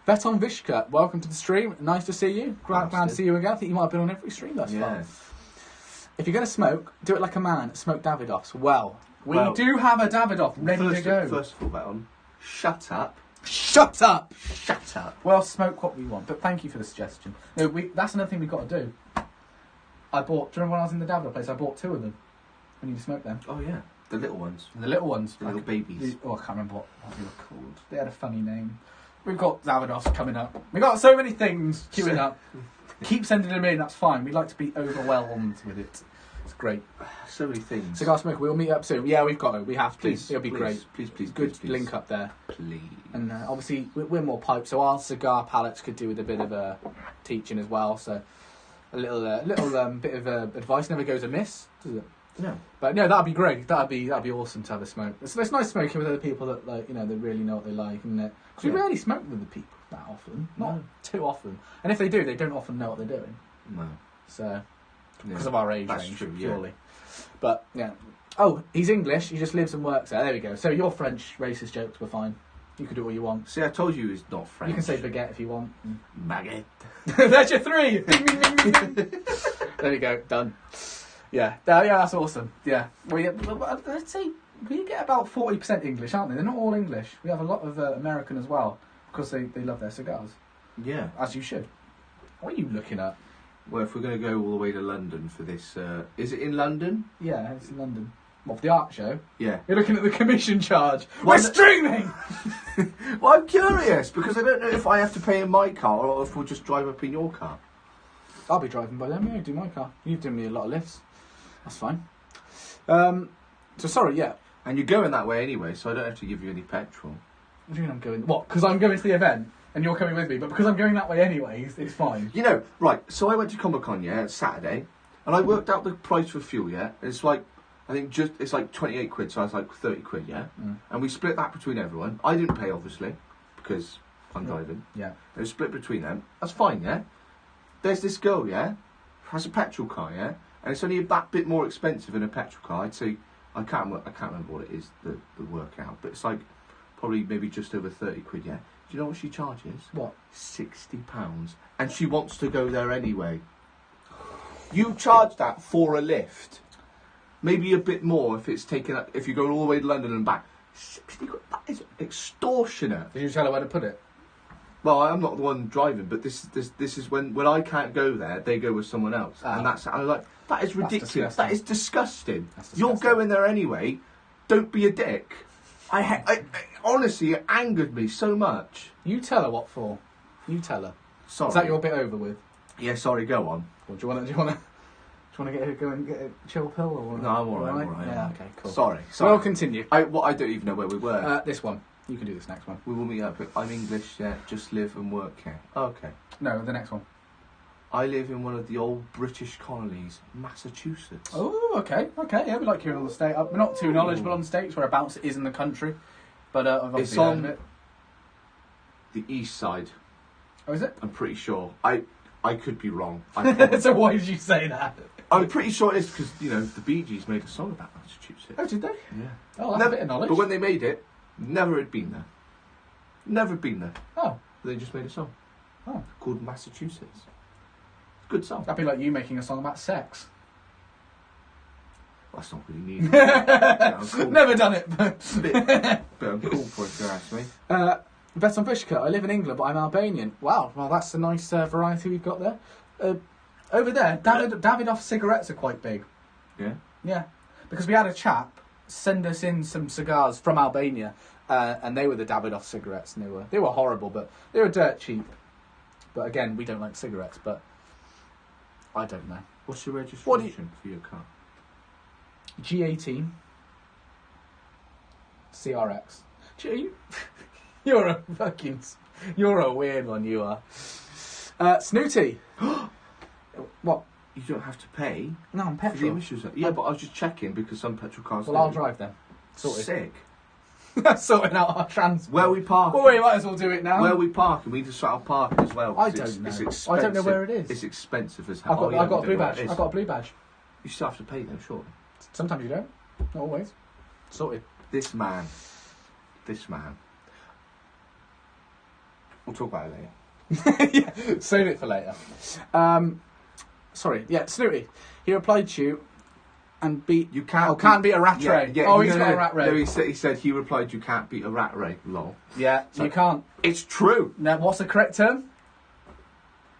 Speaker 1: Beton Vishka, welcome to the stream. Nice to see you. Glad to see you again. I think you might have been on every stream thus far. If you're going to smoke, do it like a man. Smoke Davidoffs. Well, we do have a Davidoff ready to go.
Speaker 2: First of all, Beton, shut up.
Speaker 1: Shut up!
Speaker 2: Shut up.
Speaker 1: Well, smoke what we want, but thank you for the suggestion. No, that's another thing we've got to do. Do you remember when I was in the Davidoff place, I bought 2 of them. We need to smoke them.
Speaker 2: Oh, yeah. The little ones.
Speaker 1: The little ones.
Speaker 2: The little babies.
Speaker 1: I can't remember what they were called. They had a funny name. We've got Davidoffs coming up. We've got so many things queuing up. Keep sending them in, that's fine. We like to be overwhelmed with it. It's great.
Speaker 2: So many things.
Speaker 1: Cigar Smoker, we'll meet up soon. Yeah, we've got to. We have to.
Speaker 2: Please,
Speaker 1: It'll be great.
Speaker 2: Please.
Speaker 1: Good link up there.
Speaker 2: Please.
Speaker 1: And obviously, we're more piped, so our cigar palates could do with a bit of teaching as well. So a little bit of advice never goes amiss, does it?
Speaker 2: No.
Speaker 1: But no, that'd be great. That'd be awesome to have a smoke. It's nice smoking with other people that they really know what they like, isn't it? Because we rarely smoke with other people that often, not too often. And if they do, they don't often know what they're doing.
Speaker 2: No.
Speaker 1: So because of our age
Speaker 2: That's
Speaker 1: range,
Speaker 2: true,
Speaker 1: purely. But yeah. Oh, he's English. He just lives and works there. There we go. So your French racist jokes were fine. You can do what you want.
Speaker 2: See, I told you he's not French.
Speaker 1: You can say baguette if you want.
Speaker 2: Baguette.
Speaker 1: That's your 3. Ding, ding, ding, ding, ding. There we go. Done. Yeah, that's awesome. Yeah, let's say we get about 40% English, aren't they? They're not all English. We have a lot of American as well because they love their cigars.
Speaker 2: Yeah,
Speaker 1: as you should. What are you looking at?
Speaker 2: Well, if we're going to go all the way to London for this, is it in London?
Speaker 1: Yeah, it's in London. What, for the art show?
Speaker 2: Yeah.
Speaker 1: You're looking at the commission charge. We're streaming.
Speaker 2: Well, I'm curious because I don't know if I have to pay in my car or if we'll just drive up in your car.
Speaker 1: I'll be driving by them. Yeah, do my car. You've done me a lot of lifts. That's fine. So sorry, yeah.
Speaker 2: And you're going that way anyway, so I don't have to give you any petrol.
Speaker 1: What do you mean I'm going? What? Because I'm going to the event and you're coming with me, but because I'm going that way anyway, it's fine.
Speaker 2: You know, right? So I went to Comic-Con, yeah, Saturday, and I worked out the price for fuel, yeah. And it's like, I think it's like 28 quid, so I was like 30 quid, yeah. And we split that between everyone. I didn't pay, obviously, because I'm driving.
Speaker 1: Yeah.
Speaker 2: It was split between them. That's fine, yeah. There's this girl, yeah, has a petrol car, yeah. And it's only that bit more expensive than a petrol car. I'd say, I can't remember what it is, the workout, but it's like probably maybe just over 30 quid, yeah. Do you know what she charges?
Speaker 1: What?
Speaker 2: £60. And she wants to go there anyway. You charge that for a lift. Maybe a bit more if it's taken up, if you go all the way to London and back. 60 quid, that is extortionate.
Speaker 1: Did you tell her where to put it?
Speaker 2: Well, I'm not the one driving, but this is when I can't go there, they go with someone else, and I'm like, that is ridiculous. That is disgusting. You're going there anyway. Don't be a dick. I honestly, it angered me so much.
Speaker 1: You tell her what for. You tell her.
Speaker 2: Sorry.
Speaker 1: Is that your bit over with?
Speaker 2: Yeah, sorry. Go on.
Speaker 1: Or do you want to go and get a chill pill or?
Speaker 2: No, I'm all right.
Speaker 1: Yeah. Okay. Cool.
Speaker 2: Sorry.
Speaker 1: We'll continue.
Speaker 2: I don't even know where we were.
Speaker 1: This one. You can do this next one.
Speaker 2: We will meet up. I'm English, yeah. Just live and work here. Okay.
Speaker 1: No, the next one.
Speaker 2: I live in one of the old British colonies, Massachusetts.
Speaker 1: Oh, okay. Yeah, we like hearing on the state. We're not too knowledgeable on the states, whereabouts it is in the country, but obviously
Speaker 2: it's on the east side.
Speaker 1: Oh, is it?
Speaker 2: I'm pretty sure. I could be wrong.
Speaker 1: So why did you say that?
Speaker 2: I'm pretty sure it's because the Bee Gees made a song about Massachusetts.
Speaker 1: Oh, did they?
Speaker 2: Yeah.
Speaker 1: Oh, that's a bit of knowledge.
Speaker 2: But when they made it, never had been there. Never been there.
Speaker 1: Oh.
Speaker 2: They just made a song.
Speaker 1: Oh.
Speaker 2: Called Massachusetts. Good song.
Speaker 1: That'd be like you making a song about sex.
Speaker 2: Well, that's not really needed. Cool.
Speaker 1: Never done it.
Speaker 2: Bit uncool for it, if you ask me.
Speaker 1: Best on Bushcut. I live in England, but I'm Albanian. Wow, well, that's a nice variety we've got there. Over there, Davidoff cigarettes are quite big.
Speaker 2: Yeah?
Speaker 1: Yeah, because we had a chap send us in some cigars from Albania, and they were the Davidoff cigarettes, and they were horrible, but they were dirt cheap. But again, we don't like cigarettes, but I don't know.
Speaker 2: What's your registration for your car?
Speaker 1: G18 CRX. You're a weird one, you are. Snooty. What?
Speaker 2: You don't have to pay.
Speaker 1: No, I'm
Speaker 2: for the
Speaker 1: petrol.
Speaker 2: emissions. Yeah, but I was just checking because some petrol cars.
Speaker 1: Well, I'll drive then. Sorted.
Speaker 2: Sick.
Speaker 1: Sorting out our transport.
Speaker 2: Where we park?
Speaker 1: Well, we might as well do it now.
Speaker 2: Where we park, and we just sort of park as well.
Speaker 1: I don't know.
Speaker 2: It's expensive.
Speaker 1: I don't know where it is.
Speaker 2: It's expensive as hell.
Speaker 1: I've got a blue badge. I've got a blue badge.
Speaker 2: You still have to pay them, surely.
Speaker 1: Sometimes you don't. Not always. Sorted.
Speaker 2: This man. We'll talk about it later.
Speaker 1: Yeah, save it for later. Sorry, yeah, Snooty. He replied to you and beat...
Speaker 2: You can't...
Speaker 1: can't beat a rat ray.
Speaker 2: Yeah,
Speaker 1: he's got a rat ray.
Speaker 2: No, he said he replied, you can't beat a rat ray, lol.
Speaker 1: Yeah,
Speaker 2: So,
Speaker 1: you can't.
Speaker 2: It's true.
Speaker 1: Now, what's the correct term?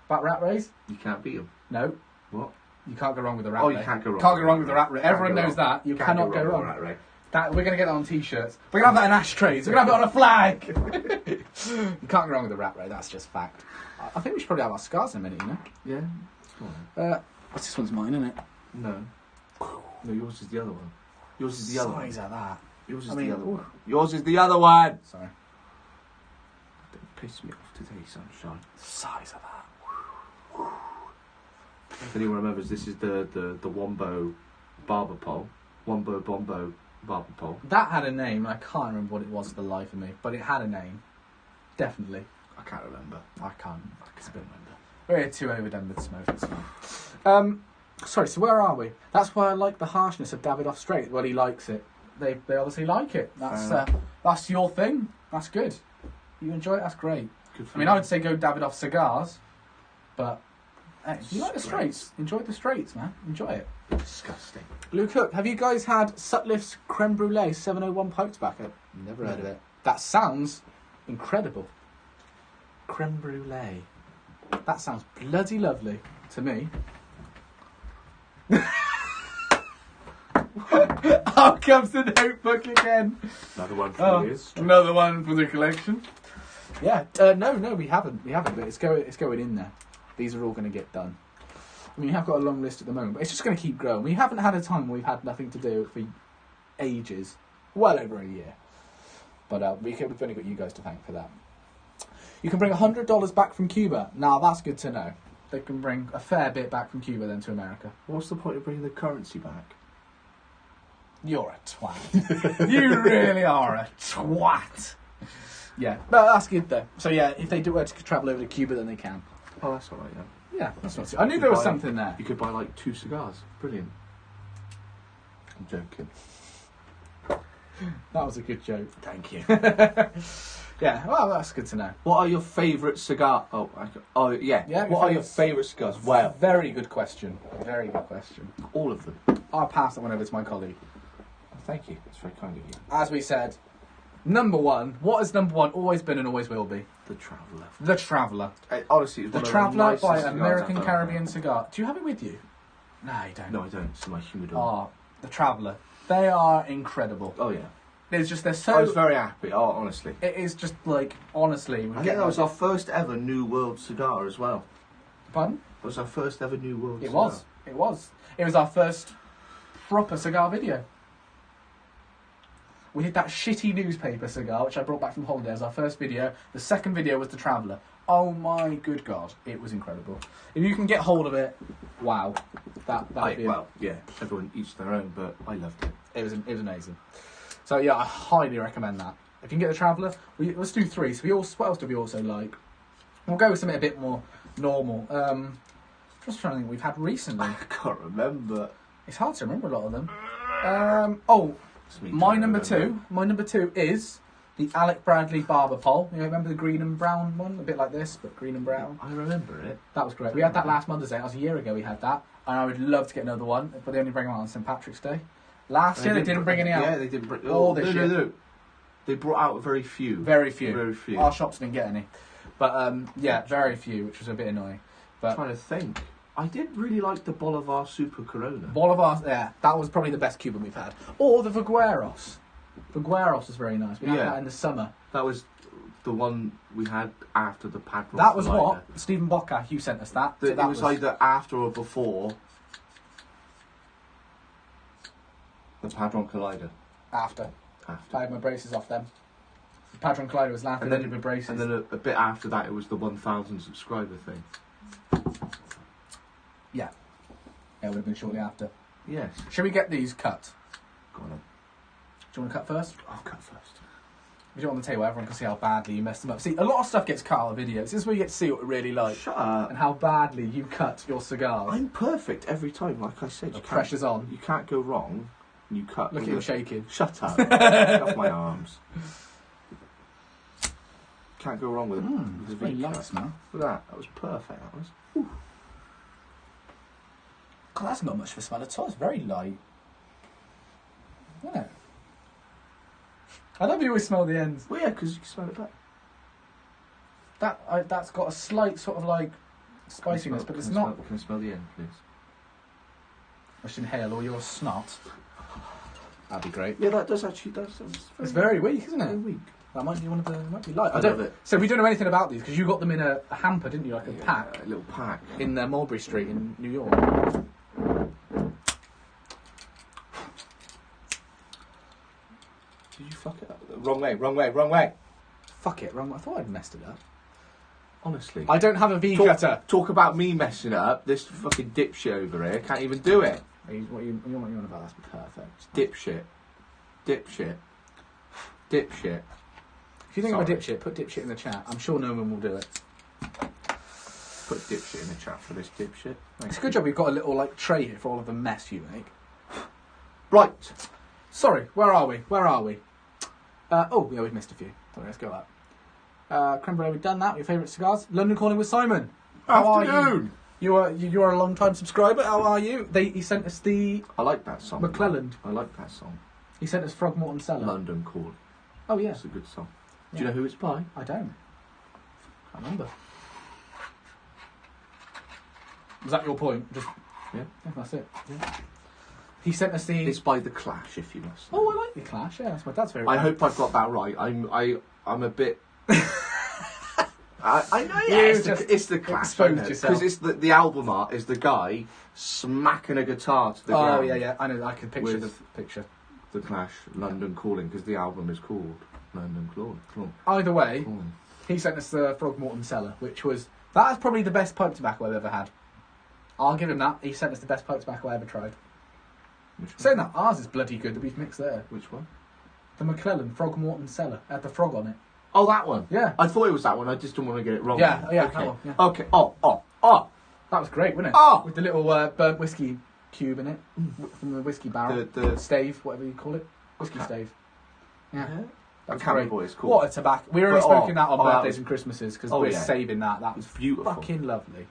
Speaker 1: About rat rays?
Speaker 2: You can't beat them.
Speaker 1: No.
Speaker 2: What?
Speaker 1: You can't go wrong with the rat
Speaker 2: Oh,
Speaker 1: ray.
Speaker 2: you can't go wrong.
Speaker 1: Can't go wrong with the rat ray.
Speaker 2: Can't
Speaker 1: Everyone
Speaker 2: go
Speaker 1: knows
Speaker 2: wrong.
Speaker 1: that. You
Speaker 2: Can't
Speaker 1: cannot go
Speaker 2: with
Speaker 1: wrong.
Speaker 2: the rat ray.
Speaker 1: That, we're going to get that on T-shirts. We're going to have that in ashtrays. We're going to have it on a flag. You can't go wrong with the rat ray. That's just fact. I think we should probably have our cigars in a minute, you know?
Speaker 2: Yeah.
Speaker 1: This one's mine, isn't it?
Speaker 2: No. No, yours is the other one. Yours is the other one.
Speaker 1: Size of that.
Speaker 2: Yours is
Speaker 1: I mean,
Speaker 2: the other one. Yours is the other one.
Speaker 1: Sorry.
Speaker 2: Don't piss me off today, sunshine.
Speaker 1: Size of that.
Speaker 2: If anyone remembers, this is the Wombo barber pole. Wombo Bombo barber pole.
Speaker 1: That had a name. I can't remember what it was for the life of me, but it had a name. Definitely.
Speaker 2: I can't remember.
Speaker 1: I can't remember. We're too overdone with smoke. It's fine. Sorry. So where are we? That's why I like the harshness of Davidoff Straight. Well, he likes it. They obviously like it. That's your thing. That's good. You enjoy it. That's great.
Speaker 2: Good for
Speaker 1: I mean, I would say go Davidoff cigars, but hey, if you like the straights, enjoy the straights, man. Enjoy it.
Speaker 2: Disgusting.
Speaker 1: Luke Cook, have you guys had Sutliff's Creme Brulee 701 pipe tobacco? Never heard of it. That sounds incredible. Creme Brulee. That sounds bloody lovely to me. Out comes the notebook again.
Speaker 2: Another one for you.
Speaker 1: Another one for the collection. Yeah. No, we haven't. But it's going in there. These are all going to get done. I mean, we have got a long list at the moment, but it's just going to keep growing. We haven't had a time where we've had nothing to do for ages. Well over a year. But we've only got you guys to thank for that. You can bring $100 back from Cuba. Now, that's good to know. They can bring a fair bit back from Cuba then to America.
Speaker 2: What's the point of bringing the currency back?
Speaker 1: You're a twat. You really are a twat. Yeah, but that's good though. So yeah, if they do were to travel over to Cuba, then they can.
Speaker 2: Oh, that's all right, yeah.
Speaker 1: Yeah, that's not too... I knew there was something there.
Speaker 2: You could buy like 2 cigars. Brilliant. I'm joking.
Speaker 1: That was a good joke.
Speaker 2: Thank you.
Speaker 1: Yeah, well, that's good to know.
Speaker 2: What are your favourite cigar... yeah.
Speaker 1: Yeah,
Speaker 2: what are your favourite cigars? Wow.
Speaker 1: Very good question. Very good question.
Speaker 2: All of them.
Speaker 1: I'll pass that one over to my colleague.
Speaker 2: Thank you. That's very kind of you.
Speaker 1: As we said, number one. What has number one always been and always will be?
Speaker 2: The Traveller.
Speaker 1: The Traveller.
Speaker 2: Honestly, it's
Speaker 1: The
Speaker 2: one
Speaker 1: Traveller
Speaker 2: of the
Speaker 1: by
Speaker 2: nicest
Speaker 1: American
Speaker 2: cigars I've
Speaker 1: Caribbean Cigar. Do you have it with you? No, you don't.
Speaker 2: No, I don't. It's in my humidor.
Speaker 1: Oh, the Traveller. They are incredible.
Speaker 2: Oh, yeah.
Speaker 1: They're so...
Speaker 2: I was very happy, honestly.
Speaker 1: It is just like, honestly...
Speaker 2: I think that was our first ever New World cigar as well.
Speaker 1: Pardon?
Speaker 2: It was our first ever New World cigar.
Speaker 1: It was. It was our first proper cigar video. We did that shitty newspaper cigar, which I brought back from holiday as our first video. The second video was The Traveller. Oh my good God, it was incredible. If you can get hold of it, wow.
Speaker 2: Well, yeah, everyone each their own, but I loved it.
Speaker 1: It was amazing. So yeah, I highly recommend that. If you can get The Traveller, let's do 3. So what else do we also like? We'll go with something a bit more normal. Just trying to think what we've had recently.
Speaker 2: I can't remember.
Speaker 1: It's hard to remember a lot of them. My number two is the Alec Bradley Barber Pole. You remember the green and brown one? A bit like this, but green and brown.
Speaker 2: I remember it.
Speaker 1: That was great. We had that last Mother's Day. That was a year ago we had that. And I would love to get another one, but they only bring them out on St. Patrick's Day. Last year they didn't bring any out.
Speaker 2: Yeah, they didn't bring...
Speaker 1: All this year.
Speaker 2: No. They brought out very few.
Speaker 1: Very few.
Speaker 2: Very few.
Speaker 1: Our shops didn't get any. But, yeah, very few, which was a bit annoying. But
Speaker 2: I'm trying to think. I did really like the Bolivar Super Corona.
Speaker 1: Bolivar, yeah, that was probably the best Cuban we've had. Or the Vigueros. Vigueros was very nice. We had that in the summer.
Speaker 2: That was the one we had after the Padron.
Speaker 1: That was what? Stephen Bocca, you sent us that. So that
Speaker 2: it was either after or before the Padron Collider.
Speaker 1: After. I had my braces off them. The Padron Collider was laughing at my braces.
Speaker 2: And then a bit after that, it was the 1,000 subscriber thing.
Speaker 1: Yeah. Yeah, it would have been shortly after.
Speaker 2: Yes.
Speaker 1: Shall we get these cut?
Speaker 2: Go on then.
Speaker 1: Do you want to cut first?
Speaker 2: I'll cut first.
Speaker 1: We don't want to tell you, everyone can see how badly you messed them up. See, a lot of stuff gets cut out of videos. This is where you get to see what we really like.
Speaker 2: Shut up.
Speaker 1: And how badly you cut your cigars.
Speaker 2: I'm perfect every time, like I said.
Speaker 1: The pressure's on.
Speaker 2: You can't go wrong. You cut.
Speaker 1: Look at him shaking.
Speaker 2: Shut up. Get off my arms. Can't go wrong with it.
Speaker 1: It's very light now.
Speaker 2: Look at that. That was perfect. That was. Whew.
Speaker 1: God, that's not much of a smell at all. It's very light. Isn't it? I love you always smell the ends.
Speaker 2: Well, yeah, because you can smell it back.
Speaker 1: That's got a slight sort of like spiciness, but it's not.
Speaker 2: Can I smell the end, please?
Speaker 1: I should inhale all your snot. That'd be great.
Speaker 2: Yeah, that does actually.
Speaker 1: It's very weak, isn't
Speaker 2: Very
Speaker 1: it?
Speaker 2: weak.
Speaker 1: That might be one of the. Might be light.
Speaker 2: I love it.
Speaker 1: So we don't know anything about these because you got them in a hamper, didn't you? Like a pack.
Speaker 2: A little pack.
Speaker 1: In Mulberry Street in New York.
Speaker 2: Did you fuck it up? Wrong way.
Speaker 1: Fuck it, wrong. I thought I'd messed it up.
Speaker 2: Honestly.
Speaker 1: I don't have a V cutter.
Speaker 2: Talk about me messing it up. This fucking dipshit over here can't even do it.
Speaker 1: What are you on about? That's perfect.
Speaker 2: Dipshit.
Speaker 1: If you think of a dipshit, put dipshit in the chat. I'm sure no one will do it.
Speaker 2: Put dipshit in the chat for this dipshit.
Speaker 1: It's a good job we've got a little like tray here for all of the mess you make.
Speaker 2: Right.
Speaker 1: Sorry, where are we? We've missed a few. Sorry, let's go up. Creme brulee, we've done that. Your favourite cigars? London Calling with Simon. How
Speaker 2: Afternoon.
Speaker 1: are you? You're a long time subscriber. How are you? He sent us the
Speaker 2: I like that song.
Speaker 1: McClelland.
Speaker 2: I like that song.
Speaker 1: He sent us Frogmorton Cellar.
Speaker 2: London Calling.
Speaker 1: Oh yeah,
Speaker 2: It's a good song.
Speaker 1: Yeah.
Speaker 2: Do you know who it's by?
Speaker 1: I don't. Can't remember. Was that your point? Just
Speaker 2: Yeah.
Speaker 1: that's it. Yeah. He sent us the.
Speaker 2: It's by The Clash, if you must know.
Speaker 1: Oh, I like the Clash. Yeah, that's my dad's favourite.
Speaker 2: I hope I've got that right. I'm a bit. I know. Yeah, it's the Clash.
Speaker 1: Exposed yourself.
Speaker 2: Because it's the album art is the guy smacking a guitar to the ground.
Speaker 1: Oh yeah. I know. I can picture
Speaker 2: With-
Speaker 1: the picture.
Speaker 2: The Clash, London Calling, because the album is called London Calling.
Speaker 1: Either way,
Speaker 2: Calling.
Speaker 1: he sent us the Frogmorton Cellar, which was that's probably the best pipe tobacco I've ever had. I'll give him that. He sent us the best pipe tobacco I ever tried.
Speaker 2: Which one?
Speaker 1: Saying that, ours is bloody good that we've mixed there.
Speaker 2: Which one?
Speaker 1: The McClelland Frogmorton Cellar had the frog on it.
Speaker 2: Oh, that one.
Speaker 1: Yeah.
Speaker 2: I thought it was that one. I just didn't want to get it wrong.
Speaker 1: Yeah,
Speaker 2: Okay.
Speaker 1: that one, yeah.
Speaker 2: Okay. Oh.
Speaker 1: That was great, wasn't it?
Speaker 2: Oh!
Speaker 1: With the little burnt whiskey cube in it from the whiskey barrel.
Speaker 2: The
Speaker 1: stave, whatever you call it. Whiskey stave. Yeah.
Speaker 2: I
Speaker 1: That's
Speaker 2: can't
Speaker 1: great.
Speaker 2: remember what it's called.
Speaker 1: What a tobacco. We already
Speaker 2: But,
Speaker 1: spoken that on
Speaker 2: that
Speaker 1: birthdays
Speaker 2: was-
Speaker 1: and Christmases because
Speaker 2: Oh,
Speaker 1: we're
Speaker 2: yeah.
Speaker 1: saving that. That was
Speaker 2: It's beautiful.
Speaker 1: fucking lovely.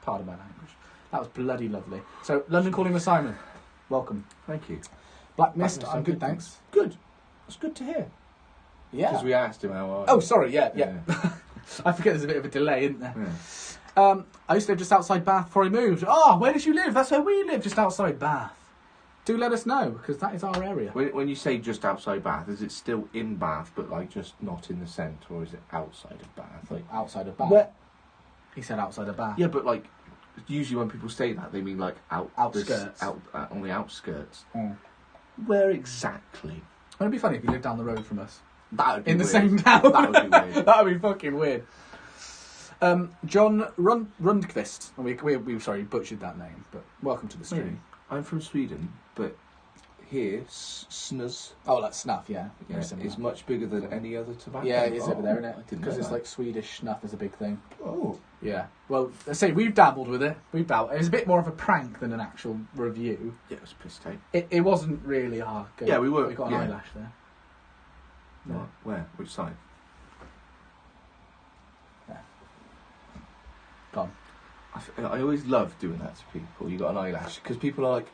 Speaker 1: Pardon my language. That was bloody lovely. So, London Calling with Simon. Welcome.
Speaker 2: Thank you.
Speaker 1: Black Mist,
Speaker 2: Black
Speaker 1: I'm
Speaker 2: Mist,
Speaker 1: good, thanks.
Speaker 2: Good. That's good to hear.
Speaker 1: Yeah.
Speaker 2: Because we asked him how are you.
Speaker 1: Oh, sorry, yeah. I forget there's a bit of a delay, isn't there?
Speaker 2: Yeah.
Speaker 1: I used to live just outside Bath before I moved. Oh, where did you live? That's where we live, just outside Bath. Do let us know, because that is our area.
Speaker 2: When you say just outside Bath, is it still in Bath, but like just not in the centre, or is it outside of Bath?
Speaker 1: Like outside of Bath.
Speaker 2: Where?
Speaker 1: He said outside of Bath.
Speaker 2: Yeah, but like usually when people say that, they mean like
Speaker 1: Outskirts.
Speaker 2: On the outskirts.
Speaker 1: Mm.
Speaker 2: Where exactly?
Speaker 1: It'd be funny if you lived down the road from us.
Speaker 2: That would be
Speaker 1: In the
Speaker 2: weird.
Speaker 1: same town.
Speaker 2: That would be weird.
Speaker 1: That would be fucking weird. John Rundqvist. We sorry, butchered that name, but welcome to the stream.
Speaker 2: I'm from Sweden, but here snus
Speaker 1: Oh, like snuff, yeah.
Speaker 2: is much bigger than any other tobacco.
Speaker 1: Yeah, it is over there, isn't
Speaker 2: I
Speaker 1: it?
Speaker 2: didn't
Speaker 1: Because
Speaker 2: know
Speaker 1: it's
Speaker 2: that.
Speaker 1: like Swedish snuff is a big thing.
Speaker 2: Oh.
Speaker 1: Yeah. Well, I say we've dabbled with it. It was a bit more of a prank than an actual review.
Speaker 2: Yeah, it was piss take.
Speaker 1: It wasn't really our go.
Speaker 2: Yeah, we were.
Speaker 1: We got an
Speaker 2: yeah.
Speaker 1: eyelash there.
Speaker 2: What? Where? Which side?
Speaker 1: Gone.
Speaker 2: I always love doing that to people. You got an eyelash because people are like,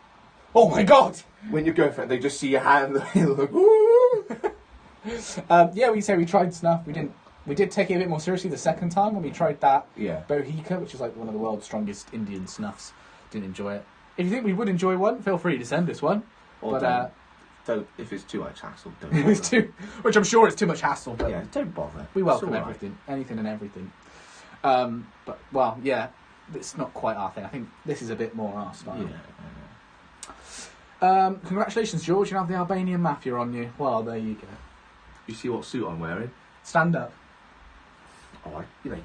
Speaker 1: Oh my god!
Speaker 2: when you go for it, they just see your hand. They're like, ooh.
Speaker 1: Yeah, we say we tried snuff. We didn't. We did take it a bit more seriously the second time when we tried that Bohica, which is like one of the world's strongest Indian snuffs. Didn't enjoy it. If you think we would enjoy one, feel free to send us one.
Speaker 2: Or
Speaker 1: but
Speaker 2: don't. If it's too much hassle, don't.
Speaker 1: It's which I'm sure it's too much hassle. But
Speaker 2: yeah, don't bother.
Speaker 1: We welcome everything, anything and everything. But well, yeah, it's not quite our thing. I think this is a bit more our style.
Speaker 2: Yeah.
Speaker 1: Congratulations, George. You have the Albanian Mafia on you. Well, there you go.
Speaker 2: You see what suit I'm wearing?
Speaker 1: Stand up.
Speaker 2: Oh, they can.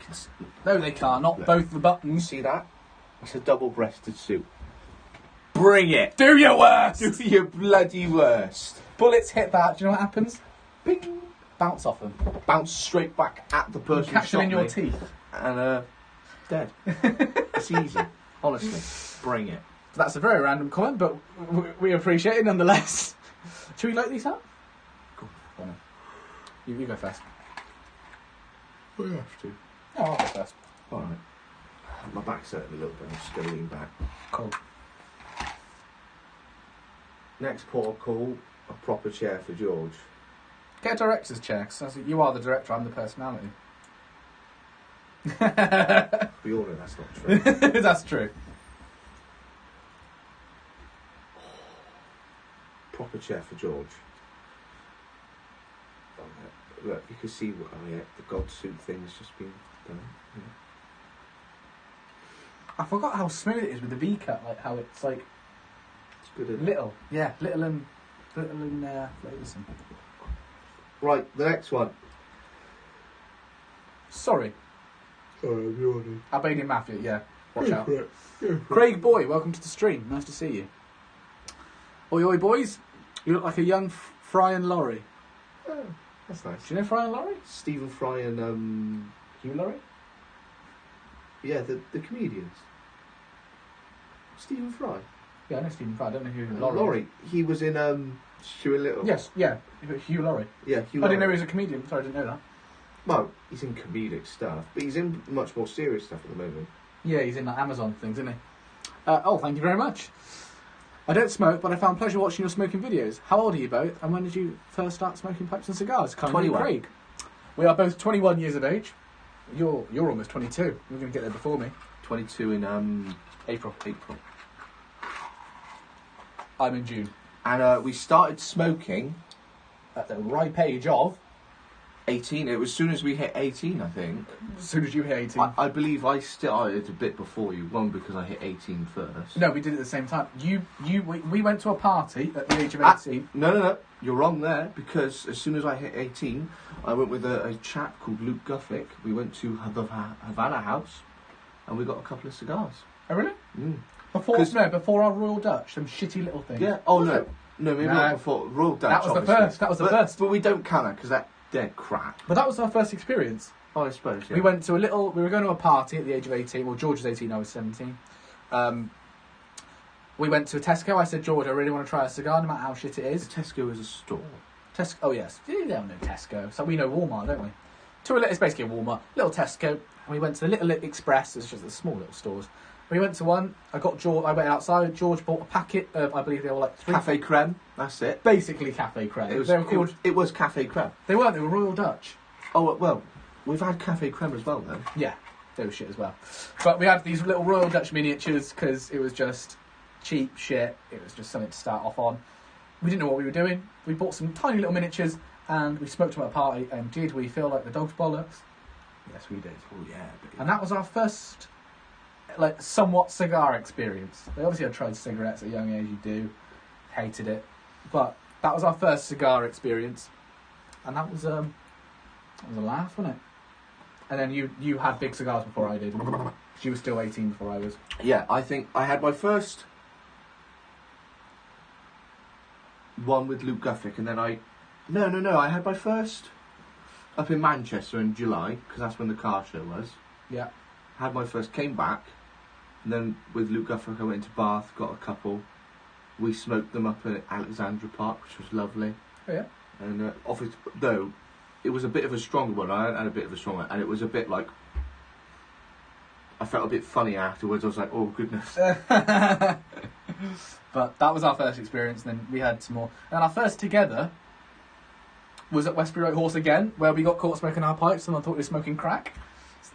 Speaker 1: No, they can't. Not both the buttons.
Speaker 2: See that? It's a double-breasted suit. Bring it.
Speaker 1: Do your worst.
Speaker 2: Do your bloody worst.
Speaker 1: Bullets hit that. Do you know what happens?
Speaker 2: Bing.
Speaker 1: Bounce off them.
Speaker 2: Bounce straight back at the person.
Speaker 1: You catch them in your teeth.
Speaker 2: And dead. It's easy. Honestly, bring it.
Speaker 1: That's a very random comment, but we appreciate it nonetheless. Should we light these up?
Speaker 2: Go
Speaker 1: on. You go first.
Speaker 2: We have to.
Speaker 1: Oh, I'll go first.
Speaker 2: Alright. My back's hurting a little bit. I'm just going to lean back.
Speaker 1: Cool.
Speaker 2: Next port of call, a proper chair for George.
Speaker 1: Get a director's chair, because you are the director, I'm the personality.
Speaker 2: We all know that's not true.
Speaker 1: That's true.
Speaker 2: Proper chair for George. Oh, yeah. Look, you can see what, the God suit thing's just been done. Yeah.
Speaker 1: I forgot how smooth it is with the V-cut, like how it's like
Speaker 2: It's good, isn't it?
Speaker 1: little and flavours.
Speaker 2: Right, the next one.
Speaker 1: Sorry. Albanian Mafia, yeah. Watch out. Craig Boy, welcome to the stream. Nice to see you. Oi, oi, boys. You look like a young Fry and Laurie.
Speaker 2: Oh, that's nice.
Speaker 1: Do you know Fry and Laurie?
Speaker 2: Stephen Fry and
Speaker 1: Hugh Laurie?
Speaker 2: yeah, the comedians. Stephen Fry.
Speaker 1: Yeah, I know Stephen Fry. I don't know who
Speaker 2: Laurie. He was in Stuart Little.
Speaker 1: Yes, yeah. Hugh Laurie.
Speaker 2: Yeah, Hugh
Speaker 1: I
Speaker 2: Laurie.
Speaker 1: didn't know he was a comedian. Sorry, I didn't know that.
Speaker 2: Well, he's in comedic stuff, but he's in much more serious stuff at the moment.
Speaker 1: Yeah, he's in like Amazon things, isn't he? Thank you very much. I don't smoke, but I found pleasure watching your smoking videos. How old are you both, and when did you first start smoking pipes and cigars?
Speaker 2: 21.
Speaker 1: Craig. We are both 21 years of age. You're almost 22. You're going to get there before me.
Speaker 2: 22 in
Speaker 1: April.
Speaker 2: April.
Speaker 1: I'm in June.
Speaker 2: And we started smoking
Speaker 1: At the ripe age of...
Speaker 2: 18. It was as soon as we hit 18, I think.
Speaker 1: As soon as you hit 18.
Speaker 2: I believe I started a bit before you. One, because I hit 18 first.
Speaker 1: No, we did it at the same time. We went to a party at the age of 18.
Speaker 2: No. You're wrong there, because as soon as I hit 18, I went with a chap called Luke Guffick. We went to the Havana House, and we got a couple of cigars.
Speaker 1: Oh, really?
Speaker 2: Mm.
Speaker 1: Before our Royal Dutch, some shitty little things.
Speaker 2: Yeah. Oh, no. No, maybe not before. Royal Dutch,
Speaker 1: That was
Speaker 2: obviously.
Speaker 1: the first. That was the first.
Speaker 2: But we don't count that, because that's dead crap.
Speaker 1: But that was our first experience.
Speaker 2: Oh, I suppose, yeah.
Speaker 1: We went to we were going to a party at the age of 18. Well, George was 18, I was 17. We went to a Tesco. I said, George, I really want to try a cigar, no matter how shit it is.
Speaker 2: Tesco is a store.
Speaker 1: Tesco, oh yes. They don't know Tesco. So we know Walmart, don't we? It's basically a Walmart. Little Tesco. And we went to the Little Express. It's just the small little stores. We went to one. I went outside. George bought a packet of, I believe they were like 3...
Speaker 2: Cafe Creme. That's it.
Speaker 1: Basically Cafe Creme.
Speaker 2: It was Cafe Creme.
Speaker 1: They weren't. They were Royal Dutch.
Speaker 2: Oh, well, we've had Cafe Creme as well, though.
Speaker 1: Yeah, they were shit as well. But we had these little Royal Dutch miniatures because it was just cheap shit. It was just something to start off on. We didn't know what we were doing. We bought some tiny little miniatures and we smoked them at a party. And did we feel like the dog's bollocks? Yes, we did.
Speaker 2: Oh, yeah. Baby.
Speaker 1: And that was our first, somewhat cigar experience. We obviously had tried cigarettes at a young age. You do. Hated it. But that was our first cigar experience. And that was a laugh, wasn't it? And then you had big cigars before I did. You were still 18 before I was.
Speaker 2: Yeah, I think I had my first one with Luke Guffick, and then I had my first up in Manchester in July, because that's when the car show was.
Speaker 1: Yeah.
Speaker 2: Had my first, came back, and then with Luke Guffick I went into Bath, got a couple. We smoked them up at Alexandra Park, which was lovely.
Speaker 1: Oh yeah.
Speaker 2: And obviously, though, it was a bit of a stronger one. I had a bit of a strong one, and it was a bit like, I felt a bit funny afterwards. I was like, oh goodness.
Speaker 1: But that was our first experience, and then we had some more. And our first together was at Westbury White Horse again, where we got caught smoking our pipes. Someone thought we were smoking crack.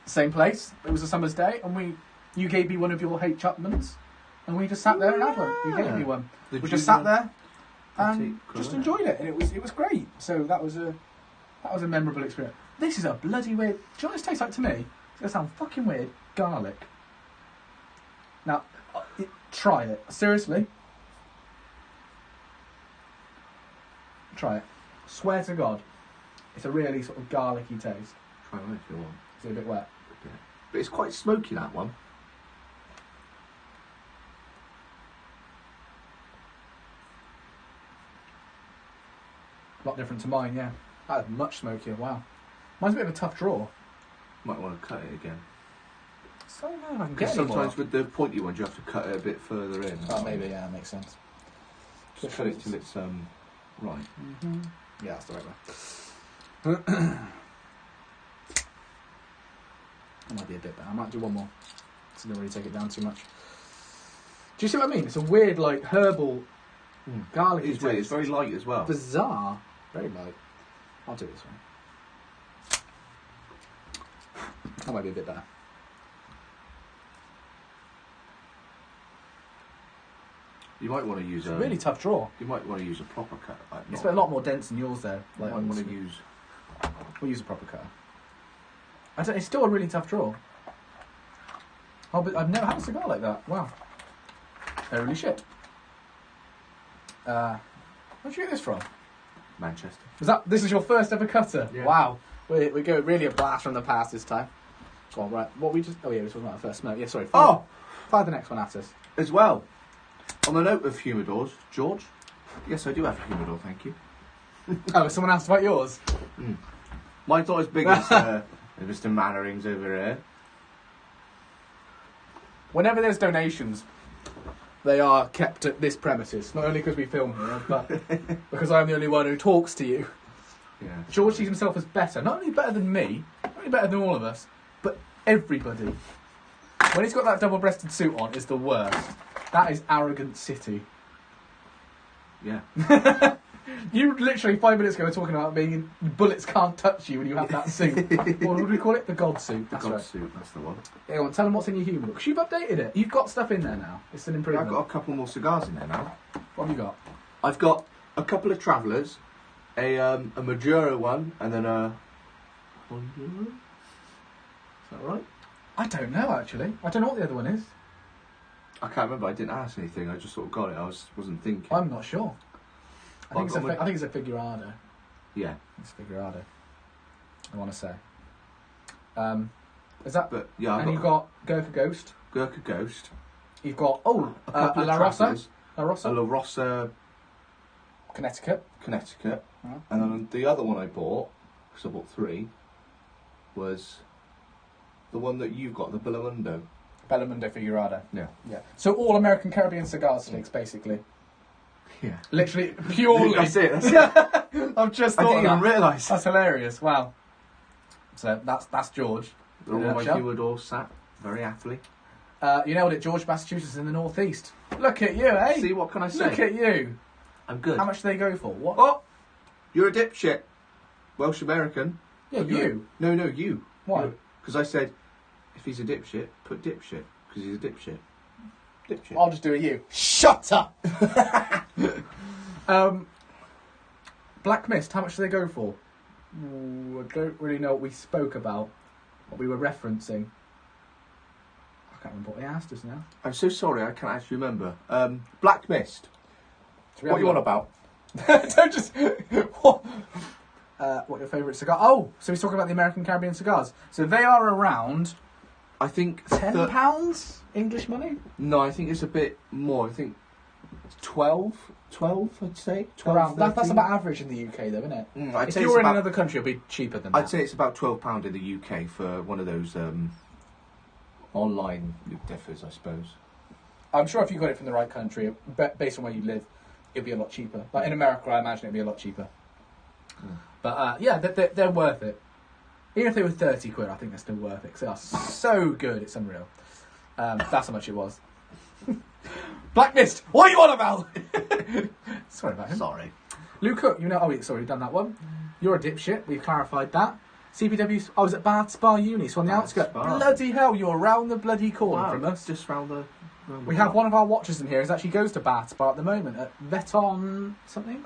Speaker 1: Same place. It was a summer's day, and you gave me one of your H. Chapmans, and we just sat there and had one. You gave me one. We just sat there and just enjoyed it, and it was great. So that was a memorable experience. This is a bloody weird. Do you know what this tastes like to me? It's gonna sound fucking weird. Garlic. Now, try it seriously. Try it. Swear to God, it's a really sort of garlicky taste.
Speaker 2: Try one if you want.
Speaker 1: Is it a bit wet?
Speaker 2: Yeah. But it's quite smoky, that one.
Speaker 1: A lot different to mine, yeah. That is much smokier, wow. Mine's a bit of a tough draw.
Speaker 2: Might want to cut it again.
Speaker 1: So no, I can
Speaker 2: Because
Speaker 1: get any
Speaker 2: sometimes
Speaker 1: more.
Speaker 2: with the pointy ones, you have to cut it a bit further in.
Speaker 1: Oh, maybe, yeah, that makes sense.
Speaker 2: Just cut it till it's right.
Speaker 1: Mm-hmm. Yeah, that's the right way. That might be a bit better. I might do one more. So don't really take it down too much. Do you see what I mean? It's a weird, like, herbal, garlicky
Speaker 2: It's weird.
Speaker 1: taste.
Speaker 2: It's very light as well.
Speaker 1: Bizarre. Very light. I'll do this one. That might be a bit better.
Speaker 2: You might want to use
Speaker 1: It's a really tough draw.
Speaker 2: You might want to use a proper cut. Like
Speaker 1: It's a lot more dense than yours, though.
Speaker 2: You
Speaker 1: Like,
Speaker 2: might want to use.
Speaker 1: We'll use a proper cutter. It's still a really tough draw. Oh, but I've never had a cigar like that. Wow. They're really shit. Where'd you get this from?
Speaker 2: Manchester.
Speaker 1: This is your first ever cutter?
Speaker 2: Yeah.
Speaker 1: Wow. We go really a blast from the past this time. Go on, right. What we just... Oh, yeah, we were talking about the first smoke. Yeah, sorry. Fire the next one at us.
Speaker 2: As well, on the note of humidors, George. Yes, I do have a humidor, thank you.
Speaker 1: Oh, someone asked about yours?
Speaker 2: Mine's not as big as Mr. Mannering's over here.
Speaker 1: Whenever there's donations, they are kept at this premises. Not only because we film here, but because I'm the only one who talks to you.
Speaker 2: Yeah.
Speaker 1: George sees himself as better. Not only better than me, not only better than all of us, but everybody. When he's got that double-breasted suit on, it's the worst. That is arrogant city.
Speaker 2: Yeah.
Speaker 1: You literally 5 minutes ago were talking about being bullets can't touch you when you have that suit. What would we call it? The God suit.
Speaker 2: The God suit, that's the one.
Speaker 1: Hang on, tell them what's in your humidor. Because you've updated it. You've got stuff in there now. It's an improvement.
Speaker 2: I've got a couple more cigars in there now.
Speaker 1: What have you got?
Speaker 2: I've got a couple of Travellers, a Maduro one, and then a Honduras. Is that right?
Speaker 1: I don't know, actually. I don't know what the other one is.
Speaker 2: I can't remember. I didn't ask anything. I just sort of got it. I wasn't thinking.
Speaker 1: I'm not sure. I think it's a Figurado.
Speaker 2: Yeah.
Speaker 1: It's a Figurado. I want to say. Is that...
Speaker 2: But, yeah,
Speaker 1: and you've got Gurkha Ghost.
Speaker 2: Gurkha Ghost.
Speaker 1: You've got,
Speaker 2: a couple of
Speaker 1: La Rosa.
Speaker 2: Travellers.
Speaker 1: La Rosa.
Speaker 2: A La Rosa,
Speaker 1: Connecticut.
Speaker 2: Connecticut.
Speaker 1: Oh.
Speaker 2: And then the other one I bought, because I bought 3, was the one that you've got, the Bellamundo.
Speaker 1: Bellamundo Figurado.
Speaker 2: Yeah.
Speaker 1: Yeah. So all American Caribbean cigar sticks, basically.
Speaker 2: Yeah.
Speaker 1: Literally, purely.
Speaker 2: That's it.
Speaker 1: I've just
Speaker 2: I
Speaker 1: thought
Speaker 2: didn't
Speaker 1: of
Speaker 2: even realise.
Speaker 1: That's hilarious. Wow. So that's George.
Speaker 2: All my humidor sat very aptly.
Speaker 1: You nailed it, George, Massachusetts in the northeast. Look at you, eh?
Speaker 2: See, what can I say?
Speaker 1: Look at you.
Speaker 2: I'm good.
Speaker 1: How much do they go for? What?
Speaker 2: Oh! You're a dipshit. Welsh American.
Speaker 1: Yeah, you.
Speaker 2: No, you.
Speaker 1: Why?
Speaker 2: Because I said, if he's a dipshit, put dipshit. Because he's a dipshit. Dipshit.
Speaker 1: I'll just do a you. Shut up! Black Mist, how much do they go for? Ooh, I don't really know what we spoke about. What we were refereing. I can't remember what they asked us now.
Speaker 2: I'm so sorry, I can't actually remember. Black Mist.
Speaker 1: So
Speaker 2: What you on about?
Speaker 1: Don't just... What your favourite cigar? Oh, so he's talking about the American Caribbean cigars. So they are around...
Speaker 2: I think...
Speaker 1: £10 English money?
Speaker 2: No, I think it's a bit more. I think 12, I'd say. 12,
Speaker 1: around, that's about average in the UK, though, isn't it?
Speaker 2: I'd
Speaker 1: if
Speaker 2: say
Speaker 1: you
Speaker 2: it's
Speaker 1: were in
Speaker 2: about,
Speaker 1: another country, it'd be cheaper than that.
Speaker 2: I'd say it's about £12 in the UK for one of those online differs, I suppose.
Speaker 1: I'm sure if you got it from the right country, based on where you live, it'd be a lot cheaper. Like in America, I imagine it'd be a lot cheaper. But yeah, they're worth it. Even if they were 30 quid, I think they're still worth it because they are so good, it's unreal. That's how much it was. Black Mist, what are you on about? Sorry about him.
Speaker 2: Sorry.
Speaker 1: Luke Cook, you know. Oh, wait, sorry, you've done that one. You're a dipshit. We've clarified that. CPW. I was at Bath Spa Uni, so on the
Speaker 2: Bath
Speaker 1: outskirts.
Speaker 2: Spa.
Speaker 1: Bloody hell, you're around the bloody corner from us.
Speaker 2: Just round the.
Speaker 1: We have one of our watchers in here who actually goes to Bath Spa at the moment at Veton something.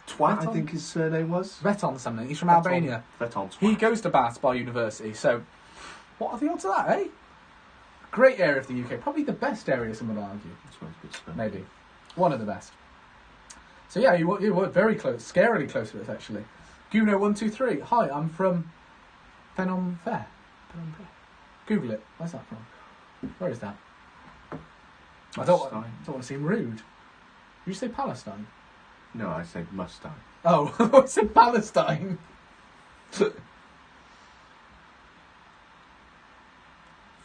Speaker 2: Twat,
Speaker 1: Veton?
Speaker 2: I think his surname was.
Speaker 1: Veton something. He's from Albania.
Speaker 2: Veton Twat.
Speaker 1: He goes to Bath Spa University. So, what are the odds of that, eh? Great area of the UK. Probably the best area, some would argue.
Speaker 2: That's what it's good.
Speaker 1: Maybe. One of the best. So yeah, you were very close. Scarily close to us, actually. Guno123. Hi, I'm from Phnom Fair. Google it. Where's that from? Where is that? I don't want to seem rude. Did you say Palestine?
Speaker 2: No, I said Mustang.
Speaker 1: Oh, I said Palestine.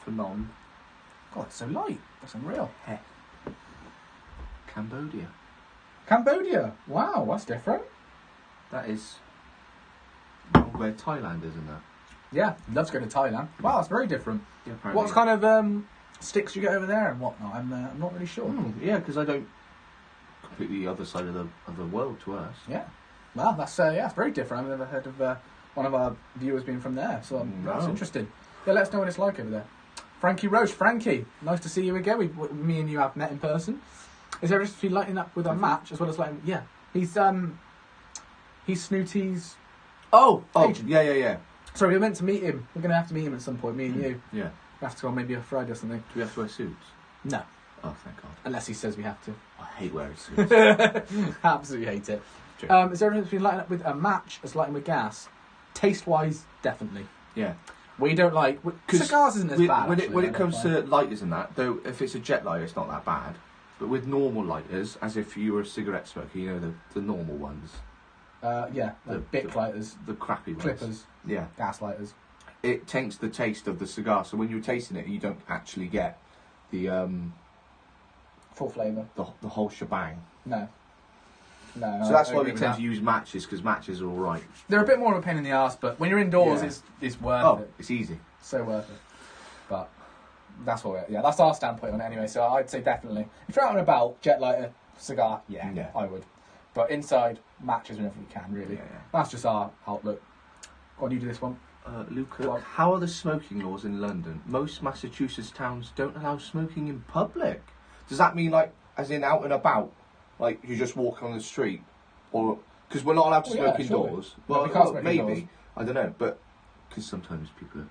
Speaker 2: Phnom.
Speaker 1: God, it's so light. That's unreal.
Speaker 2: Cambodia.
Speaker 1: Cambodia. Wow, that's different.
Speaker 2: That is where Thailand is, isn't that?
Speaker 1: Yeah, loves going to Thailand. Wow, that's very different.
Speaker 2: Yeah, apparently.
Speaker 1: What kind of sticks do you get over there and whatnot? I'm not really sure.
Speaker 2: Yeah, because I don't completely the other side of the world to us.
Speaker 1: Yeah. Well, that's it's very different. I've never heard of one of our viewers being from there, so that's interesting. Yeah, let us know what it's like over there. Frankie Roche, Frankie, nice to see you again. Me and you have met in person. Is there just lighting up with a match as well as lighting? Yeah, he's Snooty's. Agent.
Speaker 2: Yeah.
Speaker 1: Sorry, we're meant to meet him. We're going to have to meet him at some point. Me and you.
Speaker 2: Yeah.
Speaker 1: We have to go on maybe a Friday or something.
Speaker 2: Do we have to wear suits?
Speaker 1: No.
Speaker 2: Oh, thank God.
Speaker 1: Unless he says we have to.
Speaker 2: I hate wearing suits.
Speaker 1: Absolutely hate it. Is there a difference between lighting up with a match as lighting with gas? Taste-wise, definitely.
Speaker 2: Yeah.
Speaker 1: We don't like... Cigars isn't as bad,
Speaker 2: when it comes to lighters and that, though, if it's a jet lighter, it's not that bad. But with normal lighters, as if you were a cigarette smoker, you know, the normal ones.
Speaker 1: Yeah, the Bic lighters.
Speaker 2: The crappy ones.
Speaker 1: Clippers.
Speaker 2: Yeah.
Speaker 1: Gas lighters.
Speaker 2: It taints the taste of the cigar, so when you're tasting it, you don't actually get the...
Speaker 1: full flavour.
Speaker 2: The whole shebang.
Speaker 1: No.
Speaker 2: So that's why we tend to use matches, because matches are all right.
Speaker 1: They're a bit more of a pain in the arse, but when you're indoors, it's worth it.
Speaker 2: It's easy.
Speaker 1: So worth it. But that's that's our standpoint on it anyway. So I'd say definitely, if you're out and about, jet lighter, cigar, yeah. I would. But inside, matches whenever we can, really.
Speaker 2: Yeah.
Speaker 1: That's just our outlook. Go on, you do this one.
Speaker 2: Luca, how are the smoking laws in London? Most Massachusetts towns don't allow smoking in public. Does that mean, like, as in out and about? Like, you just walk on the street? Or... Because we're not allowed to smoke indoors.
Speaker 1: Well, we can't smoke
Speaker 2: maybe.
Speaker 1: Indoors.
Speaker 2: I don't know, but... Because sometimes people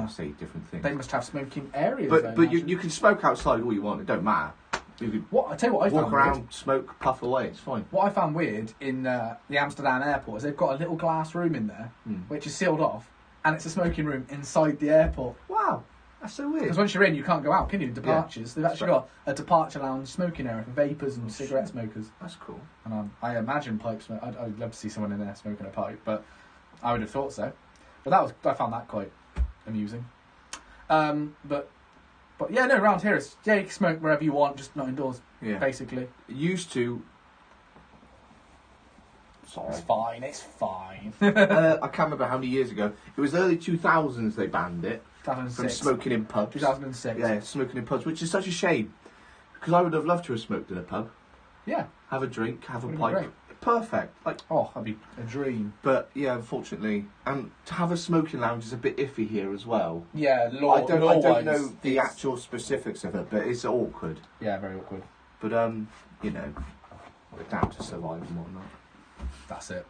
Speaker 2: say different things.
Speaker 1: They must have smoking areas.
Speaker 2: But you can smoke outside all you want. It don't matter. You could
Speaker 1: I tell you what I found
Speaker 2: walk around,
Speaker 1: weird.
Speaker 2: smoke, puff away. It's fine.
Speaker 1: What I found weird in the Amsterdam airport is they've got a little glass room in there, which is sealed off, and it's a smoking room inside the airport.
Speaker 2: Wow, that's so weird.
Speaker 1: Because once you're in, you can't go out, can you? Departures. They've actually got a departure lounge smoking area for vapors and cigarette smokers.
Speaker 2: That's cool.
Speaker 1: And I imagine pipe smoke. I'd love to see someone in there smoking a pipe, but I would have thought so. But I found that quite amusing. But yeah, no, around here it's you can smoke wherever you want, just not indoors.
Speaker 2: Yeah.
Speaker 1: Basically.
Speaker 2: Used to.
Speaker 1: Sorry. It's fine.
Speaker 2: I can't remember how many years ago. It was early 2000s they banned it.
Speaker 1: 2006.
Speaker 2: From smoking in pubs.
Speaker 1: 2006.
Speaker 2: Yeah, smoking in pubs, which is such a shame. Because I would have loved to have smoked in a pub.
Speaker 1: Yeah.
Speaker 2: Have a drink, have a
Speaker 1: Would've
Speaker 2: pipe.
Speaker 1: been great.
Speaker 2: Perfect.
Speaker 1: That'd be a dream.
Speaker 2: But yeah, unfortunately, and to have a smoking lounge is a bit iffy here as well.
Speaker 1: Yeah,
Speaker 2: I don't know the actual specifics of it, but it's awkward.
Speaker 1: Yeah, very awkward.
Speaker 2: But adapt to survive and whatnot.
Speaker 1: That's it.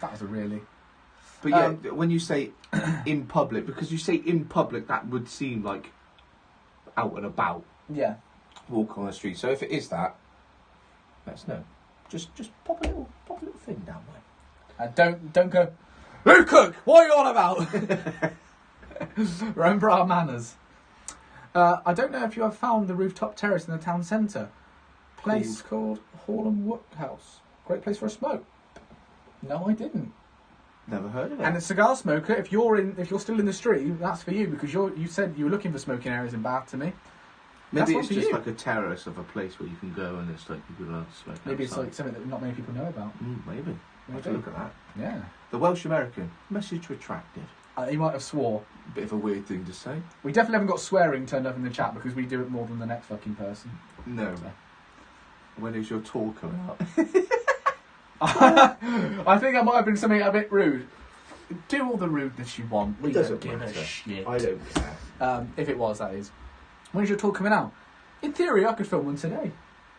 Speaker 1: That was a really.
Speaker 2: But yeah, when you say in public, because you say in public, that would seem like out and about.
Speaker 1: Yeah.
Speaker 2: Walk on the street. So if it is that, let us know. Just pop a little thing down there.
Speaker 1: And don't go, Lou Cook, what are you on about? Remember our manners. I don't know if you have found the rooftop terrace in the town centre. Place called Horlem Woodhouse. Great place for a smoke. No, I didn't.
Speaker 2: Never heard of it.
Speaker 1: And a cigar smoker, if you're still in the street, that's for you because you said you were looking for smoking areas in Bath to me.
Speaker 2: Maybe it's just like a terrace of a place where you can go and it's like people are smoking.
Speaker 1: Maybe
Speaker 2: outside.
Speaker 1: it's like something that not many people know about.
Speaker 2: Maybe. Have a look at that.
Speaker 1: Yeah.
Speaker 2: The Welsh American. Message retracted.
Speaker 1: He might have swore.
Speaker 2: Bit of a weird thing to say.
Speaker 1: We definitely haven't got swearing turned up in the chat because we do it more than the next fucking person.
Speaker 2: No. When is your tour coming up?
Speaker 1: I think I might have been something a bit rude. Do all the rudeness you want. We don't give a shit.
Speaker 2: I don't care.
Speaker 1: If it was, that is. When's your tour coming out? In theory, I could film one today.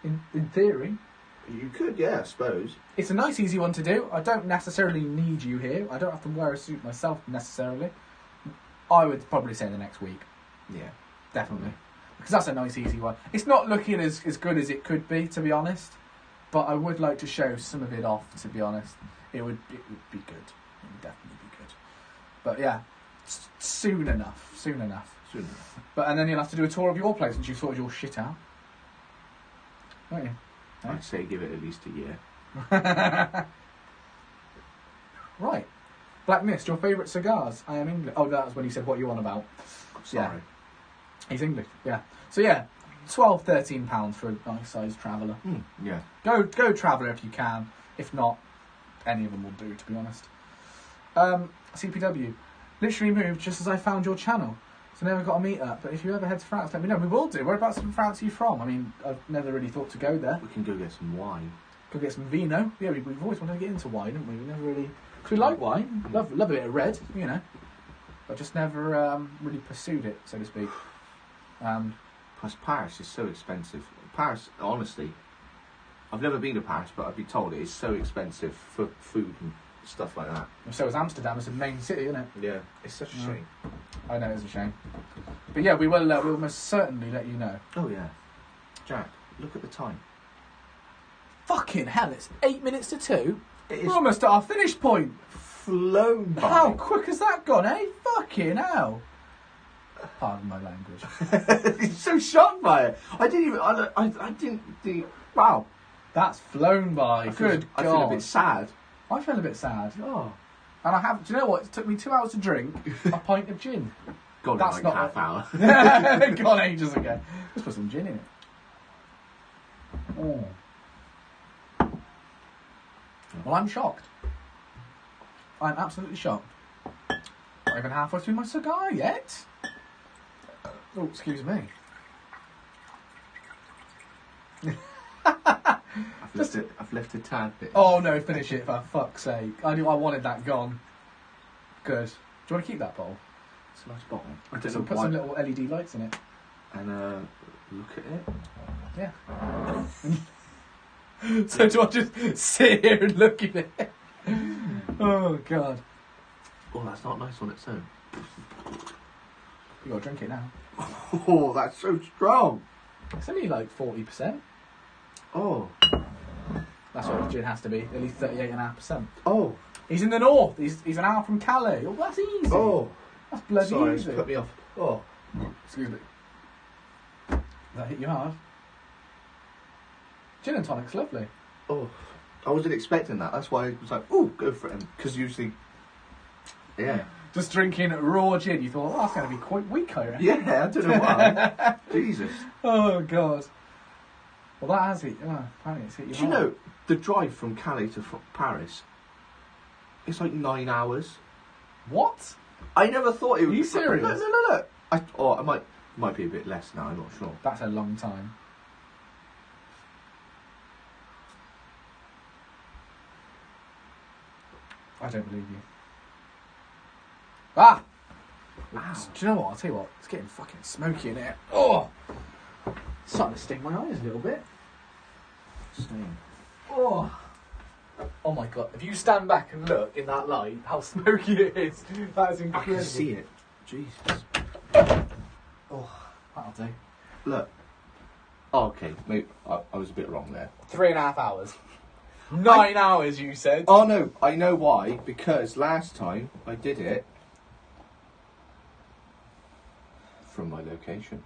Speaker 1: In theory.
Speaker 2: You could, yeah, I suppose.
Speaker 1: It's a nice, easy one to do. I don't necessarily need you here. I don't have to wear a suit myself, necessarily. I would probably say the next week.
Speaker 2: Yeah.
Speaker 1: Definitely. Because that's a nice, easy one. It's not looking as good as it could be, to be honest. But I would like to show some of it off, to be honest. It would be good. It would definitely be good. But yeah, soon enough.
Speaker 2: Soon enough.
Speaker 1: And then you'll have to do a tour of your place once you've sorted your shit out. Won't you?
Speaker 2: I'd say give it at least a year.
Speaker 1: Right. Black Mist, your favourite cigars? I am English. Oh, that was when he said what you on about.
Speaker 2: Sorry.
Speaker 1: Yeah. He's English, yeah. So yeah, £12, £13 for a nice sized traveller.
Speaker 2: Yeah.
Speaker 1: Go traveller if you can. If not, any of them will do, to be honest. CPW. Literally moved just as I found your channel. So never got a meet up, but if you ever head to France, let me know. We will do. Whereabouts in France are you from? I mean, I've never really thought to go there.
Speaker 2: We can go get some wine.
Speaker 1: Go get some vino. Yeah, we've always wanted to get into wine, haven't we? We never really... Because we like wine. Love a bit of red, you know. But just never really pursued it, so to speak.
Speaker 2: Plus Paris is so expensive. Paris, honestly, I've never been to Paris, but I've been told it is so expensive for food and stuff like that.
Speaker 1: So is Amsterdam. It's a main city, isn't it?
Speaker 2: Yeah. It's such a shame.
Speaker 1: I know, it's a shame. But yeah, we'll most certainly let you know.
Speaker 2: Oh yeah. Jack, look at the time.
Speaker 1: Fucking hell, it's 8 minutes to 2.
Speaker 2: It is
Speaker 1: We're almost at our finish point.
Speaker 2: flown by.
Speaker 1: How quick has that gone, eh? Fucking hell. Pardon my language.
Speaker 2: He's so shocked by it. I didn't think. Wow.
Speaker 1: That's flown by. Good God.
Speaker 2: I feel a bit sad.
Speaker 1: I feel a bit sad.
Speaker 2: Oh.
Speaker 1: And I have. Do you know what? It took me 2 hours to drink a pint of gin.
Speaker 2: Gone
Speaker 1: That's
Speaker 2: in
Speaker 1: not
Speaker 2: like half hour.
Speaker 1: Gone ages ago. Let's put some gin in it. Oh. Well, I'm shocked. I'm absolutely shocked. Not even halfway through my cigar yet. Oh, excuse me.
Speaker 2: I've left a tad bit.
Speaker 1: Oh no, finish it for fuck's sake. I wanted that gone. Good. Do you want to keep that bowl?
Speaker 2: It's a nice bottle. I don't
Speaker 1: So
Speaker 2: know
Speaker 1: put
Speaker 2: why.
Speaker 1: some little LED lights in it.
Speaker 2: And look at it.
Speaker 1: Yeah. So do I just sit here and look at it? Oh God.
Speaker 2: Oh, that's not nice on its own.
Speaker 1: You gotta drink it now.
Speaker 2: Oh, that's so strong.
Speaker 1: It's only like 40%.
Speaker 2: Oh.
Speaker 1: That's what the gin has to be. At least 38.5%.
Speaker 2: Oh.
Speaker 1: He's in the north. He's an hour from Calais. Oh, that's easy.
Speaker 2: Oh.
Speaker 1: That's bloody
Speaker 2: Sorry,
Speaker 1: easy.
Speaker 2: it's put me off. Oh.
Speaker 1: Excuse me. That hit you hard. Gin and tonic's lovely.
Speaker 2: Oh. I wasn't expecting that. That's why I was like, oh, go for it. Because usually, yeah.
Speaker 1: Just drinking raw gin, you thought, oh, that's going to be quite weak, I reckon.
Speaker 2: Yeah, I don't know why. Jesus.
Speaker 1: Oh, God. Well, that has hit. Oh, apparently it's hit you
Speaker 2: Do you
Speaker 1: hard.
Speaker 2: know, the drive from Calais to Paris, it's like 9 hours.
Speaker 1: What?
Speaker 2: I never thought it would
Speaker 1: Are you
Speaker 2: be...
Speaker 1: serious?
Speaker 2: No. I might be a bit less now, I'm not sure.
Speaker 1: That's a long time. I don't believe you. Ah!
Speaker 2: Wow.
Speaker 1: Do you know what? I'll tell you what. It's getting fucking smoky in here. Oh! It's starting to sting my eyes a little bit.
Speaker 2: Same.
Speaker 1: Oh! Oh my God. If you stand back and look in that light, how smoky it is. That is
Speaker 2: I
Speaker 1: incredible.
Speaker 2: can see it. Jesus.
Speaker 1: Oh, that'll do.
Speaker 2: Look. Oh, okay. Maybe I was a bit wrong there.
Speaker 1: 3.5 hours. 9 hours, you said.
Speaker 2: Oh, no. I know why. Because last time I did it from my location.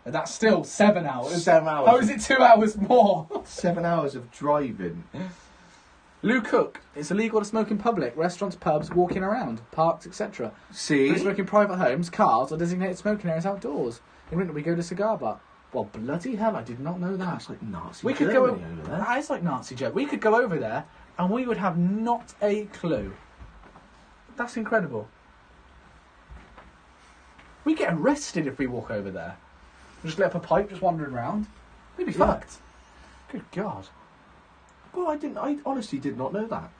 Speaker 1: And that's still 7 hours.
Speaker 2: 7 hours.
Speaker 1: How is it 2 hours more?
Speaker 2: 7 hours of driving.
Speaker 1: Lou Cook. It's illegal to smoke in public, restaurants, pubs, walking around, parks, etc.
Speaker 2: See?
Speaker 1: We smoke in private homes, cars, or designated smoking areas outdoors. In winter, we go to Cigar bar. Well, bloody hell, I did not know that.
Speaker 2: That's like Nazi
Speaker 1: We could
Speaker 2: Germany
Speaker 1: go
Speaker 2: over there.
Speaker 1: That is like Nazi joke. We could go over there, and we would have not a clue. That's incredible. We get arrested if we walk over there. We just lit up a pipe, just wandering around. We'd be
Speaker 2: Yeah.
Speaker 1: fucked. Good God.
Speaker 2: Well, I honestly did not know that.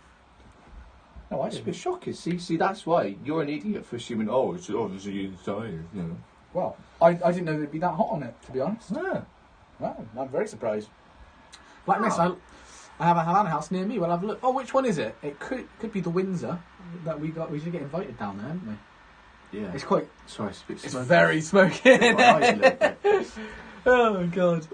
Speaker 1: No, I
Speaker 2: It's a
Speaker 1: didn't.
Speaker 2: bit shocking. See, that's why you're an idiot for assuming. There's a inside.
Speaker 1: Well, I didn't know there'd be that hot on it, to be honest.
Speaker 2: Yeah.
Speaker 1: Well, I'm very surprised. Like this,
Speaker 2: Oh.
Speaker 1: I have a Havana house near me. We'll have a look. Oh, which one is it? It could be the Windsor that we got. We should get invited down there, haven't we?
Speaker 2: Yeah.
Speaker 1: It's quite.
Speaker 2: Sorry, it's a bit
Speaker 1: It's
Speaker 2: smoky.
Speaker 1: very smoky.
Speaker 2: My eyes a little bit.
Speaker 1: Oh God!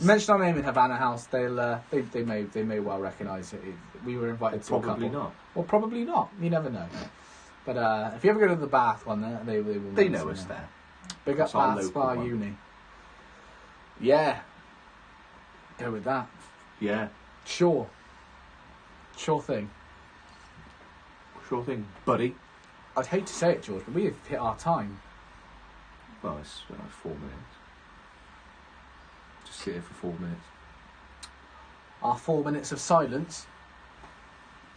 Speaker 1: Mention our name in Havana House, they may well recognise it. We were invited to
Speaker 2: Probably
Speaker 1: a couple.
Speaker 2: not.
Speaker 1: Or probably not. You never know. But if you ever go to the Bath one, there they will.
Speaker 2: They know us there.
Speaker 1: Big up
Speaker 2: It's our
Speaker 1: Bath
Speaker 2: local
Speaker 1: Spa
Speaker 2: one.
Speaker 1: Uni. Yeah. Go with that.
Speaker 2: Yeah.
Speaker 1: Sure thing.
Speaker 2: Sure thing, buddy.
Speaker 1: I'd hate to say it, George, but we have hit our time.
Speaker 2: Well, it's 4 minutes. Just sit here for 4 minutes.
Speaker 1: Our 4 minutes of silence.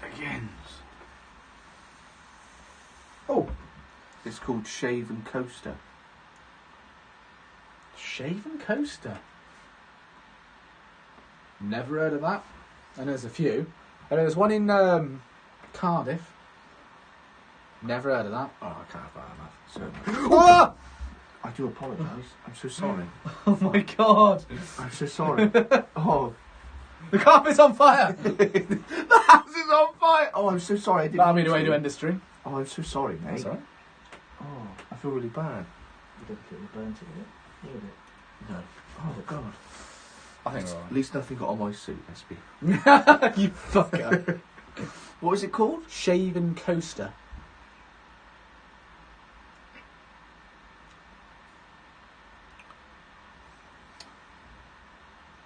Speaker 2: Begins.
Speaker 1: Oh,
Speaker 2: It's called Shave and Coaster.
Speaker 1: Shaven Coaster. Never heard of that. And there's a few. And there's one in Cardiff. Never heard of that.
Speaker 2: Oh, I can't have that enough. So,
Speaker 1: Ah!
Speaker 2: I do apologise. I'm so sorry.
Speaker 1: Oh my God!
Speaker 2: I'm so sorry. Oh,
Speaker 1: The carpet's on fire!
Speaker 2: the house is on fire. Oh, I'm so sorry. I didn't.
Speaker 1: That'll be the
Speaker 2: mean
Speaker 1: way
Speaker 2: to.
Speaker 1: to end the stream.
Speaker 2: Oh, I'm so sorry, mate.
Speaker 1: That's alright.
Speaker 2: Oh, I feel really bad.
Speaker 1: You don't feel the burnt of it.
Speaker 2: No. Oh God.
Speaker 1: I think
Speaker 2: At least nothing got on my suit, SB.
Speaker 1: You fucker.
Speaker 2: What is it called?
Speaker 1: Shaven Coaster.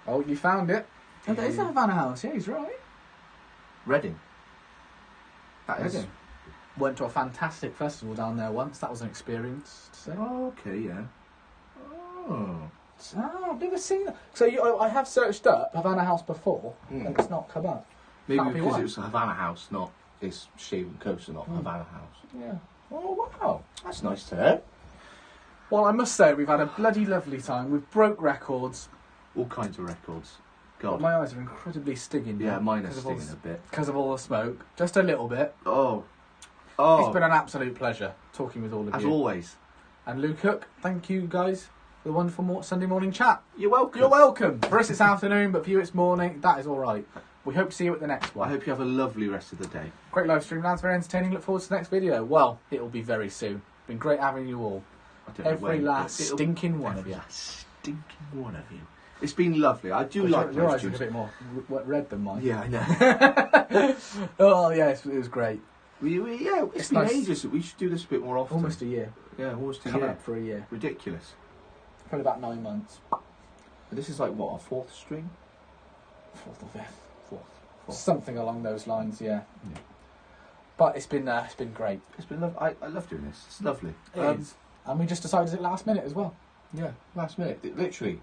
Speaker 1: Oh, you found it. Oh, that is the Havana House. Yeah, he's right.
Speaker 2: Reading. That is.
Speaker 1: Reading. Went to a fantastic festival down there once. That was an experience to say.
Speaker 2: Oh, okay, yeah. Oh.
Speaker 1: Oh, I've never seen that. So I have searched up Havana House before, and it's not come up.
Speaker 2: Maybe
Speaker 1: That'll be
Speaker 2: because
Speaker 1: why.
Speaker 2: it was a Havana House, not this Shaving Coaster, not Havana House.
Speaker 1: Yeah.
Speaker 2: Oh, wow. That's nice to hear.
Speaker 1: Well, I must say we've had a bloody lovely time. We've broke records.
Speaker 2: All kinds of records. God.
Speaker 1: My eyes are incredibly stinging.
Speaker 2: Yeah,
Speaker 1: now
Speaker 2: mine are
Speaker 1: because of all
Speaker 2: stinging a bit.
Speaker 1: because of all the smoke. Just a little bit.
Speaker 2: Oh. Oh.
Speaker 1: It's been an absolute pleasure talking with all of
Speaker 2: As
Speaker 1: you.
Speaker 2: always.
Speaker 1: And Luke Cook, thank you guys for the wonderful Sunday morning chat.
Speaker 2: You're welcome.
Speaker 1: You're welcome. For us it's afternoon, but for you it's morning. That is all right. We hope to see you at the next
Speaker 2: I
Speaker 1: one.
Speaker 2: hope you have a lovely rest of the day.
Speaker 1: Great live stream, lads. Very entertaining. Look forward to the next video. Well, it will be very soon. Been great having you all.
Speaker 2: I don't know
Speaker 1: Every
Speaker 2: when,
Speaker 1: last
Speaker 2: but it'll-
Speaker 1: stinking one of
Speaker 2: every
Speaker 1: you.
Speaker 2: last stinking one of you. It's been lovely. I do
Speaker 1: Your
Speaker 2: like
Speaker 1: eyes
Speaker 2: those
Speaker 1: look a
Speaker 2: tunes.
Speaker 1: bit more red than mine.
Speaker 2: Yeah, I know.
Speaker 1: Oh, yes, it was great.
Speaker 2: Yeah, it's been
Speaker 1: nice.
Speaker 2: ages. We should do this a bit more often.
Speaker 1: Almost a year.
Speaker 2: Yeah, almost a
Speaker 1: Coming
Speaker 2: year.
Speaker 1: up for a year.
Speaker 2: Ridiculous.
Speaker 1: Probably about 9 months.
Speaker 2: And this is like, what, our fourth stream?
Speaker 1: Fourth or fifth.
Speaker 2: Fourth.
Speaker 1: Something along those lines, yeah. But it's been great.
Speaker 2: It's been lovely. I love doing this. It's lovely.
Speaker 1: It is. And we just decided it last minute as well.
Speaker 2: Yeah, last minute. Literally,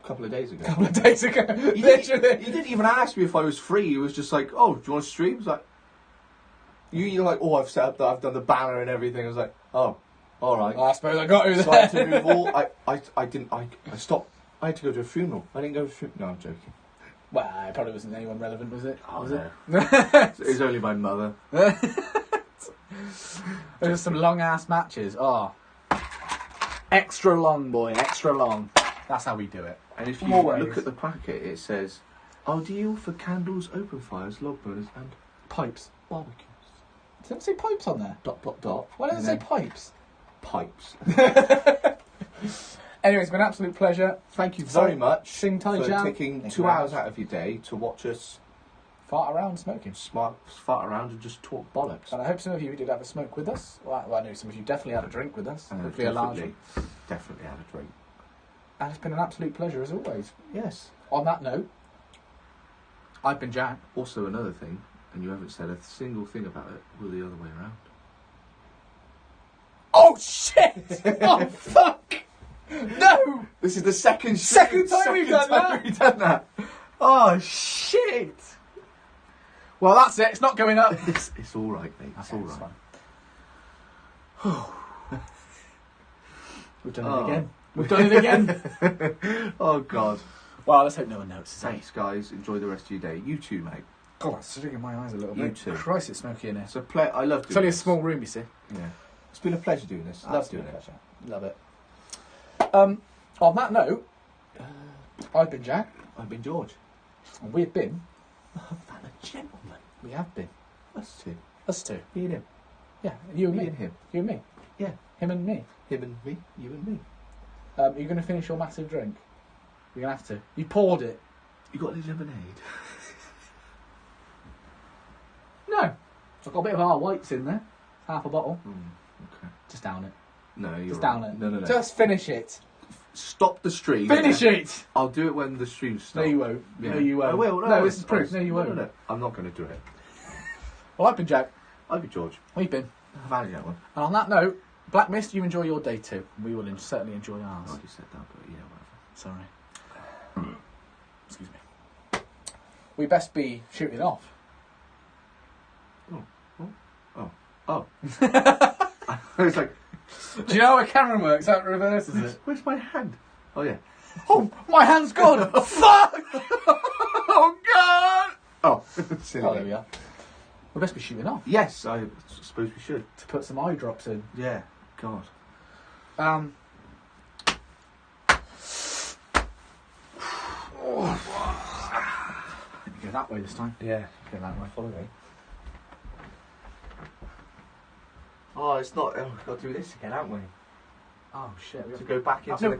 Speaker 2: a couple of days ago.
Speaker 1: A couple of days ago.
Speaker 2: He
Speaker 1: Literally.
Speaker 2: didn't even ask me if I was free. He was just like, "Oh, do you want to stream?" I was like, "You're like, oh, I've set up that. I've done the banner and everything." I was like, "Oh, all right."
Speaker 1: I suppose I got you
Speaker 2: So I had to
Speaker 1: there.
Speaker 2: move all. I stopped. I had to go to a funeral. I didn't go to a funeral. No, I'm joking.
Speaker 1: Well, it probably wasn't anyone relevant, was it?
Speaker 2: Oh,
Speaker 1: was
Speaker 2: no.
Speaker 1: it?
Speaker 2: It was only my mother.
Speaker 1: There was some long ass matches. Oh. Extra long, boy, extra long. That's how we do it.
Speaker 2: And if you
Speaker 1: Always.
Speaker 2: look at the packet, it says, "Ideal for candles, open fires, log burners, and
Speaker 1: Pipes.
Speaker 2: barbecues."
Speaker 1: Does it say pipes on there?
Speaker 2: Dot dot dot.
Speaker 1: Why does it
Speaker 2: And
Speaker 1: say
Speaker 2: then
Speaker 1: pipes?
Speaker 2: pipes?
Speaker 1: Anyway, it's been an absolute pleasure.
Speaker 2: Thank you very much
Speaker 1: Sing Tai
Speaker 2: for
Speaker 1: Jam.
Speaker 2: taking
Speaker 1: Thank
Speaker 2: 2
Speaker 1: you very
Speaker 2: hours
Speaker 1: much.
Speaker 2: out of your day to watch us
Speaker 1: Fart around smoking.
Speaker 2: fart around and just talk bollocks.
Speaker 1: And I hope some of you did have a smoke with us. Well, I know some of you definitely had a drink with us. Hopefully a large one.
Speaker 2: Definitely had a drink.
Speaker 1: And it's been an absolute pleasure as always.
Speaker 2: Yes.
Speaker 1: On that note, I've been Jack.
Speaker 2: Also, another thing, and you haven't said a single thing about it, we're the other way around.
Speaker 1: Oh shit! Oh fuck! No!
Speaker 2: This is the second
Speaker 1: time we've done that. Oh shit! Well, that's it. It's not going up.
Speaker 2: It's all right, mate. It's all
Speaker 1: Okay,
Speaker 2: right.
Speaker 1: fine. We've done it again. We've done it again.
Speaker 2: Oh God.
Speaker 1: Well, let's hope no one notices.
Speaker 2: Thanks, guys. Enjoy the rest of your day. You too, mate.
Speaker 1: God, it's sticking my eyes a little
Speaker 2: You
Speaker 1: bit.
Speaker 2: too.
Speaker 1: Christ, it's smoky in here.
Speaker 2: It's I love doing
Speaker 1: It's only a
Speaker 2: this.
Speaker 1: small room, you see.
Speaker 2: Yeah. It's been a pleasure doing this. Love doing it.
Speaker 1: Love it. On that note, I've been Jack.
Speaker 2: I've been George.
Speaker 1: And we've been...
Speaker 2: Havana Gentlemen.
Speaker 1: We have been.
Speaker 2: Us two.
Speaker 1: Us two.
Speaker 2: Me and him.
Speaker 1: Yeah, you and
Speaker 2: Me
Speaker 1: me.
Speaker 2: and him.
Speaker 1: You and me.
Speaker 2: Yeah.
Speaker 1: Him and me.
Speaker 2: Him and me. You and me.
Speaker 1: Are you going to finish your massive drink? You're going to have to. You poured it.
Speaker 2: You got any lemonade?
Speaker 1: No. I've got a bit of our whites in there. Half a bottle.
Speaker 2: Okay.
Speaker 1: Just down it.
Speaker 2: No, you're
Speaker 1: Just
Speaker 2: right.
Speaker 1: down it.
Speaker 2: No.
Speaker 1: Just finish it.
Speaker 2: Stop the stream.
Speaker 1: Finish it!
Speaker 2: I'll do it when the stream stops.
Speaker 1: No, you won't.
Speaker 2: Yeah.
Speaker 1: No, you won't.
Speaker 2: I will.
Speaker 1: No, this is proof. No, you won't.
Speaker 2: No. I'm not going to do it.
Speaker 1: Well, I've been Jack.
Speaker 2: I'll be George.
Speaker 1: We've been.
Speaker 2: Havana Gentlemen.
Speaker 1: And on that note, Black Mist, you enjoy your day too. We will certainly enjoy
Speaker 2: I
Speaker 1: ours.
Speaker 2: already said that, but yeah, whatever.
Speaker 1: Sorry. Excuse me. We best be shooting off.
Speaker 2: Oh. I was like,
Speaker 1: Do you know how a camera works? How it reverses it?
Speaker 2: where's my hand? Oh, yeah.
Speaker 1: Oh, my hand's gone! Fuck! Oh, God!
Speaker 2: Oh, silly.
Speaker 1: Oh, there we are. We best be shooting off
Speaker 2: Yes, I suppose we should.
Speaker 1: to put some eye drops in.
Speaker 2: Yeah, God.
Speaker 1: Go that way this time.
Speaker 2: Yeah.
Speaker 1: Go that way.
Speaker 2: Follow me. Oh, it's not. Oh, we've got to do this again, haven't we?
Speaker 1: Oh shit.
Speaker 2: To go back into
Speaker 1: No,
Speaker 2: the